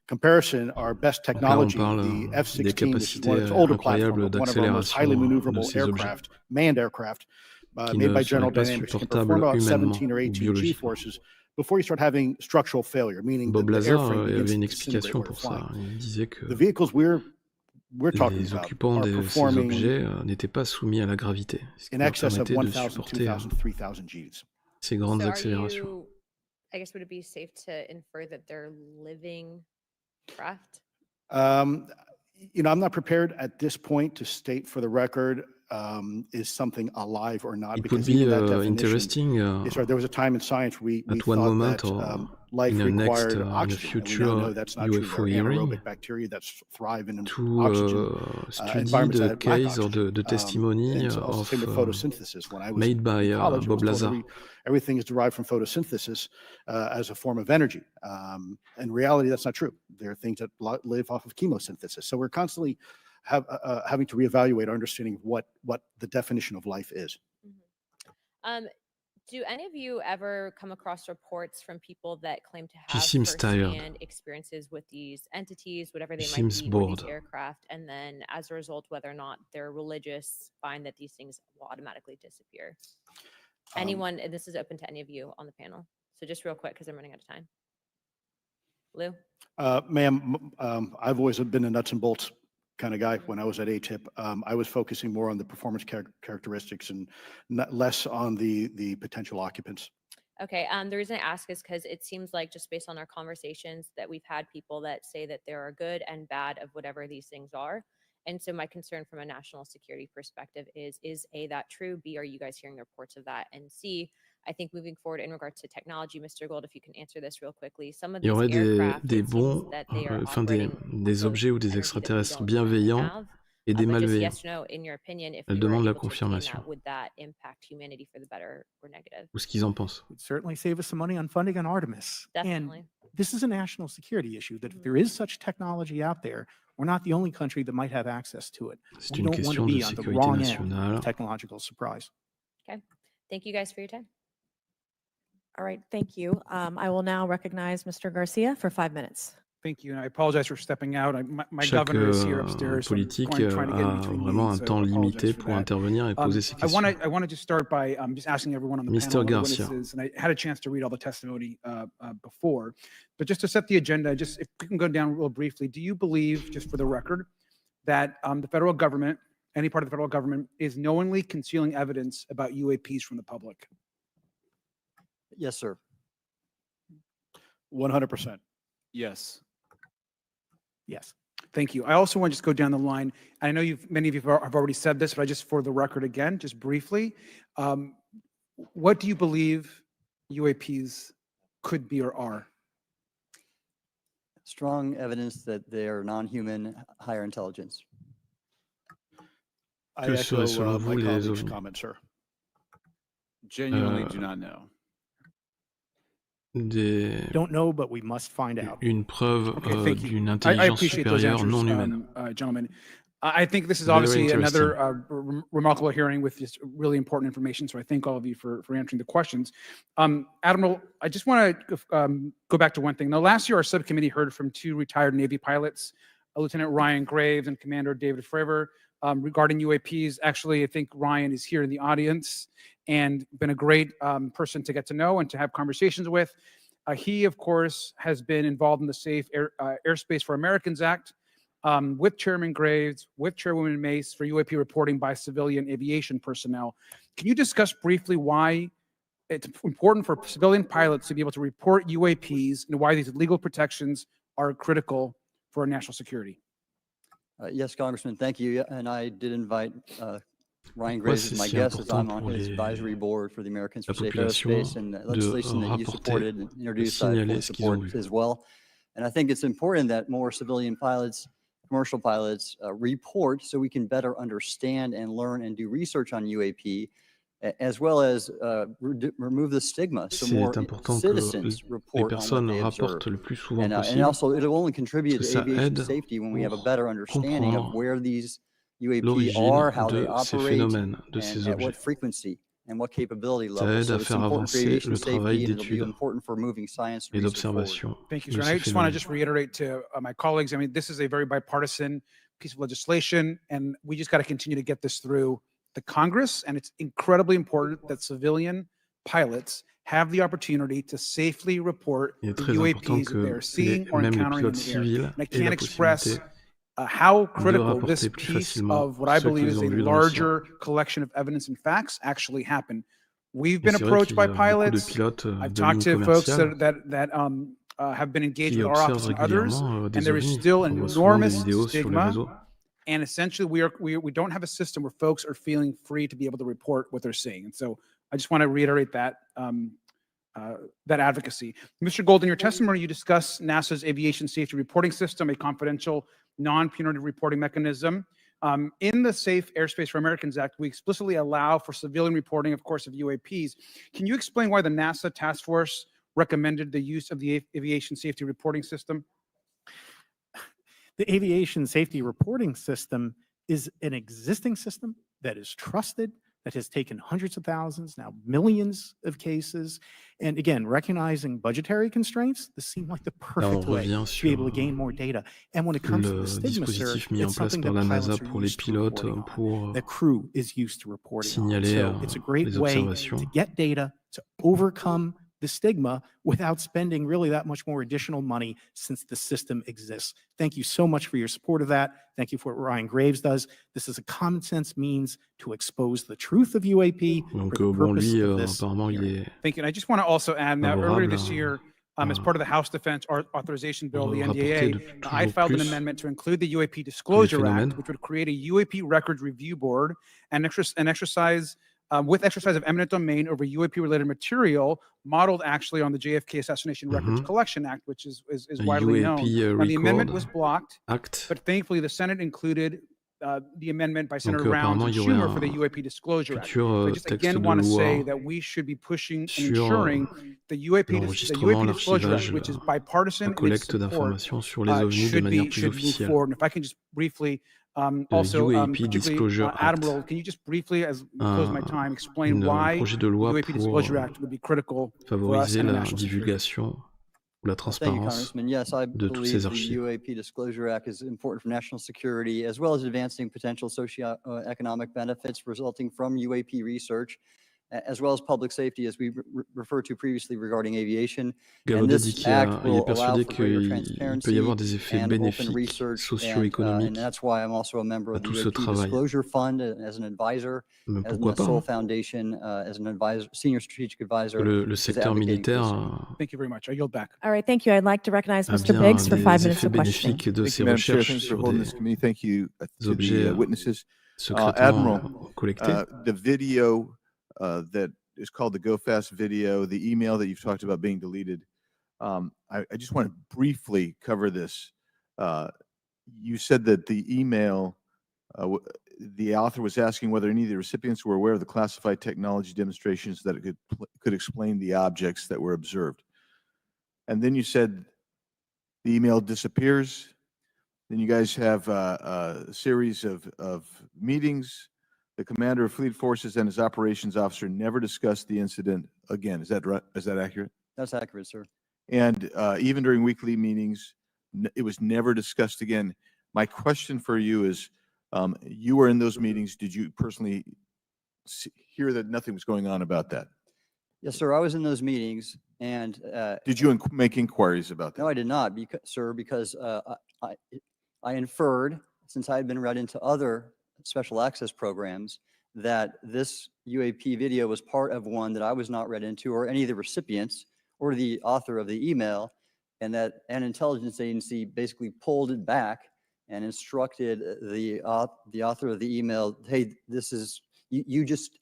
Comparison, our best Donc là, on technology, parle the des F-16, which is one of capacités its older platform, incroyables but one of our most highly d'accélération de maneuverable ces objets aircraft, manned aircraft, qui made ne by seraient General pas Dynamics, can supportables perform about humainement 17 or ou 18 G biologiquement. forces before you start having structural failure, meaning that Bob the Lazar airframe begins avait to une disintegrate explication while you're pour ça. flying. Il disait que The vehicles we're talking les about occupants are de ces performing objets n'étaient pas soumis à la gravité, ce qui in leur excess of permettait de 1,000, supporter 2,000, 3,000 Gs. ces grandes So are accélérations. you, I guess, would it be safe to infer that they're living craft? I'm not prepared at this point to state for the record is something alive or not, It would because be even that definition interesting is hard. There was a time in science we at one thought moment that or life in a next required in a oxygen, and we now future know that's not true. There UFO are hearing anaerobic bacteria that thrive in to oxygen study environments that the have black case or oxygen. the testimony And so also of same with photosynthesis. When I was made by in college, I Bob was told Lazar. everything is derived from photosynthesis as a form of energy. In reality, that's not true. There are things that live off of chemosynthesis. So we're constantly having to reevaluate our understanding of what the definition of life is. Do any of you ever come across reports from people that claim to She have seems tired. firsthand experiences with these entities, whatever they She might seems be, or these bored. aircraft, and then as a result, whether or not they're religious, find that these things will automatically disappear? Anyone, and this is open to any of you on the panel. So just real quick, because I'm running out of time. Lou? Ma'am, I've always been a nuts and bolts kind of guy. When I was at ATIP, I was focusing more on the performance characteristics and less on the potential occupants. Okay, the reason I ask is because it seems like, just based on our conversations, that we've had people that say that there are good and bad of whatever these things are. And so my concern from a national security perspective is A, that true? B, are you guys hearing reports of that? And C, I think moving forward in regards to technology, Mr. Gold, if you can answer this real quickly, some of Il y these aurait aircraft, des it seems bons, that they are enfin des operating objets ou des energy that we extraterrestres don't currently bienveillants have. et des But just malveillants. yes or no, in your opinion, if Elle we were demande la able to obtain confirmation. that, would that impact humanity for the better or negative? Ou ce qu'ils en pensent. Would certainly save us some money on funding on Artemis. Definitely. And this is a national security issue, that if there is such technology out there, we're not the only country that might have access to it. C'est We une don't want to question de be on the sécurité wrong end nationale. of technological surprise. Okay. Thank you guys for your time. All right, thank you. I will now recognize Mr. Garcia for 5 minutes. Thank you, and I apologize for stepping out. My Chaque governor is here upstairs, so I'm politique trying to get in a between vraiment un meetings, so temps I apologize limité for pour that. intervenir et poser ses questions. I want to just start by just asking everyone on the Mr. panel, the Garcia. witnesses, and I had a chance to read all the testimony before, but just to set the agenda, just if we can go down real briefly, do you believe, just for the record, that the federal government, any part of the federal government, is knowingly concealing evidence about UAPs from the public? Yes, sir. 100%. Yes. Yes. Thank you. I also want to just go down the line. I know many of you have already said this, but I just, for the record again, just briefly, what do you believe UAPs could be or are? Strong evidence that they are non-human, higher intelligence. I Que echo seraient selon my vous les colleague's ovnis? comment, sir. Genuinely do not know. Don't know, but we must find out. Une preuve Okay, thank you. d'une I intelligence appreciate those supérieure answers, non humaine. Gentlemen. I think this is Very obviously interesting. another remarkable hearing with just really important information. So I thank all of you for answering the questions. Admiral, I just want to go back to one thing. Now, last year, our subcommittee heard from 2 retired Navy pilots, Lieutenant Ryan Graves and Commander David Fravor, regarding UAPs. Actually, I think Ryan is here in the audience and been a great person to get to know and to have conversations with. He, of course, has been involved in the Safe Airspace for Americans Act with Chairman Graves, with Chairwoman Mace for UAP reporting by civilian aviation personnel. Can you discuss briefly why it's important for civilian pilots to be able to report UAPs and why these legal protections are critical for our national security? Yes, Congressman, thank you. Yeah, and I did invite Ryan Pourquoi Graves c'est as my si guest, as I'm important on pour his advisory board for the Americans for la Safe population Aerospace, and de legislation that you rapporter, supported and de introduced, I fully signaler ce qu'ils ont support vu. as well. And I think it's important that more civilian pilots, commercial pilots report so we can better understand and learn and do research on UAP, as well as remove the stigma so more C'est important que citizens les report on what personnes they observe. rapportent le plus souvent And possible, also, it'll only contribute parce to que ça aviation aide safety when we have a pour better understanding of comprendre where these UAP l'origine are, how they de ces operate, phénomènes, de and ces at what objets. frequency and what capability Ça level. aide So à it's faire important for avancer aviation le travail safety, and it'll be d'étude important for moving science et and research forward. d'observation Thank you, de sir. And ces I just want to phénomènes. just reiterate to my colleagues, I mean, this is a very bipartisan piece of legislation, and we just got to continue to get this through the Congress. And it's incredibly important that civilian pilots have the opportunity to safely report Il est the très important UAPs that they're que seeing or même les encountering in pilotes the air. civils And I aient can't la express possibilité how de critical this rapporter plus piece facilement of what I ce believe qu'ils is ont a vu dans le ciel. larger collection of evidence and facts actually happened. We've Et been c'est vrai approached qu'il y by a beaucoup de pilots. pilotes I've de talked ligne to folks commerciale that have been engaged qui with our office observent and others, régulièrement and des there is ovnis. still On an voit souvent des enormous vidéos sur les stigma. réseaux. And essentially, we don't have a system where folks are feeling free to be able to report what they're seeing. And so I just want to reiterate that that advocacy. Mr. Gold, in your testimony, you discuss NASA's aviation safety reporting system, a confidential, non-punitive reporting mechanism. In the Safe Airspace for Americans Act, we explicitly allow for civilian reporting, of course, of UAPs. Can you explain why the NASA task force recommended the use of the aviation safety reporting system? The aviation safety reporting system is an existing system that is trusted, that has taken hundreds of thousands, now millions of cases. And again, recognizing budgetary constraints, this seemed like the Là, on perfect way revient to be able to sur gain more data. And when it comes to the le stigma, sir, dispositif mis en it's place something par that la NASA pilots are pour les used to pilotes reporting on, pour that crew is used to reporting on. signaler So it's a great les way observations. to get data, to overcome the stigma without spending really that much more additional money since the system exists. Thank you so much for your support of that. Thank you for what Ryan Graves does. This is a common sense means to expose the truth of UAP Donc for the bon, purpose lui, of this apparemment, il hearing. est Thank you. And I just want to also add that earlier favorable this year, as part of the House Defense Authorization Bill, the rapporter NDAA, de I toujours filed an plus amendment to include the UAP Disclosure phénomènes. Act, which would create a UAP Records Review Board and exercise of eminent domain over UAP-related material, modeled actually on the JFK Assassination Records Collection Act, which is A widely known. UAP Now, the amendment Record was blocked, Act. but thankfully the Senate included the amendment by Senator Donc Rounds apparemment, and il y aurait Schumer for the un UAP Disclosure Act. So futur I just texte again de want to say loi that we should be pushing and sur ensuring the UAP l'enregistrement, Disclosure Act, l'archivage, which is la bipartisan in its collecte support, d'informations sur les ovnis de manière plus should move officielle. forward. And if I can just briefly Le also, UAP particularly Disclosure Act, Admiral, can you just briefly, as we close my time, explain why projet de the loi UAP pour Disclosure Act would be critical for us favoriser and our la national security? divulgation ou la Thank you, transparence Congressman. Yes, I de toutes believe ces the archives. UAP Disclosure Act is important for national security, as well as advancing potential socio-economic benefits resulting from UAP research, as well as public safety, as we referred to previously regarding aviation. Gallaudet And dit this qu'il act est will allow persuadé for greater qu'il peut y transparency avoir des effets and open bénéfiques research, and socio-économiques that's why I'm also a member à of the tout ce UAP travail. Disclosure Fund as an advisor, Mais as in pourquoi the pas, Soul hein? Foundation, as an advisor, senior strategic advisor. Le which is secteur advocating for this. militaire Thank you very much. I yield back. All right, thank you. I'd like to recognize a Mr. bien Biggs for 5 des minutes effets of questioning. bénéfiques de Thank ces you, Madam Chair. recherches Thanks for sur holding des this committee. Thank you to objets the witnesses. secrètement Admiral, collectés. the video that is called the Go Fast video, the email that you've talked about being deleted. I just want to briefly cover this. You said that the email, the author was asking whether any of the recipients were aware of the classified technology demonstrations that it could explain the objects that were observed. And then you said the email disappears. Then you guys have a series of meetings. The commander of fleet forces and his operations officer never discussed the incident again. Is that right? Is that accurate? That's accurate, sir. And even during weekly meetings, it was never discussed again. My question for you is, you were in those meetings. Did you personally hear that nothing was going on about that? Yes, sir. I was in those meetings. And Did you make inquiries about that? no, I did not, sir, because I inferred, since I had been read into other special access programs, that this UAP video was part of one that I was not read into, or any of the recipients, or the author of the email, and that an intelligence agency basically pulled it back and instructed the author of the email, hey, this is, you just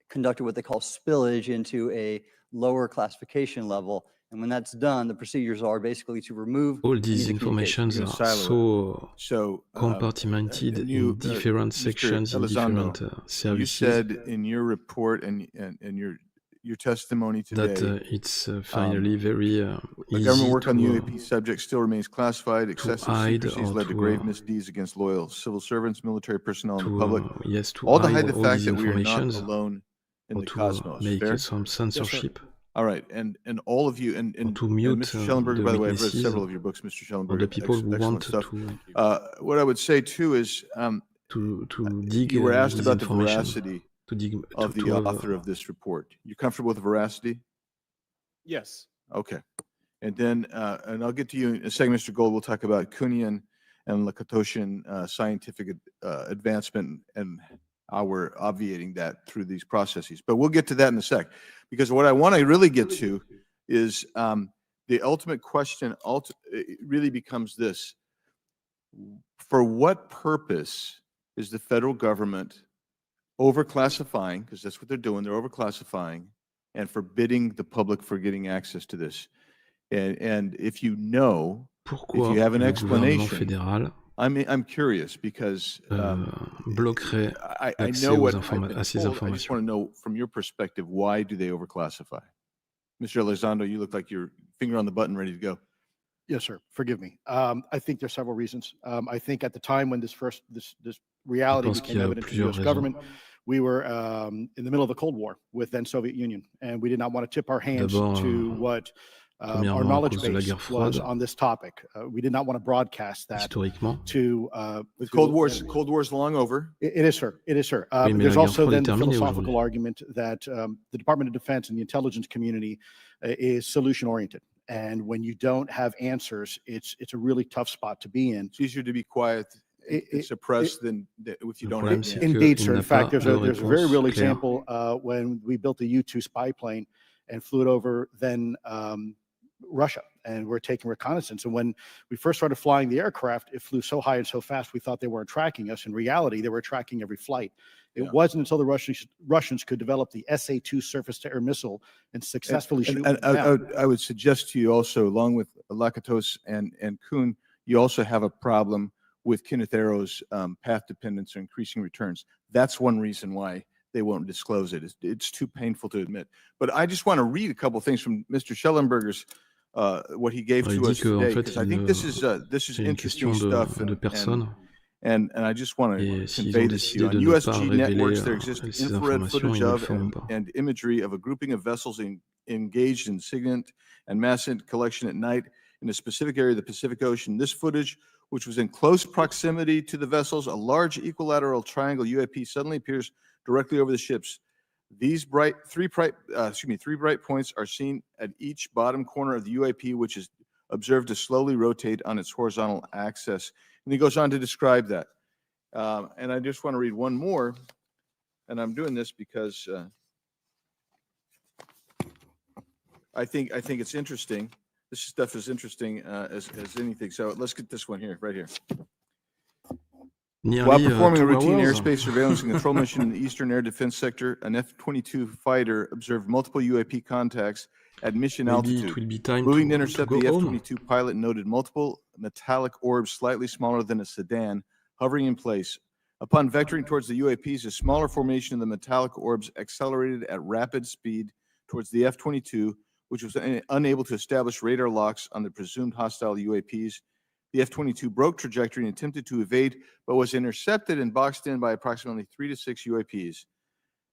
conducted what they call spillage into a lower classification level. And when that's done, the procedures are basically to remove All any these of the communication. informations are so compartmented in different sections, in different you services, said in your report and your testimony today that it's finally very the easy government work on the to UAP subject still remains classified. Excessive hide secrecies or led to to, grave misdeeds against loyal civil servants, military personnel, and the public. yes, to All to hide hide the all fact these that we are not informations, alone in or the to cosmos. make Fair? some censorship, All right, and all of you, and to mute Mr. Schellenberger, the by the way, I've read witnesses, several of your books, Mr. or Schellenberger. the people who Excellent want stuff. to What I would say too is dig you were asked this about the information, veracity to dig of the author of this report. You comfortable with the veracity? Yes. Okay. And then, and I'll get to you in a second, Mr. Gold. We'll talk about Kuhnian and Lakatoshian scientific advancement and how we're obviating that through these processes. But we'll get to that in a sec, because what I want to really get to is the ultimate question it really becomes this. For what purpose is the federal government overclassifying, because that's what they're doing, they're overclassifying, and forbidding the public for getting access to this? And if you know, Pourquoi if you have an le gouvernement explanation, fédéral I'm curious because bloquerait I l'accès know what aux I've been à ces told. I just informations. want to know from your perspective, why do they overclassify? Mr. Elizondo, you look like you're finger on the button, ready to go. Yes, sir. Forgive me. I think there's several reasons. I think at the time when this reality pense qu'il became y a evident to the plusieurs U.S. raisons. government, we were in the middle of the Cold War with then Soviet Union, and we did not want to tip our hands D'abord, to what our premièrement, à knowledge cause de la base guerre was froide, on this topic. We did not want to broadcast that historiquement. to. The Cold War's long over. It is, sir. It is, sir. Oui, mais There's la guerre also froide then est the terminée philosophical aujourd'hui. argument that the Department of Defense and the intelligence community is solution oriented. And when you don't have answers, it's a really tough spot to be in. It's easier to be quiet and suppressed than if you Le don't problème, have c'est the que answer. Indeed, il sir. In n'a fact, pas there's de a very réponse real claire. example when we built the U-2 spy plane and flew it over then Russia, and we're taking reconnaissance. And when we first started flying the aircraft, it flew so high and so fast, we thought they weren't tracking us. In reality, they were tracking every flight. It Yeah. wasn't until the Russians could develop the SA-2 surface-to-air missile and successfully shoot And them down. I would suggest to you also, along with Lakatos and Kuhn, you also have a problem with Kenneth Arrow's path dependence or increasing returns. That's one reason why they won't disclose it. It's too painful to admit. But I just want to read a couple of things from Mr. Schellenberger's, what he gave Il to dit us que, en today, fait, because I think this is c'est une interesting question stuff. de personnes. And I just want to Et s'ils convey ont this to you. décidé On de ne pas USG révéler networks, there exists ces infrared informations, footage ils ne le of feront pas. and imagery of a grouping of vessels engaged in SIGINT and mass collection at night in a specific area of the Pacific Ocean. This footage, which was in close proximity to the vessels, a large equilateral triangle UAP suddenly appears directly over the ships. These three bright points are seen at each bottom corner of the UAP, which is observed to slowly rotate on its horizontal axis. And he goes on to describe that. And I just want to read one more, and I'm doing this because I think it's interesting. This stuff is interesting as anything. So let's get this one here, right here. While Nearly performing a 2 routine hours. airspace surveillance and control mission in the Eastern Air Defense Sector, an F-22 fighter observed multiple UAP contacts at mission Maybe it altitude. will be time Moving to to intercept go the home. F-22 pilot noted multiple metallic orbs slightly smaller than a sedan hovering in place. Upon vectoring towards the UAPs, a smaller formation of the metallic orbs accelerated at rapid speed towards the F-22, which was unable to establish radar locks on the presumed hostile UAPs. The F-22 broke trajectory and attempted to evade, but was intercepted and boxed in by approximately 3 to 6 UAPs.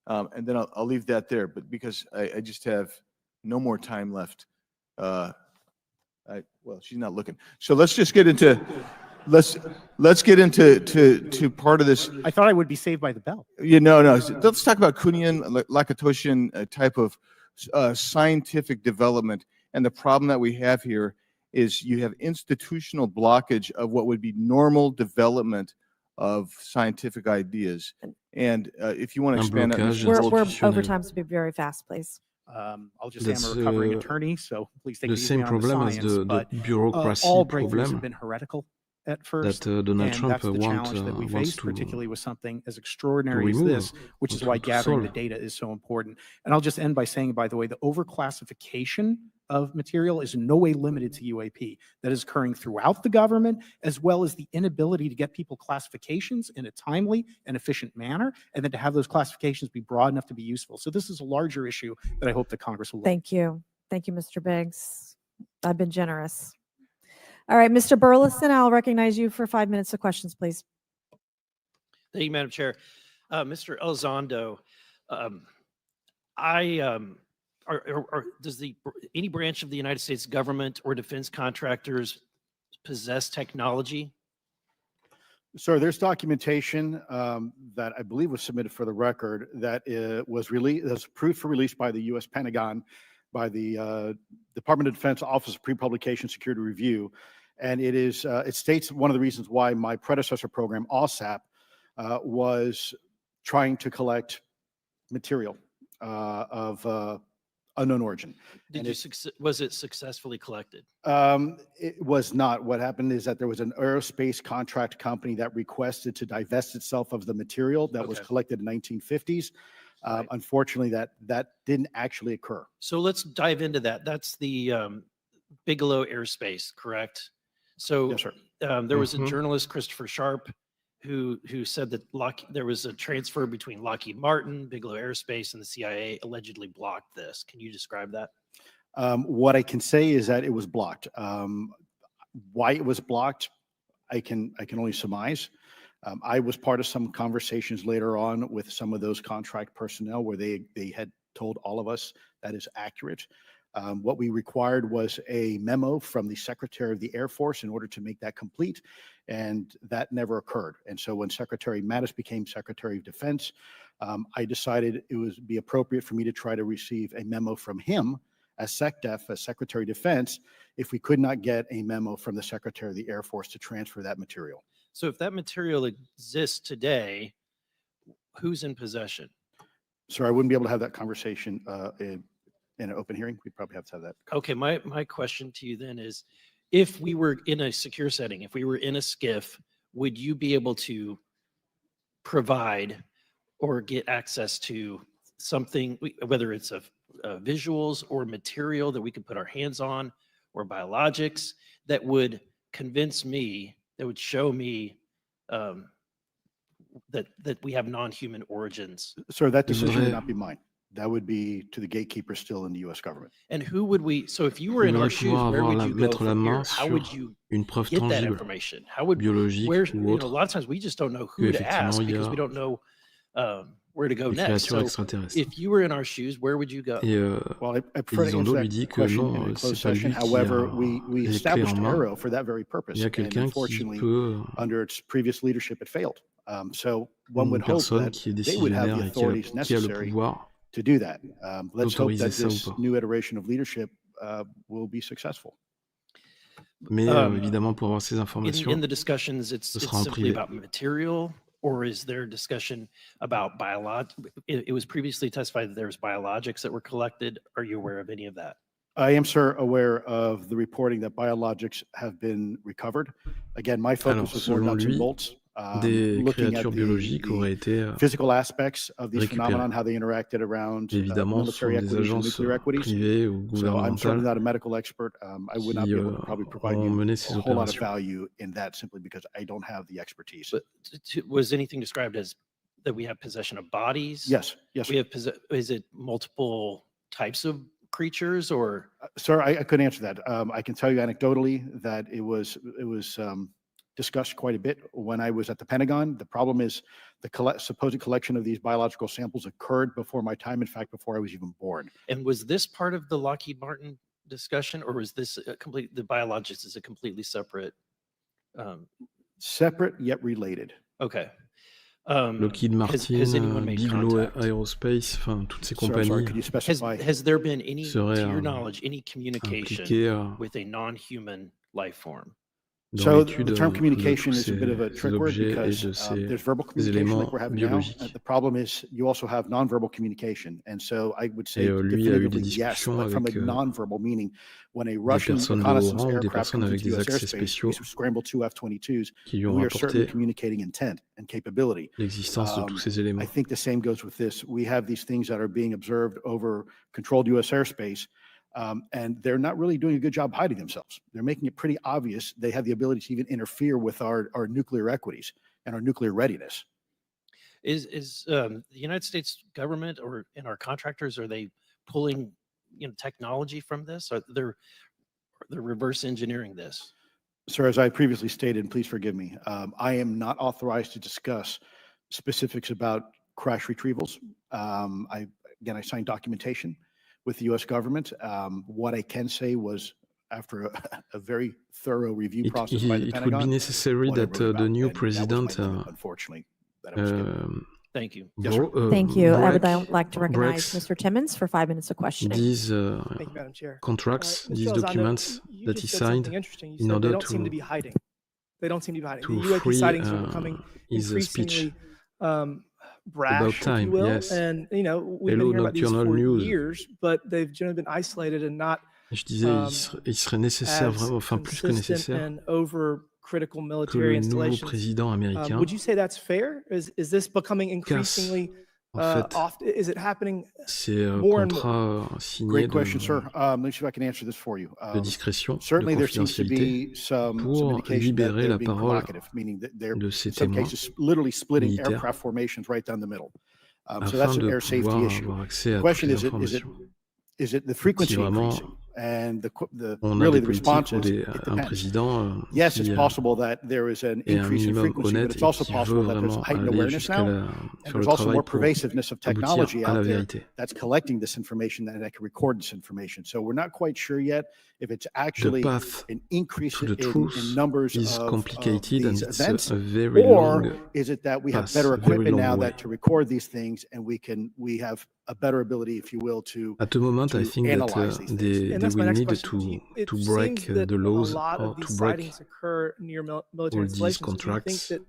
And then I'll leave that there, but because I just have no more time left. Well, she's not looking. So let's just get into let's get into part of this. I thought I would be saved by the bell. No. Let's talk about Kuhnian, Lakatoshian type of scientific development. And the problem that we have here is you have institutional blockage of what would be normal development of scientific ideas. And if you want to Un expand that, blocage Mr. Holt, We're institutionnel. over time, so be very fast, please. I'll just That's say I'm a recovering attorney, so please take the it easy same on the problem as science. the But bureaucracy all breakthroughs have problem been heretical at first, that Donald and Trump that's the challenge that we wants face, particularly with something as extraordinary to as remove, this, which is why to gathering the solve. data is so important. And I'll just end by saying, by the way, the overclassification of material is in no way limited to UAP. That is occurring throughout the government, as well as the inability to get people classifications in a timely and efficient manner, and then to have those classifications be broad enough to be useful. So this is a larger issue that I hope that Congress will look. Thank you. Thank you, Mr. Biggs. I've been generous. All right, Mr. Burleson, I'll recognize you for 5 minutes of questions, please. Thank you, Madam Chair. Mr. Elizondo, does any branch of the United States government or defense contractors possess technology? Sir, there's documentation that I believe was submitted for the record that was released, that's approved for release by the U.S. Pentagon, by the Department of Defense Office of Pre-Publication Security Review. And it is, it states one of the reasons why my predecessor program, OSAP, was trying to collect material of unknown origin. Was it successfully collected? It was not. What happened is that there was an aerospace contract company that requested to divest itself of the material that was collected in the 1950s. Unfortunately, that didn't actually occur. So let's dive into that. That's the Bigelow Aerospace, correct? So Yes, sir. There was a journalist, Christopher Sharp, who said that there was a transfer between Lockheed Martin, Bigelow Aerospace, and the CIA allegedly blocked this. Can you describe that? What I can say is that it was blocked. Why it was blocked, I can only surmise. I was part of some conversations later on with some of those contract personnel where they had told all of us that is accurate. What we required was a memo from the Secretary of the Air Force in order to make that complete, and that never occurred. And so when Secretary Mattis became Secretary of Defense, I decided it would be appropriate for me to try to receive a memo from him as SecDef, as Secretary of Defense, if we could not get a memo from the Secretary of the Air Force to transfer that material. So if that material exists today, who's in possession? Sir, I wouldn't be able to have that conversation in an open hearing. We'd probably have to have that. Okay, my question to you then is, if we were in a secure setting, if we were in a SCIF, would you be able to provide or get access to something, whether it's visuals or material that we could put our hands on, or biologics that would convince me, that would show me that we have non-human origins? Sir, that decision would not be mine. That would be to the gatekeeper still in the U.S. government. And who would we, so if you were in our shoes, where would you go from here? How would you get that information? How would, where, you know, a lot of times we just don't know who to ask because we don't know where to go next. So if you were in our shoes, where would you go? Well, I prefer to answer that question in a closed session. However, we established Aero for that very purpose. And unfortunately, under its previous leadership, it failed. So one would hope that they would have the authorities necessary to do that. Let's hope that this new iteration of leadership will be successful. Mais évidemment, pour avoir ces informations, in the discussions, it's simply about material, or is there discussion about it was previously testified that there was biologics that were collected. Are you aware of any of that? I am, sir, aware of the reporting that biologics have been recovered. Again, my focus was more nuts and bolts. Looking at the physical aspects of these phenomena, how they interacted around military equities and nuclear equities. So I'm certainly not a medical expert. I would not be able to probably provide you a whole lot of value in that simply because I don't have the expertise. But was anything described as that we have possession of bodies? Yes. Yes. We have is it multiple types of creatures, or? Sir, I couldn't answer that. I can tell you anecdotally that it was discussed quite a bit when I was at the Pentagon. The problem is the supposed collection of these biological samples occurred before my time, in fact, before I was even born. And was this part of the Lockheed Martin discussion, or was this the biologics is a completely separate? Separate yet related. Okay. Lockheed has Martin, anyone made Bigelow contact? Aerospace, enfin toutes ces Sir, I'm sorry, compagnies could you specify? Has there been any, to seraient your knowledge, any communication impliquées with a non-human life form? dans So l'étude the term de communication tous is a bit of a ces trick word objets et because de ces there's verbal communication éléments like we're having now. biologiques. The problem is you also have nonverbal communication. And so I would say Et lui a eu des definitively yes, discussions but from a avec nonverbal meaning, when a des Russian personnes de haut reconnaissance rang ou des aircraft personnes comes avec into des U.S. accès airspace, spéciaux we scramble two F-22s, qui lui ont we are certainly rapporté communicating intent and capability. l'existence de tous ces I éléments. think the same goes with this. We have these things that are being observed over controlled U.S. airspace, and they're not really doing a good job hiding themselves. They're making it pretty obvious they have the ability to even interfere with our nuclear equities and our nuclear readiness. Is the United States government or in our contractors, are they pulling technology from this? Or they're reverse engineering this? Sir, as I previously stated, and please forgive me, I am not authorized to discuss specifics about crash retrievals. I signed documentation with the U.S. government. What I can say was, after a very thorough review process by the It would be Pentagon, necessary what I that wrote about, the new and that was my president limit, unfortunately, that I was given. Thank you. Yes, sir. Thank you. I would break like to recognize breaks Mr. Timmons for 5 minutes of questioning. these Thank you, Madam Chair. contracts, Mr. these Elizondo, documents you that just he said signed something interesting. You in said they order don't seem to be to hiding. They don't seem to be hiding. to The UAP free sightings are becoming his speech increasingly about brash, if you time. will. Yes. And, you know, we've Hello been hearing about these Nocturnal for News. years, but they've generally been isolated and not Je disais, il serait nécessaire, as vraiment, enfin plus que consistent nécessaire, and over critical que military le nouveau installations. président américain, Would you say that's fair? Is this becoming increasingly en fait, often? Is it happening ces more and more? contrats signés Great question, sir. Let me see if I can answer this for you. de discrétion, de Certainly, there seems to confidentialité, be some pour indication that libérer they're la being parole provocative, meaning that they're de in ces some témoins cases literally splitting militaires aircraft formations right down the middle. So afin that's an de air safety pouvoir issue. avoir accès The à toutes question les is informations. is it the Si frequency vraiment increasing? And the on a really des the politiques response ou is it un depends. président Yes, qui it's possible that there is an est un increase in minimum frequency, but honnête it's et also qui veut possible that there's vraiment heightened aller awareness jusqu'à now. la, And faire there's le also travail more pour pervasiveness of aboutir technology à la out there vérité. that's collecting this information and that can record this information. So we're not quite sure yet if it's The actually path an increase to the in truth numbers is of complicated and these it's events, a very or long is it that we have path, better a very equipment now long way. that to record these things and we have a better ability, if you will, to At the moment, I think that analyze these things. they And that's my will next need question. It to break seems that the a laws lot or of to these break sightings occur near military all these installations. Do you think contracts that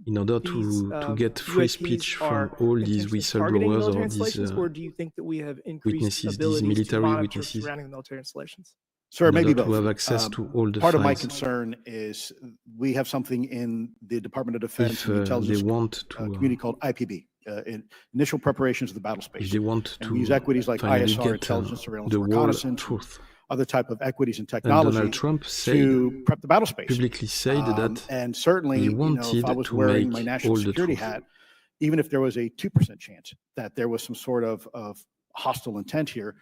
in order these to get free UAPs speech are from all these intentionally targeting whistleblowers military or these installations, or do you think that we have increased witnesses, these abilities to military monitor witnesses, surrounding the military installations? Sir, in maybe order to both. have access to all the Part of my files. concern is we have something in the Department of Defense If and the they intelligence want community called IPB, initial preparations of the battle if space. they want And we use to equities like finally ISR, get intelligence, surveillance, the whole reconnaissance, truth. other type of equities and And technology Donald Trump said, to prep the battle space. publicly said that And certainly, he you know, if wanted I was to wearing make my national all the security truth. hat, even if there was a 2% chance that there was some sort of hostile intent here,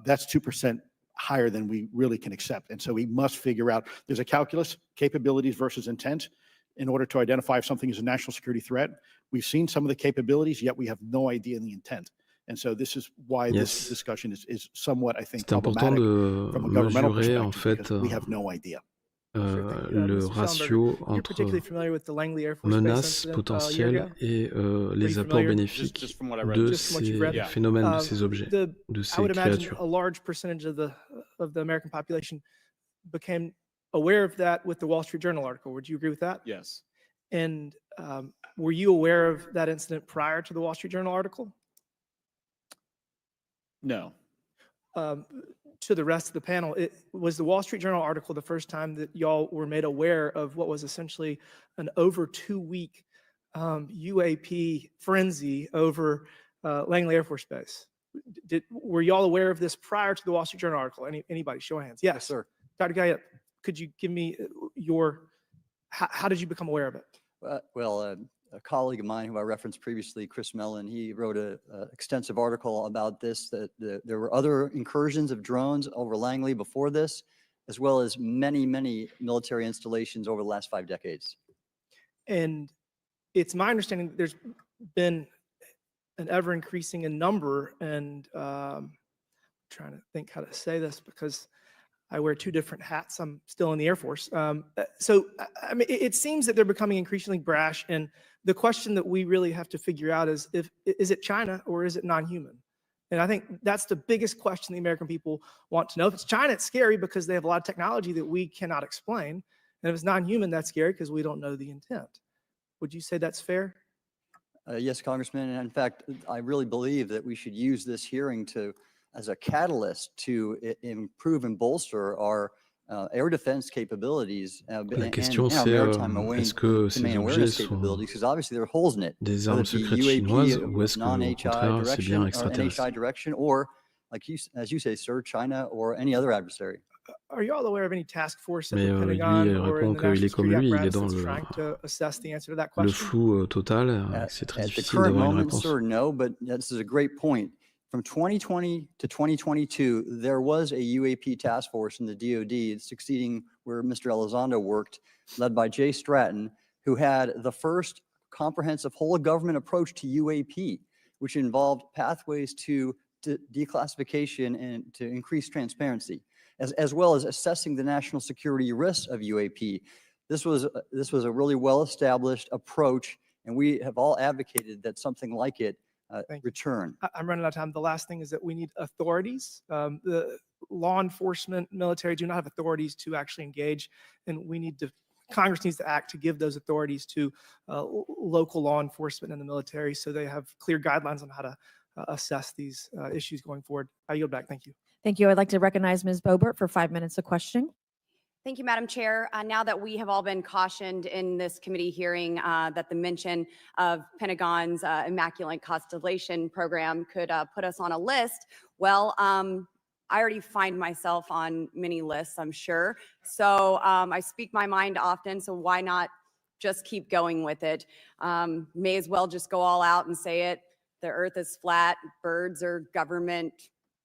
that's 2% higher than we really can accept. And so we must figure out, there's a calculus, capabilities versus intent, in order to identify if something is a national security threat. We've seen some of the capabilities, yet we have no idea in the intent. And so this is why this Yes. discussion is somewhat, I think, C'est important problematic de from a governmental mesurer en perspective, fait because we have no idea. le Mr. ratio Schellenberger, you're entre particularly familiar with the Langley Air Force Base menaces incident a year potentielles ago? et les you apports familiar? bénéfiques Just from what I read. de Just from what you've ces read? Yeah. phénomènes, de ces objets, de I ces would imagine créatures. a large percentage of the American population became aware of that with the Wall Street Journal article. Would you agree with that? Yes. And were you aware of that incident prior to the Wall Street Journal article? No. To the rest of the panel, was the Wall Street Journal article the first time that y'all were made aware of what was essentially an over 2-week UAP frenzy over Langley Air Force Base? Were y'all aware of this prior to the Wall Street Journal article? Anybody? Show of hands. Yes, sir. Dr. Guyette, could you give me how did you become aware of it? A colleague of mine who I referenced previously, Chris Mellon, he wrote an extensive article about this, that there were other incursions of drones over Langley before this, as well as many, many military installations over the last 5 decades. And it's my understanding that there's been an ever increasing in number, and trying to think how to say this, because I wear two different hats. I'm still in the Air Force. I mean, it seems that they're becoming increasingly brash. And the question that we really have to figure out is is it China or is it non-human? And I think that's the biggest question the American people want to know. If it's China, it's scary because they have a lot of technology that we cannot explain. And if it's non-human, that's scary because we don't know the intent. Would you say that's fair? Yes, Congressman. And in fact, I really believe that we should use this hearing as a catalyst to improve and bolster our air defense capabilities La and question, our c'est maritime est-ce que domain ces awareness objets sont capabilities, because obviously there are holes in it, des whether armes it be secrètes UAP chinoises ou of est-ce que, au non-HI contraire, c'est bien direction or extraterrestre? NHI direction, or like as you say, sir, China or any other adversary. Are you all aware of any task force at Mais the lui Pentagon or in répond the qu'il national est comme security lui, il est apparatus dans that's le, trying to assess the answer to that le question? flou total, et que c'est très At the difficile current d'avoir une moment, réponse. sir, no, but this is a great point. From 2020 to 2022, there was a UAP task force in the DoD succeeding where Mr. Elizondo worked, led by Jay Stratton, who had the first comprehensive whole of government approach to UAP, which involved pathways to declassification and to increase transparency, as well as assessing the national security risks of UAP. This was a really well-established approach, and we have all advocated that something like it return. I'm running out of time. The last thing is that we need authorities. The law enforcement, military do not have authorities to actually engage, and Congress needs to act to give those authorities to local law enforcement and the military so they have clear guidelines on how to assess these issues going forward. I yield back. Thank you. Thank you. I'd like to recognize Ms. Boebert for 5 minutes of questioning. Thank you, Madam Chair. Now that we have all been cautioned in this committee hearing that the mention of Pentagon's Immaculate Constellation program could put us on a list, well, I already find myself on many lists, I'm sure. So I speak my mind often, so why not just keep going with it? May as well just go all out and say it. The earth is flat, birds are government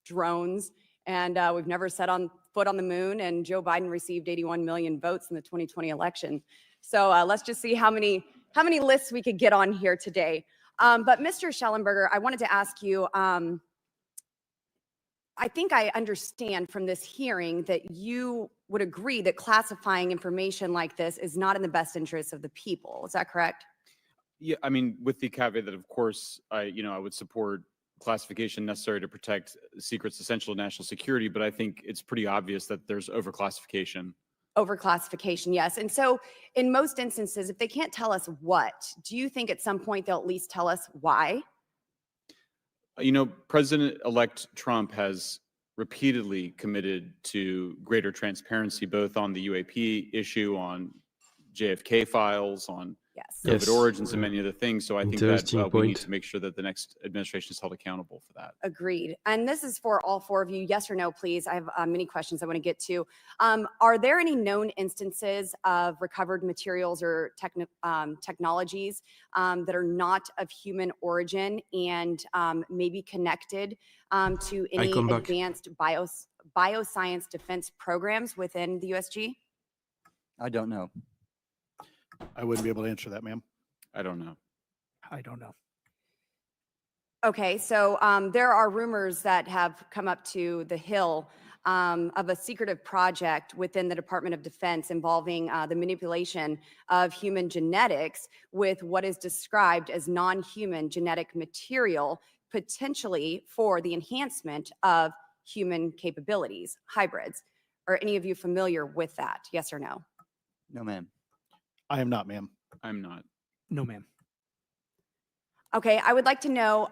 drones, and we've never set foot on the moon, and Joe Biden received 81 million votes in the 2020 election. So let's just see how many lists we could get on here today. But Mr. Schellenberger, I wanted to ask you, I think I understand from this hearing that you would agree that classifying information like this is not in the best interest of the people. Is that correct? Yeah, I mean, with the caveat that, of course, I would support classification necessary to protect secrets essential to national security, but I think it's pretty obvious that there's overclassification. Overclassification, yes. And so in most instances, if they can't tell us what, do you think at some point they'll at least tell us why? President-elect Trump has repeatedly committed to greater transparency, both on the UAP issue, on JFK files, on COVID origins, and many other things. So I think that we need to make sure that the next administration is held accountable for that. Agreed. And this is for all four of you. Yes or no, please. I have many questions I want to get to. Are there any known instances of recovered materials or technologies that are not of human origin and maybe connected to any advanced bioscience defense programs within the USG? I don't know. I wouldn't be able to answer that, ma'am. I don't know. I don't know. Okay, so there are rumors that have come up to the Hill of a secretive project within the Department of Defense involving the manipulation of human genetics with what is described as non-human genetic material, potentially for the enhancement of human capabilities, hybrids. Are any of you familiar with that? Yes or no? No, ma'am. I am not, ma'am. I'm not. No, ma'am. Okay, I would like to know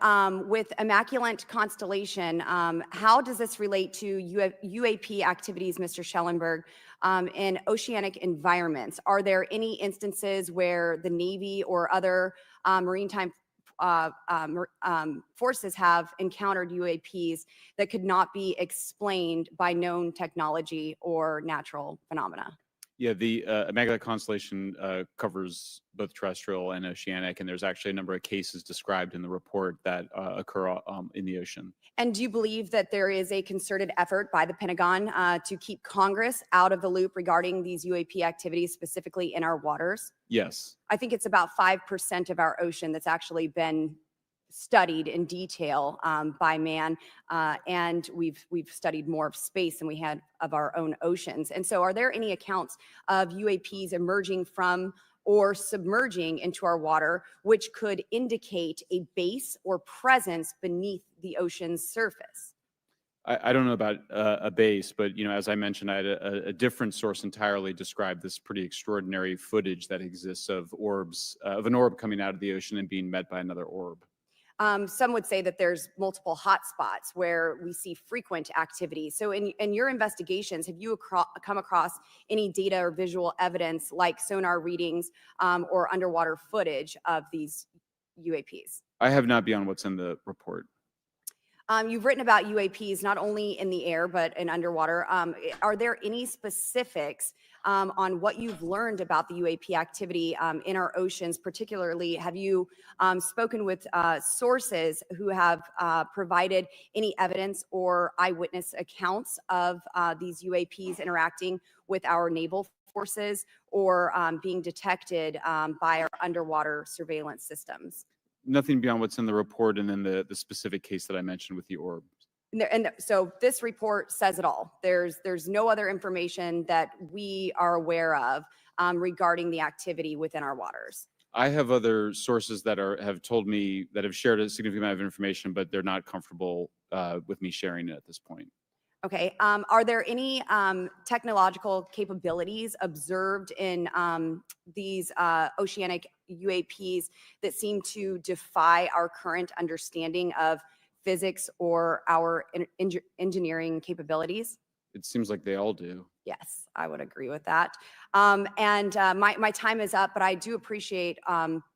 with Immaculate Constellation, how does this relate to UAP activities, Mr. Schellenberg, in oceanic environments? Are there any instances where the Navy or other maritime forces have encountered UAPs that could not be explained by known technology or natural phenomena? Yeah, the Immaculate Constellation covers both terrestrial and oceanic, and there's actually a number of cases described in the report that occur in the ocean. And do you believe that there is a concerted effort by the Pentagon to keep Congress out of the loop regarding these UAP activities, specifically in our waters? Yes. I think it's about 5% of our ocean that's actually been studied in detail by man, and we've studied more of space than we had of our own oceans. And so, are there any accounts of UAPs emerging from or submerging into our water, which could indicate a base or presence beneath the ocean's surface? I don't know about a base, but as I mentioned, I had a different source entirely describe this pretty extraordinary footage that exists of orbs, of an orb coming out of the ocean and being met by another orb. Some would say that there's multiple hotspots where we see frequent activity. So in your investigations, have you come across any data or visual evidence like sonar readings or underwater footage of these UAPs? I have not beyond what's in the report. You've written about UAPs not only in the air, but in underwater. Are there any specifics on what you've learned about the UAP activity in our oceans? Particularly, have you spoken with sources who have provided any evidence or eyewitness accounts of these UAPs interacting with our naval forces or being detected by our underwater surveillance systems? Nothing beyond what's in the report and then the specific case that I mentioned with the orb. So this report says it all. There's no other information that we are aware of regarding the activity within our waters. I have other sources that have told me that have shared a significant amount of information, but they're not comfortable with me sharing it at this point. Okay. Are there any technological capabilities observed in these oceanic UAPs that seem to defy our current understanding of physics or our engineering capabilities? It seems like they all do. Yes, I would agree with that. My time is up, but I do appreciate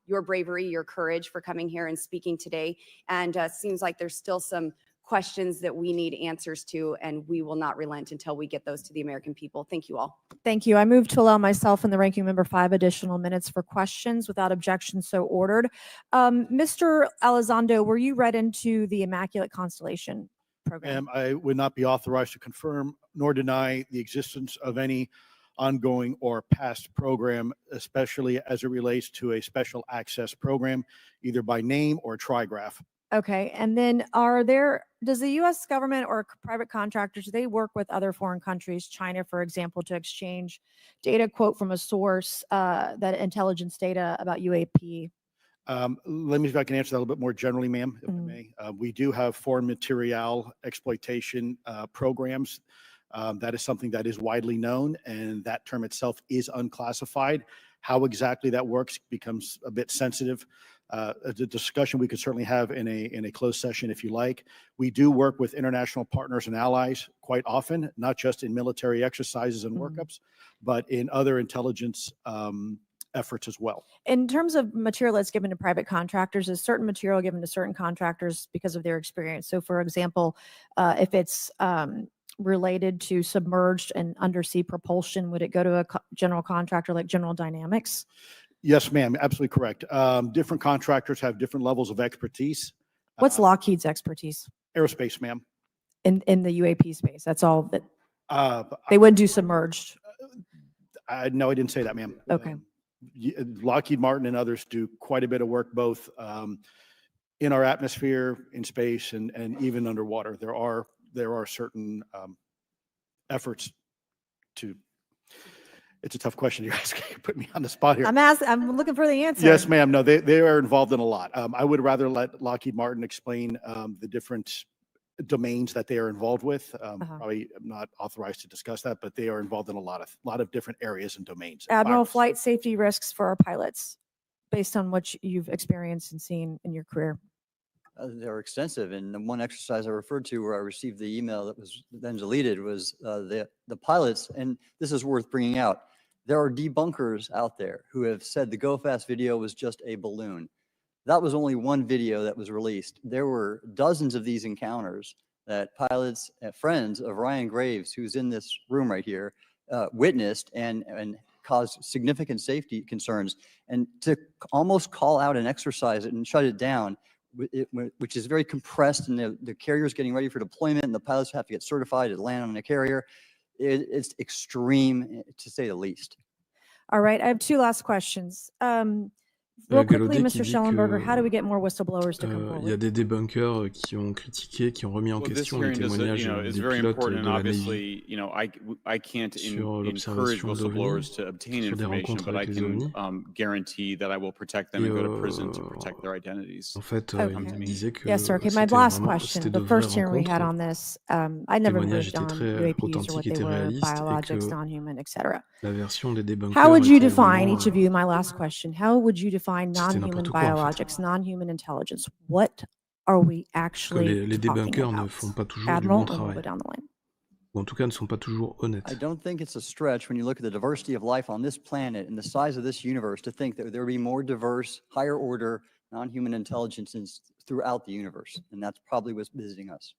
your bravery, your courage for coming here and speaking today. And seems like there's still some questions that we need answers to, and we will not relent until we get those to the American people. Thank you all. Thank you. I move to allow myself and the ranking member 5 additional minutes for questions without objection, so ordered. Mr. Elizondo, were you read into the Immaculate Constellation program? I would not be authorized to confirm nor deny the existence of any ongoing or past program, especially as it relates to a special access program, either by name or trigraph. Okay, and then does the U.S. government or private contractors, do they work with other foreign countries, China, for example, to exchange data, quote from a source, that intelligence data about UAP? Let me see if I can answer that a little bit more generally, ma'am, if I may. We do have foreign material exploitation programs. That is something that is widely known, and that term itself is unclassified. How exactly that works becomes a bit sensitive. A discussion we could certainly have in a closed session if you like. We do work with international partners and allies quite often, not just in military exercises and workups, but in other intelligence efforts as well. In terms of material that's given to private contractors, is certain material given to certain contractors because of their experience? So for example, if it's related to submerged and undersea propulsion, would it go to a general contractor like General Dynamics? Yes, ma'am, absolutely correct. Different contractors have different levels of expertise. What's Lockheed's expertise? Aerospace, ma'am. In the UAP space, that's all that they They wouldn't do submerged. No, I didn't say that, ma'am. Okay. Lockheed Martin and others do quite a bit of work both in our atmosphere, in space, and even underwater. There are certain efforts to. It's a tough question you're asking. You put me on the spot here. I'm looking for the answer. Yes, ma'am. No, they are involved in a lot. I would rather let Lockheed Martin explain the different domains that they are involved with. Probably am not authorized to discuss that, but they are involved in a lot of different areas and domains. Admiral, flight safety risks for our pilots, based on what you've experienced and seen in your career. They're extensive, and the one exercise I referred to where I received the email that was then deleted was the pilots, and this is worth bringing out. There are debunkers out there who have said the Go Fast video was just a balloon. That was only one video that was released. There were dozens of these encounters that pilots, friends of Ryan Graves, who's in this room right here, witnessed and caused significant safety concerns. And to almost call out an exercise and shut it down, which is very compressed, and the carrier's getting ready for deployment, and the pilots have to get certified to land on a carrier. It's extreme, to say the least. All right, I have two last questions. Real Galaudet quickly, qui Mr. dit Schellenberger, how do we que get more whistleblowers to come il y a forward? des débunkers qui ont critiqué, qui ont remis en Well, this question les hearing does, témoignages is des very pilotes important, de and la Navy obviously, I can't sur encourage l'observation d'OVNI, whistleblowers to obtain sur des information, rencontres but I avec les can OVNI. guarantee that I will protect them Et and go to prison to protect their identities. en fait, Come to Okay. me. il disait que Yes, sir. Okay, my c'était last vraiment, question. c'était The de vraies first hearing we had rencontres. on this, I Les never témoignages moved étaient on très UAPs or authentiques, what they étaient were, réalistes, et biologics, que non-human, etc. la version des débunkers How would you était define, vraiment, each of you, my last question, how would you define c'était non-human n'importe quoi en fait. biologics, non-human intelligence? What are we Parce que actually les talking débunkers ne about? font pas toujours du bon Admiral, and we'll travail, go down the line. ou en tout cas ne sont pas toujours I honnêtes. don't think it's a stretch when you look at the diversity of life on this planet and the size of this universe to think that there would be more diverse, higher order, non-human intelligences throughout the universe. And that's probably what's visiting us.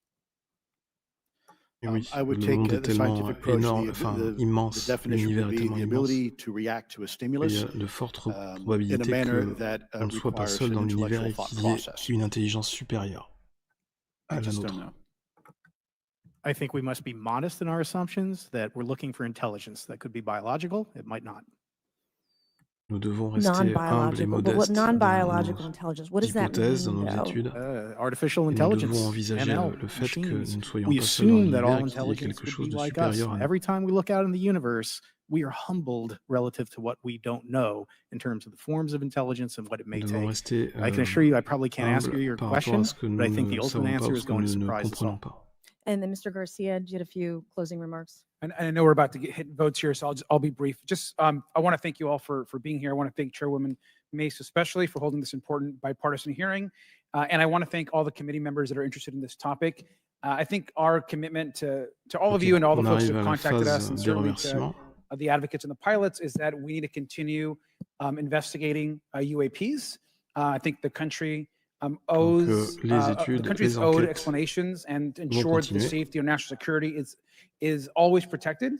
Et oui, I would le take monde est the tellement scientific approach. énorme, enfin The immense, definition l'univers would est be tellement the immense, ability to react to a et il y stimulus a de fortes in a probabilités manner that qu'on ne soit pas requires seul an dans l'univers intellectual et thought qu'il y ait process. une intelligence supérieure I à la just nôtre. don't know. I think we must be modest in our assumptions that we're looking for intelligence that could be biological, it might not. Nous devons rester humbles et Non-biological, but what modestes dans non-biological nos intelligence, what does that hypothèses, dans mean, nos though? études, Artificial et nous intelligence, devons envisager ML, le fait que nous machines. ne soyons We pas seuls dans assume that all l'univers et qu'il y ait intelligence quelque would chose be de like us. supérieur à And nous. every time we look out in the universe, we are humbled relative to what we don't know in terms of the forms of intelligence and what it may Nous devons take. rester I can assure you, I probably can't answer humbles your par rapport question, à ce que but I nous think the ne ultimate savons pas answer ou is ce que going to nous ne surprise us comprenons all. pas. And then Mr. Garcia, do you had a few closing remarks? And I know we're about to hit votes here, so I'll be brief. Just, I want to thank you all for being here. I want to thank Chairwoman Mace especially for holding this important bipartisan hearing. And I want to thank all the committee members that are interested in this topic. I think our commitment to all of Ok, you and all the on folks arrive that à have la contacted us phase and des certainly to remerciements. the advocates and the pilots is that we need to continue investigating UAPs. I think the country owes, les the études, country's les owed enquêtes explanations and to vont ensure that the continuer. safety or national security is always protected.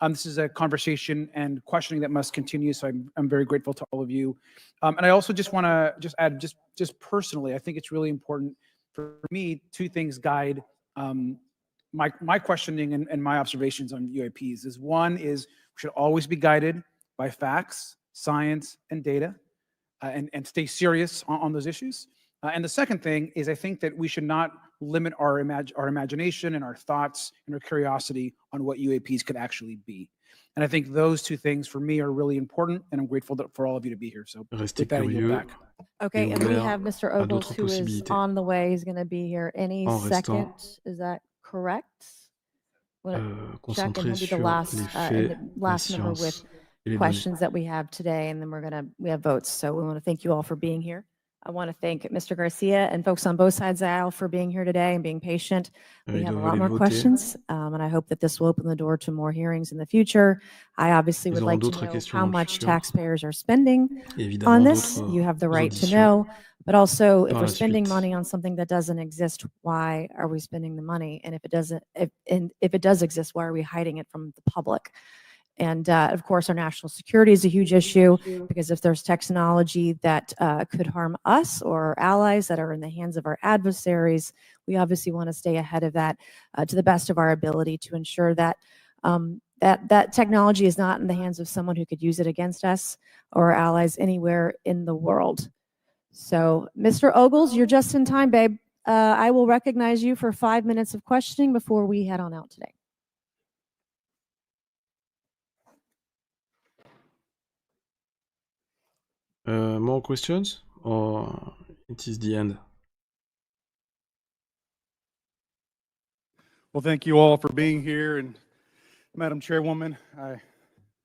This is a conversation and questioning that must continue. So I'm very grateful to all of you. And I also just want to add, just personally, I think it's really important for me, two things guide my questioning and my observations on UAPs. Is one is we should always be guided by facts, science, and data, and stay serious on those issues. And the second thing is I think that we should not limit our imagination and our thoughts and our curiosity on what UAPs could actually be. And I think those two things for me are really important, and I'm grateful for all of you to be here. So Restez with that, I yield curieux back. Okay, et and we ouvert have Mr. à Ogles d'autres who is possibilités. on the way. He's going to be here any En restant second. Is that correct? Check, and concentré he'll be the sur last, les and faits, the la last member with science et les données. questions that we have today, and then we have votes. So we want to thank you all for being here. I want to thank Mr. Garcia and folks on both sides of the aisle for being here today and being patient. We Ils have a doivent lot aller more voter. questions, and I hope that this will open the door to more hearings in the future. I obviously Ils would auront like to d'autres know questions how dans le much futur. taxpayers are spending Et on évidemment this. d'autres You have the right to auditions know, but also if par we're la spending suite. money on something that doesn't exist, why are we spending the money? And if it doesn't, if it does exist, why are we hiding it from the public? And of course, our national security is a huge issue because if there's technology that could harm us or our allies that are in the hands of our adversaries, we obviously want to stay ahead of that to the best of our ability to ensure that that technology is not in the hands of someone who could use it against us or our allies anywhere in the world. So, Mr. Ogles, you're just in time, babe. I will recognize you for 5 minutes of questioning before we head on out today. More questions or it is the end? Well, thank you all for being here. And Madam Chairwoman, I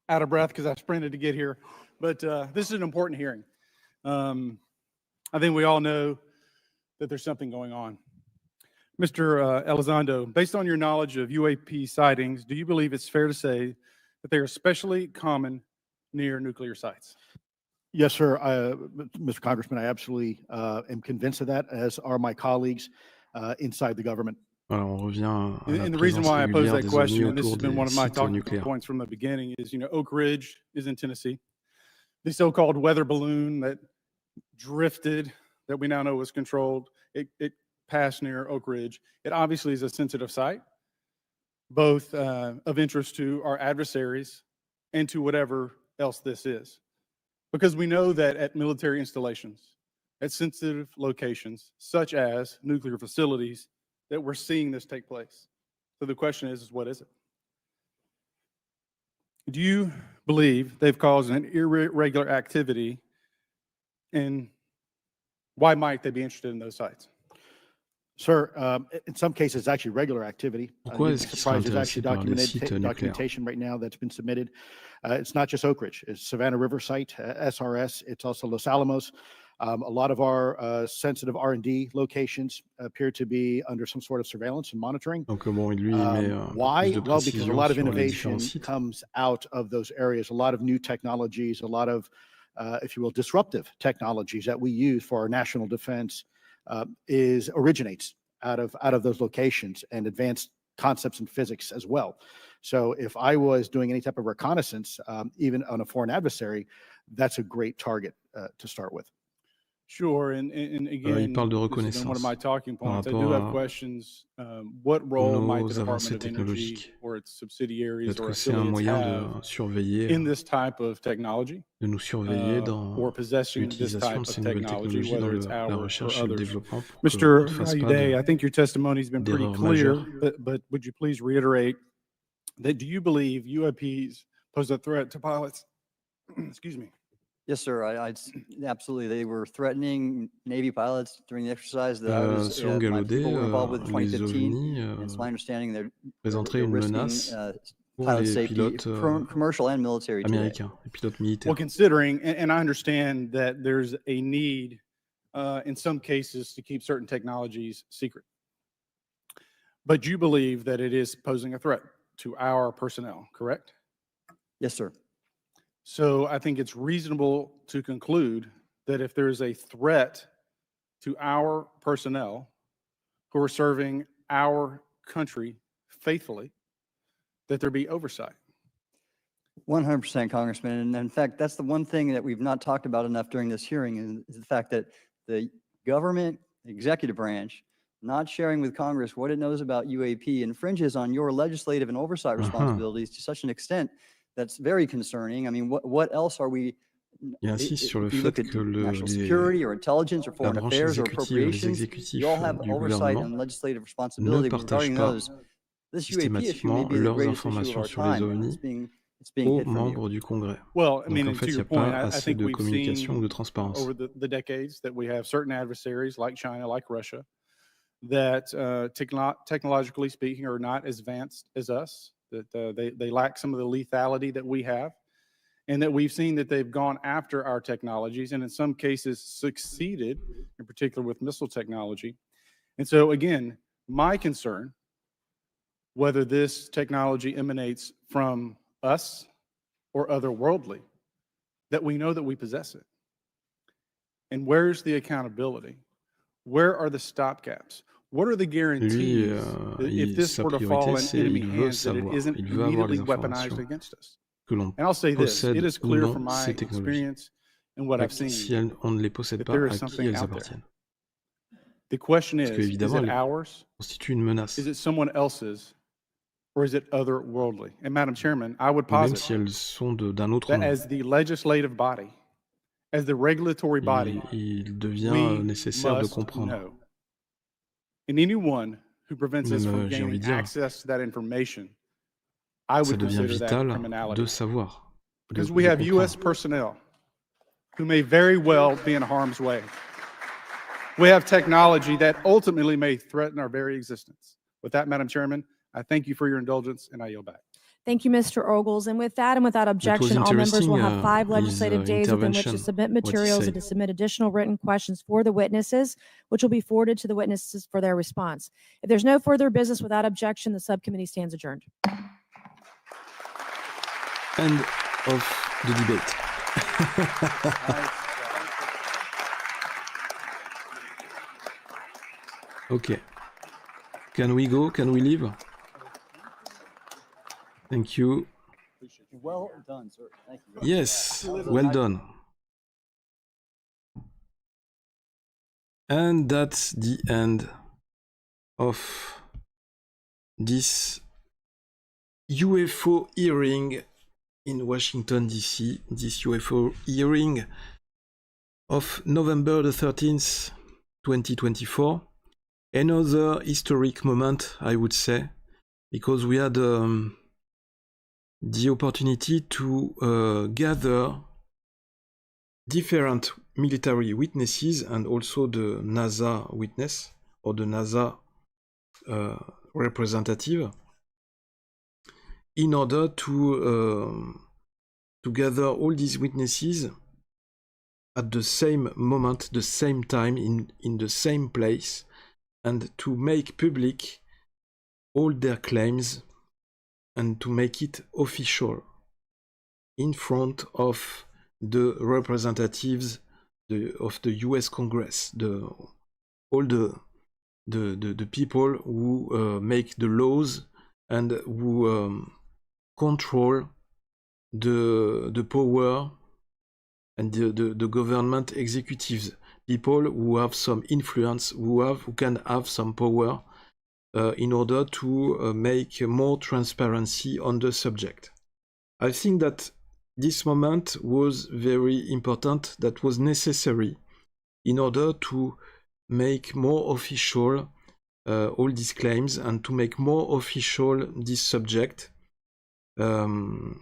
out of breath because I sprinted to get here. But this is an important hearing. I think we all know that there's something going on. Mr. Elizondo, based on your knowledge of UAP sightings, do you believe it's fair to say that they are especially common near nuclear sites? Yes, sir. Mr. Congressman, I absolutely am convinced of that, as are my colleagues inside the government. Alors on revient à la And the reason présence why I pose régulière that des question, ovnis and this has autour been des one of my sites talking nucléaires. points from the beginning, is, Oak Ridge is in Tennessee. The so-called weather balloon that drifted, that we now know was controlled, it passed near Oak Ridge. It obviously is a sensitive site, both of interest to our adversaries and to whatever else this is. Because we know that at military installations, at sensitive locations, such as nuclear facilities, that we're seeing this take place. So the question is what is it? Do you believe they've caused an irregular activity, and why might they be interested in those sites? Sir, in some cases, it's actually regular activity. Pourquoi You'd est-ce be qu'ils seraient surprised, there's actually intéressés par les sites nucléaires? documentation right now that's been submitted. It's not just Oak Ridge, it's Savannah River site, SRS, it's also Los Alamos. A lot of our sensitive R&D locations appear to be under some sort of surveillance and monitoring. Donc bon, lui, il met Why? plus de Well, because a précision lot of sur les innovation différents sites. comes out of those areas, a lot of new technologies, a lot of, if you will, disruptive technologies that we use for our national defense originates out of those locations, and advanced concepts in physics as well. So if I was doing any type of reconnaissance, even on a foreign adversary, that's a great target to start with. Sure, and again, il parle de this has been one of my reconnaissance talking par points. I do rapport have à questions. What role might the nos Department avancées of Energy technologiques. or its subsidiaries Peut-être or que c'est un affiliates moyen have de surveiller, in this type of technology, de nous surveiller dans or possessing this l'utilisation type de of ces nouvelles technology, technologies dans whether it's la ours or recherche et le others. développement pour qu'on ne Mr. fasse pas Day, I think your testimony has been pretty d'erreurs clear, majeures. but would you please reiterate that do you believe UAPs pose a threat to pilots? Excuse me. Yes, sir. Absolutely. They were threatening Navy pilots during the exercise that I was, Selon my Gallaudet, people were involved with in les 2015. ovnis And it's my understanding they're présenteraient une risking menace pour pilot les safety, pilotes commercial and military today. américains, les pilotes militaires. Well, considering, and I understand that there's a need in some cases to keep certain technologies secret, but you believe that it is posing a threat to our personnel, correct? Yes, sir. So I think it's reasonable to conclude that if there's a threat to our personnel who are serving our country faithfully, that there be oversight. 100%, Congressman. And in fact, that's the one thing that we've not talked about enough during this hearing is the fact that the government executive branch not sharing with Congress what it knows about UAP infringes on your legislative and oversight responsibilities to such an extent that's very concerning. I mean, what else are we? Il insiste sur le If you fait look at que national security or intelligence or la foreign branche affairs or exécutive et les appropriations, exécutifs you all have du oversight gouvernement and legislative ne responsibility partagent regarding pas those. This UAP issue may systématiquement be the leurs greatest issue of informations our sur les time. ovnis It's being aux hid from you. membres du Congrès. Well, I Donc mean, en and fait, to il n'y your a point, pas I assez think de we've communication ou seen de transparence. over the decades that we have certain adversaries like China, like Russia, that technologically speaking are not as advanced as us, that they lack some of the lethality that we have, and that we've seen that they've gone after our technologies and in some cases succeeded, in particular with missile technology. And so again, my concern, whether this technology emanates from us or otherworldly, that we know that we possess it. And where's the accountability? Where are the stopgaps? What are the guarantees that if this were to fall in enemy hands that it isn't immediately weaponized against us? Que l'on And I'll say this, possède it is ou clear non from my ces technologies. experience and what I've Si seen on ne les possède that pas, there à is qui something elles out there. appartiennent? The question Parce que is évidemment, it elles ours? constituent une menace. Is it someone else's? Or is it otherworldly? And Madam Chairman, I would Ou même posit si elles sont d'un autre that monde. as the legislative body, as the regulatory body, Il devient we nécessaire de must comprendre. know. And anyone who prevents us Même, from j'ai envie gaining de dire, access to that information, I ça would devient consider that vital criminality. de savoir, Because we de have U.S. comprendre. personnel who may very well be in harm's way. We have technology that ultimately may threaten our very existence. With that, Madam Chairman, I thank you for your indulgence, and I yield back. Thank you, Mr. Ogles. And with that and without was objection, all members will have interesting, 5 his, legislative days within which to intervention, submit what he materials said. and to submit additional written questions for the witnesses, which will be forwarded to the witnesses for their response. If there's no further business without objection, the subcommittee stands adjourned. End of the debate. Okay. Can we go? Can we leave? Thank you. Well done, sir. Thank you. Yes, well done. And that's the end of this UFO hearing in Washington, D.C., this UFO hearing of November the 13th, 2024. Another historic moment, I would say, because we had the opportunity to gather different military witnesses and also the NASA witness or the NASA representative in order to gather all these witnesses at the same moment, the same time, in the same place, and to make public all their claims and to make it official in front of the representatives of the US Congress, all the people who make the laws and who control the power and the government executives, people who have some influence, who can have some power in order to make more transparency on the subject. I think that this moment was very important, that was necessary in order to make more official all these claims and to make more official this subject, to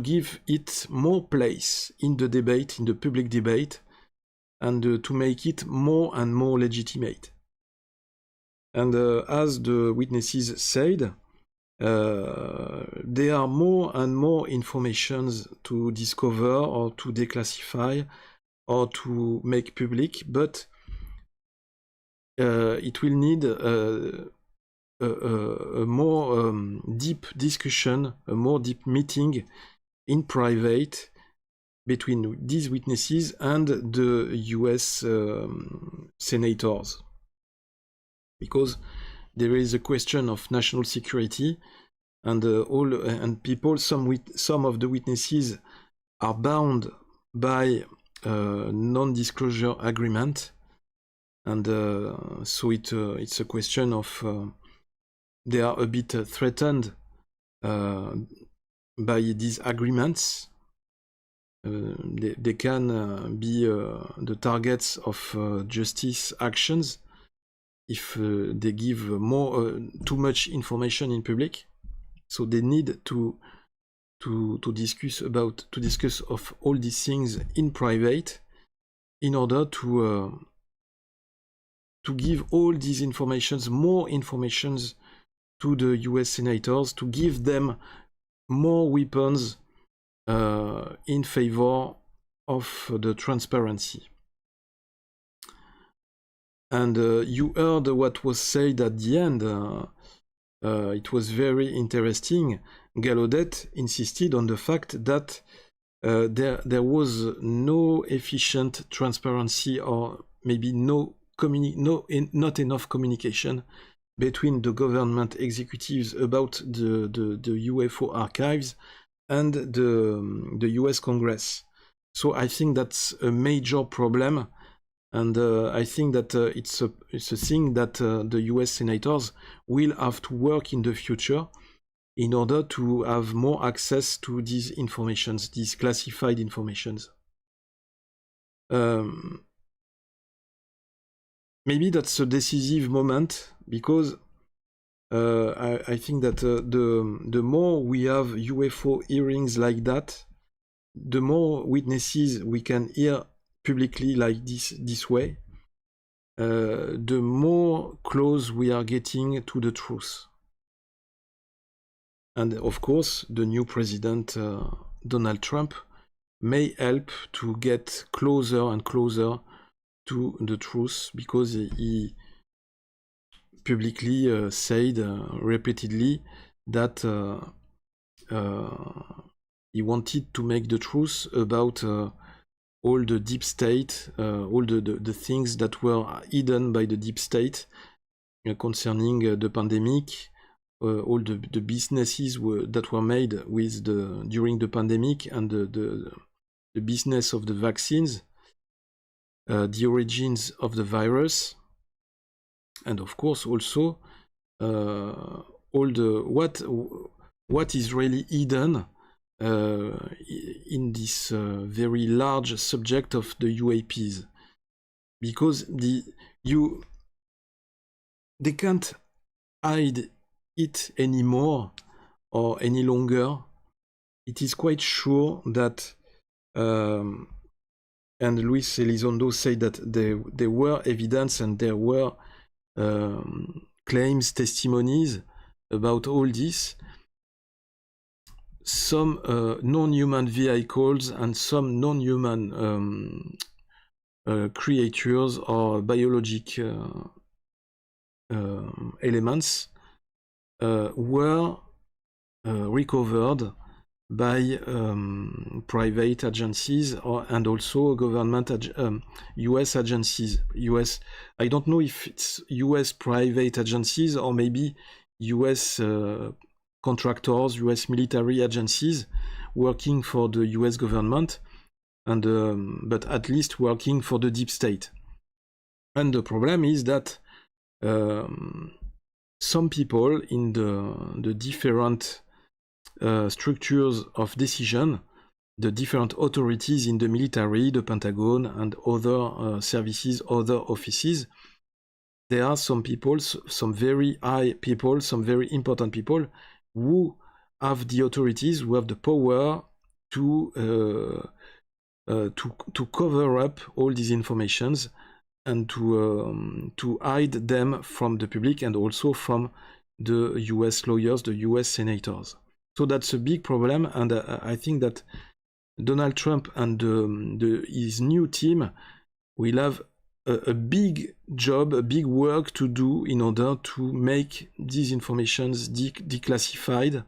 give it more place in the debate, in the public debate, and to make it more and more legitimate. And as the witnesses said, there are more and more informations to discover or to declassify or to make public, but it will need a more deep discussion, a more deep meeting in private between these witnesses and the US senators. Because there is a question of national security, and some of the witnesses are bound by non-disclosure agreement, and so it's a question of they are a bit threatened by these agreements. They can be the targets of justice actions if they give too much information in public. So they need to discuss of all these things in private in order to give all these informations, more informations to the US senators, to give them more weapons in favor of the transparency. And you heard what was said at the end. It was very interesting. Gallaudet insisted on the fact that there was no efficient transparency, or maybe not enough communication between the government executives about the UFO archives and the US Congress. So I think that's a major problem. And I think that it's a thing that the US senators will have to work in the future in order to have more access to these informations, these classified informations. Maybe that's a decisive moment, because I think that the more we have UFO hearings like that, the more witnesses we can hear publicly like this way, the more close we are getting to the truth. And of course, the new president, Donald Trump, may help to get closer and closer to the truth, because he publicly said repeatedly that he wanted to make the truth about all the deep state, all the things that were hidden by the deep state concerning the pandemic, all the businesses that were made during the pandemic, and the business of the vaccines, the origins of the virus, and of course also all what is really hidden in this very large subject of the UAPs, because they can't hide it anymore or any longer. It is quite sure that, and Luis Elizondo said that there were evidence and there were claims, testimonies about all this. Some non-human vehicles and some non-human creatures or biologic elements were recovered by private agencies and also government US agencies. I don't know if it's US private agencies or maybe US contractors, US military agencies working for the US government, and but at least working for the deep state. And the problem is that some people in the different structures of decision, the different authorities in the military, the Pentagon, and other services, other offices, there are some people, some very high people, some very important people who have the authorities, who have the power to cover up all these informations and to hide them from the public and also from the US lawyers, the US senators. So that's a big problem, and I think that Donald Trump and his new team will have a big job, a big work to do in order to make these informations declassified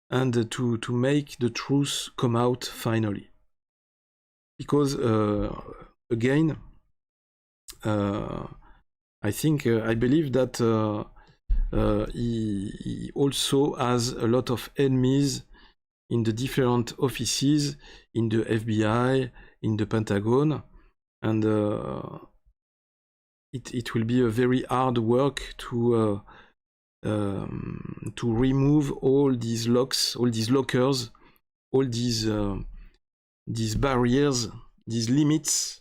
and to make the truth come out finally. Because again, I believe that he also has a lot of enemies in the different offices, in the FBI, in the Pentagon, and it will be a very hard work to remove all these locks, all these lockers, all these barriers, these limits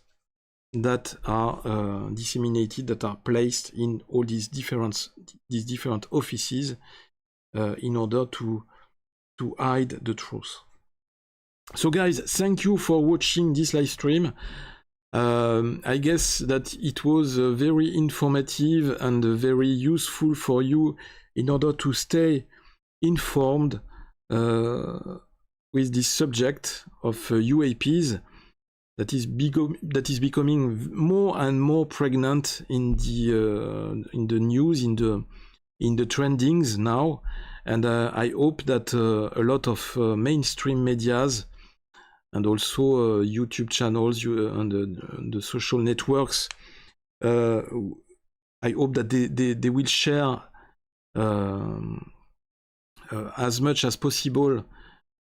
that are disseminated, that are placed in all these different offices in order to hide the truth. So guys, thank you for watching this live stream. I guess that it was very informative and very useful for you in order to stay informed with this subject of UAPs that is becoming more and more pregnant in the news, in the trendings now, and I hope that a lot of mainstream medias and also YouTube channels and the social networks, I hope that they will share as much as possible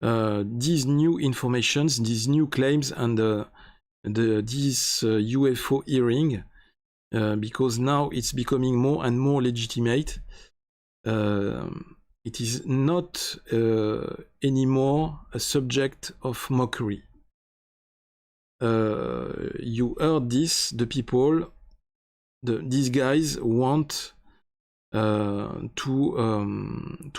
these new informations, these new claims, and this UFO hearing, because now it's becoming more and more legitimate. It is not anymore a subject of mockery. You heard this, the people, these guys want to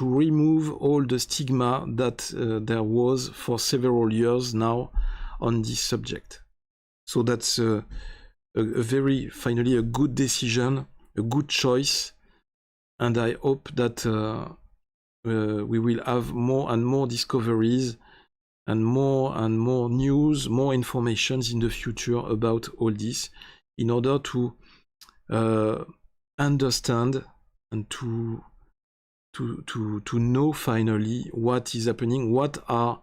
remove all the stigma that there was for several years now on this subject. So that's finally a good decision, a good choice, and I hope that we will have more and more discoveries and more news, more informations in the future about all this, in order to understand and to know finally what is happening, what are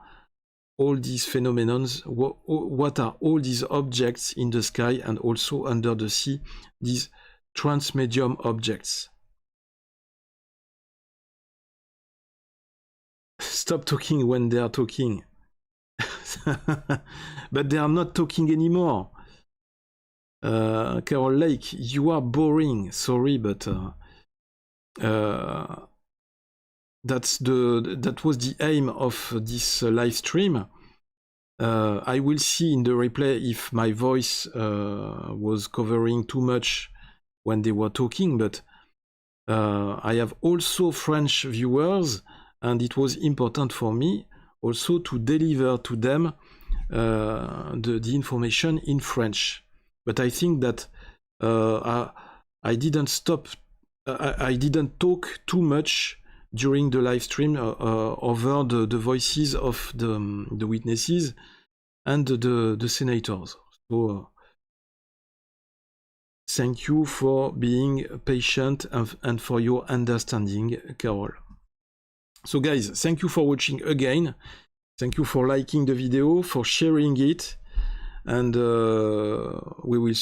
all these phenomena, what are all these objects in the sky and also under the sea, these transmedium objects. Stop talking when they are talking. But they are not talking anymore. Carol Lake, you are boring. Sorry, but that was the aim of this live stream. I will see in the replay if my voice was covering too much when they were talking, but I have also French viewers, and it was important for me also to deliver to them the information in French. But I think that I didn't stop, I didn't talk too much during the live stream over the voices of the witnesses and the senators. So thank you for being patient and for your understanding, Carol. So guys, thank you for watching again. Thank you for liking the video, for sharing it, and we will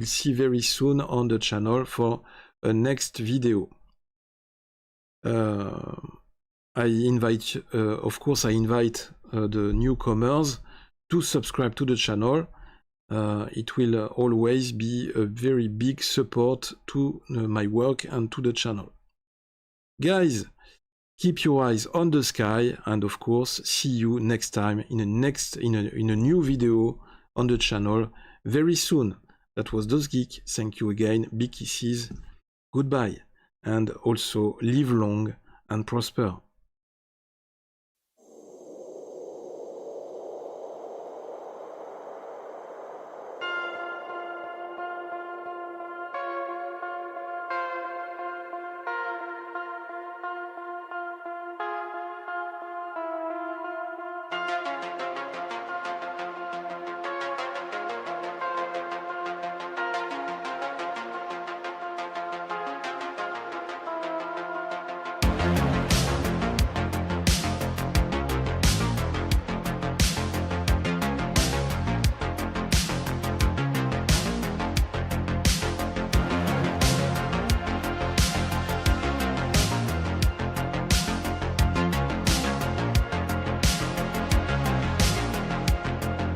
see very soon on the channel for a next video. I invite, of course, I invite the newcomers to subscribe to the channel. It will always be a very big support to my work and to the channel. Guys, keep your eyes on the sky, and of course, see you next time in a new video on the channel very soon. That was Those Geek. Thank you again. Big kisses. Goodbye. And also live long and prosper.